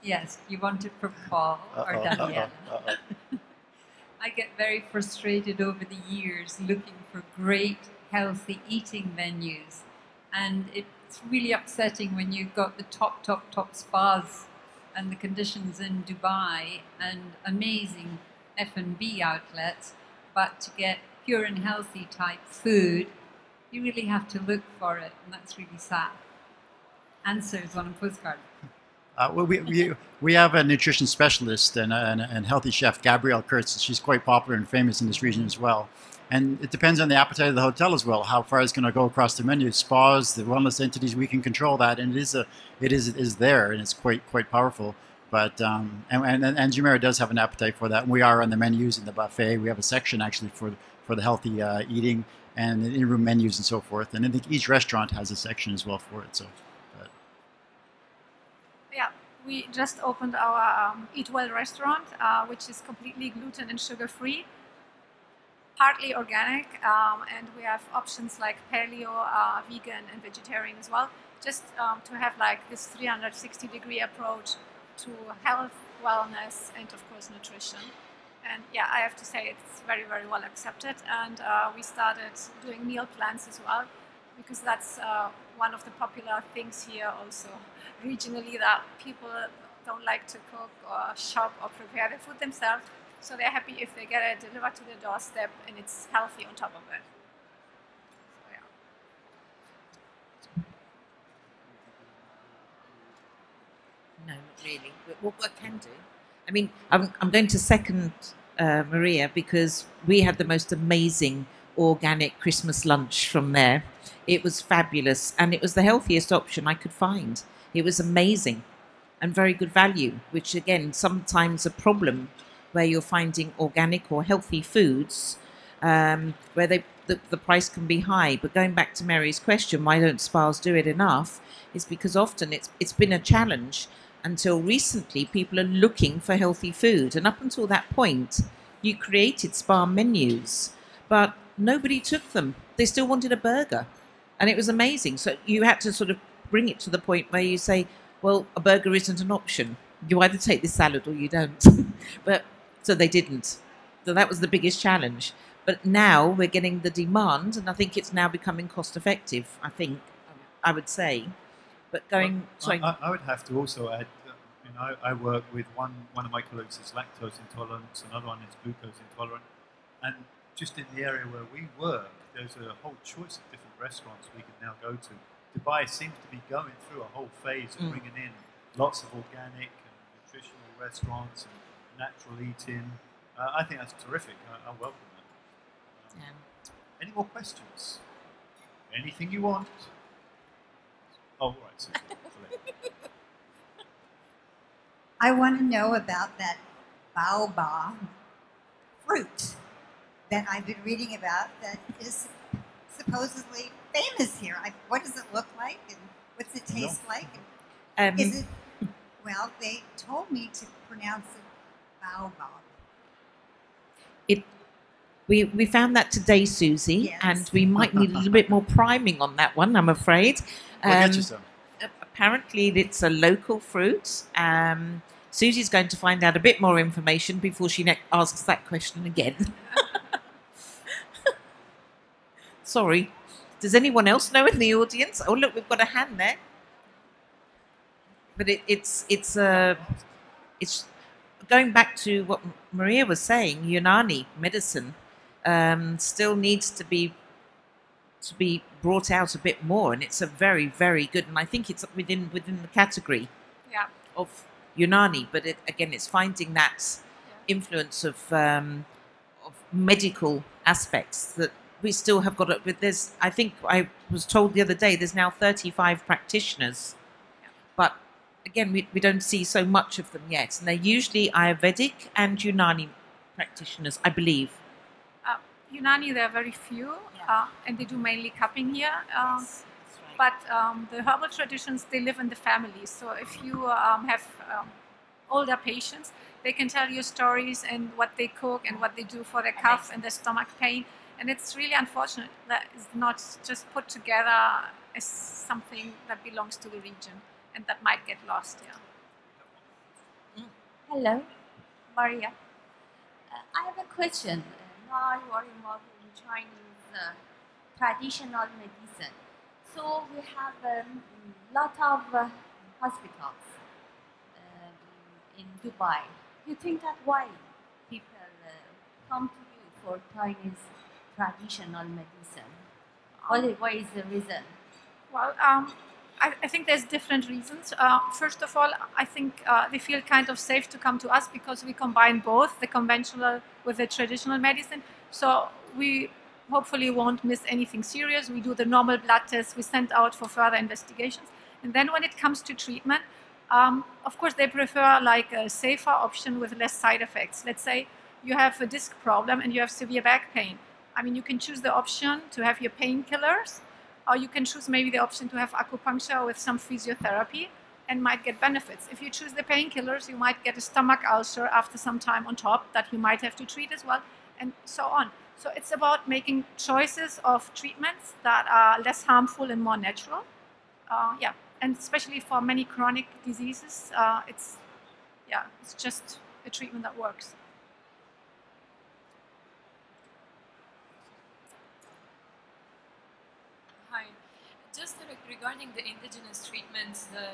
Yes, you want it from Paul or Daniela. I get very frustrated over the years looking for great, healthy eating menus. And it's really upsetting when you've got the top spas and the conditions in Dubai and amazing F&B outlets, but to get pure and healthy type food, you really have to look for it, and that's really sad. Answers on a postcard. Well, we have a nutrition specialist and healthy chef, Gabrielle Kurtz. She's quite popular and famous in this region as well. And it depends on the appetite of the hotel as well, how far it's going to go across the menu. Spas, the wellness entities, we can control that, and it is there, and it's quite powerful. But and Jumeirah does have an appetite for that. And we are on the menus in the buffet. We have a section actually for the healthy eating and the in-room menus and so forth. And I think each restaurant has a section as well for it. So. Yeah, we just opened our Eat Well restaurant, which is completely gluten and sugar-free, partly organic, and we have options like paleo, vegan, and vegetarian as well. Just to have like this 360-degree approach to health, wellness, and of course nutrition. And yeah, I have to say it's very, very well accepted. And we started doing meal plans as well, because that's one of the popular things here also regionally, that people don't like to cook or shop or prepare their food themselves. So they're happy if they get it delivered to their doorstep and it's healthy on top of it. So, yeah. No, not really. But what I can do, I mean, I'm going to second Maria, because we had the most amazing organic Christmas lunch from there. It was fabulous, and it was the healthiest option I could find. It was amazing and very good value, which again, sometimes a problem where you're finding organic or healthy foods where the price can be high. But going back to Mary's question, why don't spas do it enough, is because often it's been a challenge. Until recently, people are looking for healthy food. And up until that point, you created spa menus, but nobody took them. They still wanted a burger. And it was amazing. So you had to sort of bring it to the point where you say, well, a burger isn't an option. You either take the salad or you don't. So they didn't. So that was the biggest challenge. But now we're getting the demand, and I think it's now becoming cost effective, I would say. But going, I would have to also add, I work with one of my colleagues is lactose intolerant, another one is glucose intolerant, and just in the area where we work, there's a whole choice of different restaurants we can now go to. Dubai seems to be going through a whole phase of bringing in lots of organic and nutritional restaurants and natural eating. I think that's terrific. I welcome that. Any more questions? Anything you want? Oh, right. So, I want to know about that baobab fruit that I've been reading about that is supposedly famous here. What does it look like, and what's it taste like? Is it? Well, they told me to pronounce it baobab. We found that today, Susie, yes. And we might need a little bit more priming on that one, I'm afraid. We'll get you some. Apparently, it's a local fruit. Susie's going to find out a bit more information before she asks that question again. Sorry. Does anyone else know in the audience? Oh, look, we've got a hand there. But it's going back to what Maria was saying. Unani medicine still needs to be brought out a bit more, and it's a very, very good. And I think it's within the category of Unani. But it's finding that influence of medical aspects that we still have got. But I think I was told the other day, there's now 35 practitioners, but again, we don't see so much of them yet, and they're usually Ayurvedic and Unani practitioners, I believe. Unani, there are very few, and they do mainly cupping here. Yes, that's right. But the herbal traditions, they live in the family. So if you have older patients. They can tell you stories and what they cook and what they do for their cough and their stomach pain. And it's really unfortunate that it's not just put together as something that belongs to the region and that might get lost. Yeah. Hello, Maria. I have a question. Now you are involved in Chinese traditional medicine. So we have a lot of hospitals in Dubai. You think that why people come to you for Chinese traditional medicine? What is the reason? Well, I think there's different reasons. First of all, I think they feel kind of safe to come to us because we combine both the conventional with the traditional medicine. So we hopefully won't miss anything serious. We do the normal blood tests. We send out for further investigations. And then when it comes to treatment, of course, they prefer like a safer option with less side effects. Let's say you have a disc problem and you have severe back pain. I mean, you can choose the option to have your painkillers, or you can choose maybe the option to have acupuncture with some physiotherapy and might get benefits. If you choose the painkillers, you might get a stomach ulcer after some time on top that you might have to treat as well, and so on. So it's about making choices of treatments that are less harmful and more natural. Yeah, and especially for many chronic diseases, it's just a treatment that works. Hi. Just regarding the indigenous treatments, the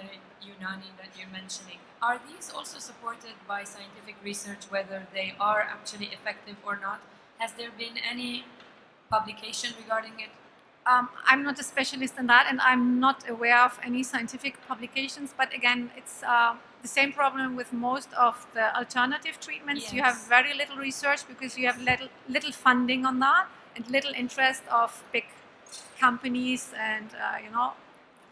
Unani that you're mentioning, are these also supported by scientific research, whether they are actually effective or not? Has there been any publication regarding it? I'm not a specialist in that, and I'm not aware of any scientific publications. But again, it's the same problem with most of the alternative treatments. Yes. You have very little research because you have little funding on that and little interest of big companies, and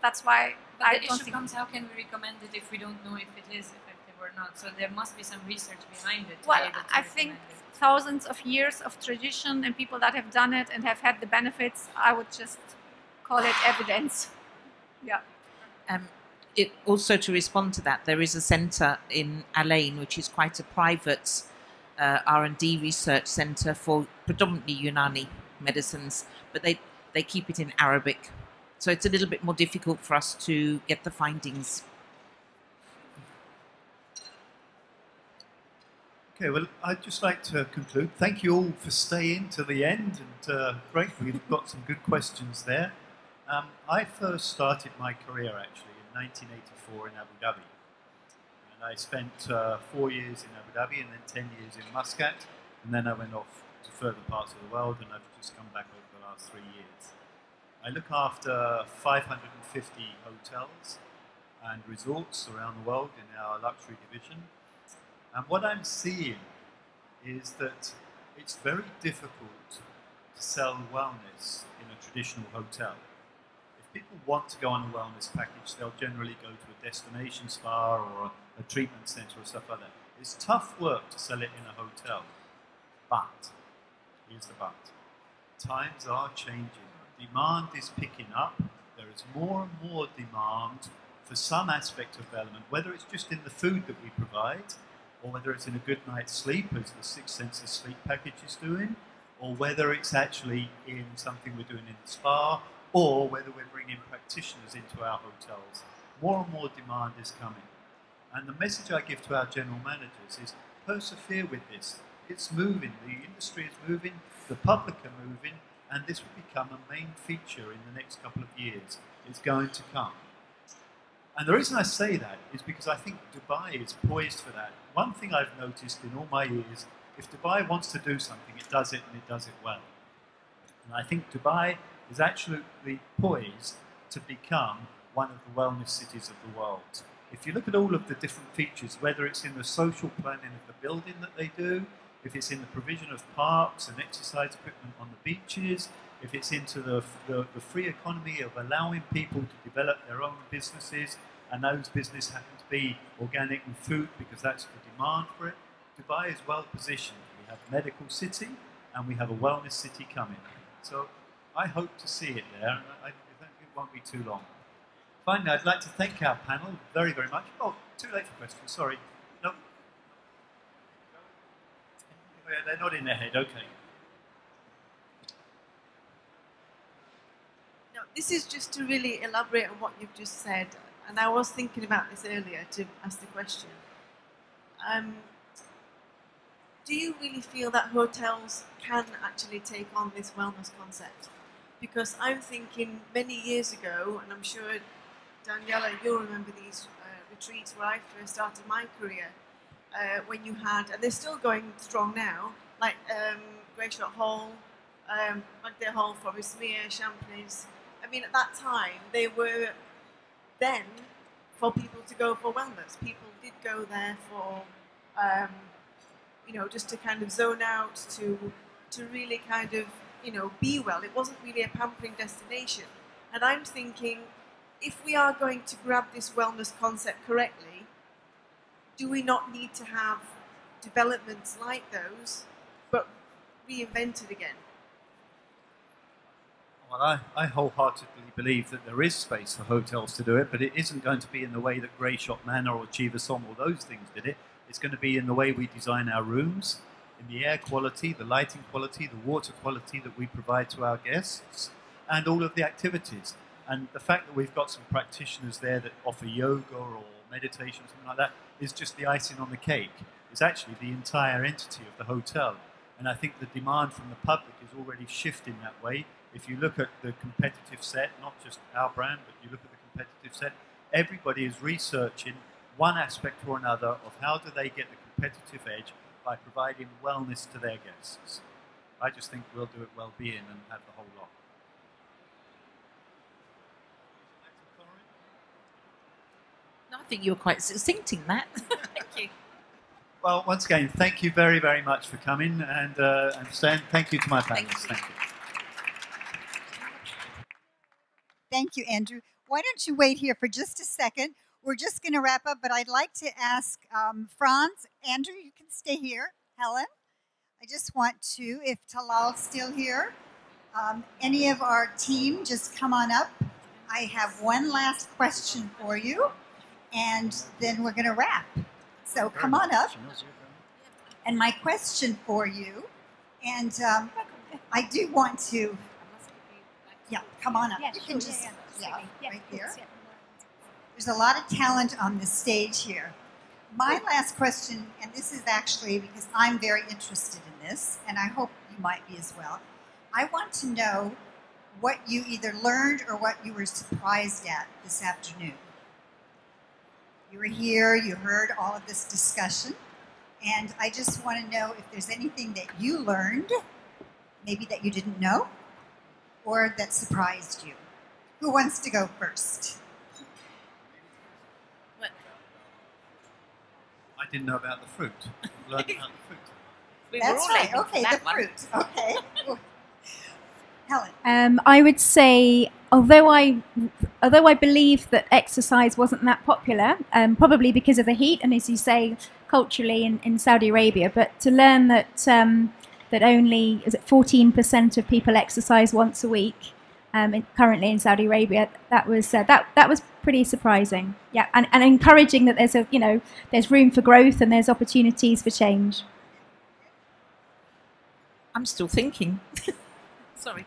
that's why. But I the don't issue think comes: how can we recommend it if we don't know if it is effective or not? So there must be some research behind it. Well, I think thousands of years of tradition and people that have done it and have had the benefits, I would just call it evidence. Yeah. It also, to respond to that, there is a centre in Al Ain, which is quite a private R&D research centre for predominantly Unani medicines, but they keep it in Arabic. So it's a little bit more difficult for us to get the findings. Okay, well, I'd just like to conclude. Thank you all for staying to the end, and great, we've got some good questions there. I first started my career actually in 1984 in Abu Dhabi, and I spent 4 years in Abu Dhabi and then 10 years in Muscat, and then I went off to further parts of the world, and I've just come back over the last 3 years. I look after 550 hotels and resorts around the world in our luxury division. And what I'm seeing is that it's very difficult to sell wellness in a traditional hotel. If people want to go on a wellness package, they'll generally go to a destination spa or a treatment center or stuff like that. It's tough work to sell it in a hotel. But, here's the but, times are changing. Demand is picking up. There is more and more demand for some aspect of development, whether it's just in the food that we provide, or whether it's in a good night's sleep, as the Six Senses sleep package is doing, or whether it's actually in something we're doing in the spa, or whether we're bringing practitioners into our hotels. More and more demand is coming. And the message I give to our general managers is persevere with this. It's moving, the industry is moving, the public are moving, and this will become a main feature in the next couple of years. It's going to come. And the reason I say that is because I think Dubai is poised for that. One thing I've noticed in all my years, if Dubai wants to do something, it does it, and it does it well. And I think Dubai is absolutely poised to become one of the wellness cities of the world. If you look at all of the different features, whether it's in the social planning of the building that they do, if it's in the provision of parks and exercise equipment on the beaches, if it's into the free economy of allowing people to develop their own businesses, and those businesses happen to be organic and food because that's the demand for it, Dubai is well positioned. We have a medical city and we have a wellness city coming. So I hope to see it there, and I think it won't be too long. Finally, I'd like to thank our panel very, very much. Oh, too late for questions, sorry. No. Oh, yeah, they're nodding their head. Okay. No, this is just to really elaborate on what you've just said, and I was thinking about this earlier to ask the question. Do you really feel that hotels can actually take on this wellness concept? Because I'm thinking many years ago, and I'm sure Daniela, you'll remember these retreats where I first started my career, when you had, and they're still going strong now, like Greyshot Hall, Magdale Hall, Forest Mere, Champneys. I mean, at that time, they were then for people to go for wellness. People did go there for, you know, just to kind of zone out, to really kind of, you know, be well. It wasn't really a pampering destination. And I'm thinking, if we are going to grab this wellness concept correctly, do we not need to have developments like those, but reinvented again? Well, I wholeheartedly believe that there is space for hotels to do it, but it isn't going to be in the way that Greyshot Manor or Chiva Som or those things did it. It's going to be in the way we design our rooms, in the air quality, the lighting quality, the water quality that we provide to our guests, and all of the activities. And the fact that we've got some practitioners there that offer yoga or meditation, something like that, is just the icing on the cake. It's actually the entire entity of the hotel. And I think the demand from the public is already shifting that way. If you look at the competitive set, not just our brand, but you look at the competitive set, everybody is researching one aspect or another of how do they get the competitive edge by providing wellness to their guests. I just think we'll do it well-being and have the whole lot. No, I think you were quite succinct in that. Thank you. Well, once again, thank you very, very much for coming, and Stan, thank you to my panelists. Thank you. Thank you, Andrew. Why don't you wait here for just a second? We're just going to wrap up, but I'd like to ask Franz, Andrew, you can stay here. Helen, I just want to, if Talal's still here, any of our team, just come on up. I have one last question for you, and then we're going to wrap. So come on up. And my question for you, and I do want to, yeah, come on up. You can just, right there. There's a lot of talent on this stage here. My last question, and this is actually because I'm very interested in this, and I hope you might be as well. I want to know what you either learned or what you were surprised at this afternoon. You were here, you heard all of this discussion, and I just want to know if there's anything that you learned, maybe that you didn't know, or that surprised you. Who wants to go first? I didn't know about the fruit. I learned about the fruit. That's right. Okay, the fruit. Okay. Helen. I would say, although I believe that exercise wasn't that popular, probably because of the heat, and as you say, culturally in Saudi Arabia, but to learn that that only 14% of people exercise once a week currently in Saudi Arabia, that was pretty surprising. Yeah, and encouraging that there's room for growth and there's opportunities for change. I'm still thinking. Sorry.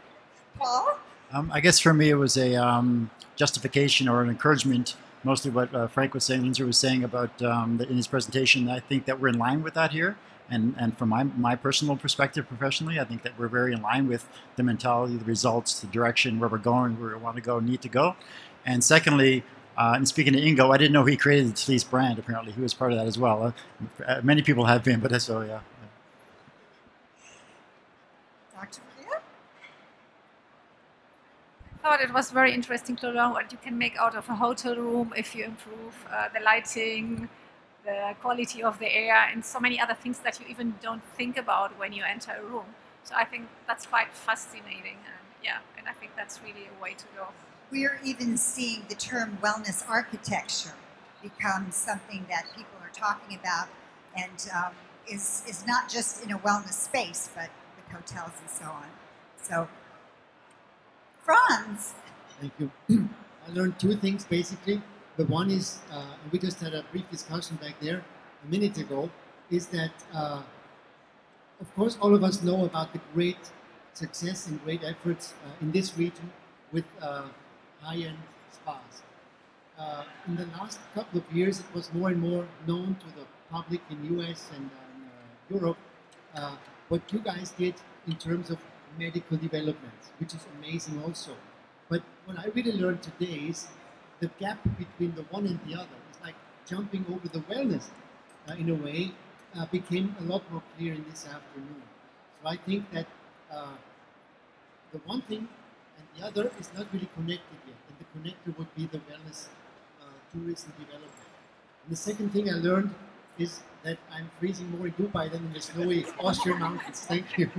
Paul? I guess for me it was a justification or an encouragement, mostly what Frank was saying, Lindsay was saying about in his presentation. I think that we're in line with that here. And from my personal perspective, professionally, I think that we're very in line with the mentality, the results, the direction, where we're going, where we want to go, need to go. And secondly, and speaking to Ingo, I didn't know he created the Sleece brand. Apparently, he was part of that as well. Many people have been, but that's so, yeah. Dr. Priya? I thought it was very interesting to learn what you can make out of a hotel room if you improve the lighting, the quality of the air, and so many other things that you even don't think about when you enter a room. So I think that's quite fascinating, and I think that's really a way to go. We're even seeing the term wellness architecture become something that people are talking about, and is not just in a wellness space, but with hotels and so on. So, Franz. Thank you. I learned two things basically. The one is, and we just had a brief discussion back there, a minute ago is that, of course, all of us know about the great success and great efforts in this region with high-end spas. In the last couple of years, it was more and more known to the public in US and Europe what you guys did in terms of medical developments, which is amazing also. But what I really learned today is the gap between the one and the other. It's like jumping over the wellness in a way became a lot more clear in this afternoon. So I think that the one thing and the other is not really connected yet, and the connector would be the wellness tourism development. And the second thing I learned is that I'm freezing more in Dubai than in the snowy Austrian mountains. Thank you.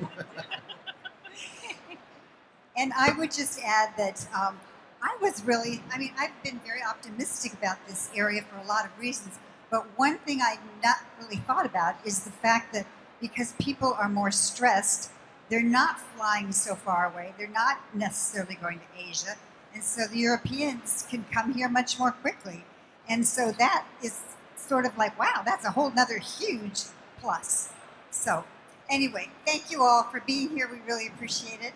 And I would just add that I was really, I mean, I've been very optimistic about this area for a lot of reasons, but one thing I'd not really thought about is the fact that because people are more stressed, they're not flying so far away, they're not necessarily going to Asia, and so the Europeans can come here much more quickly. And so that is sort of like, wow, that's a whole nother huge plus. So anyway, thank you all for being here. We really appreciate it.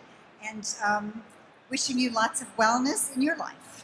And wishing you lots of wellness in your life.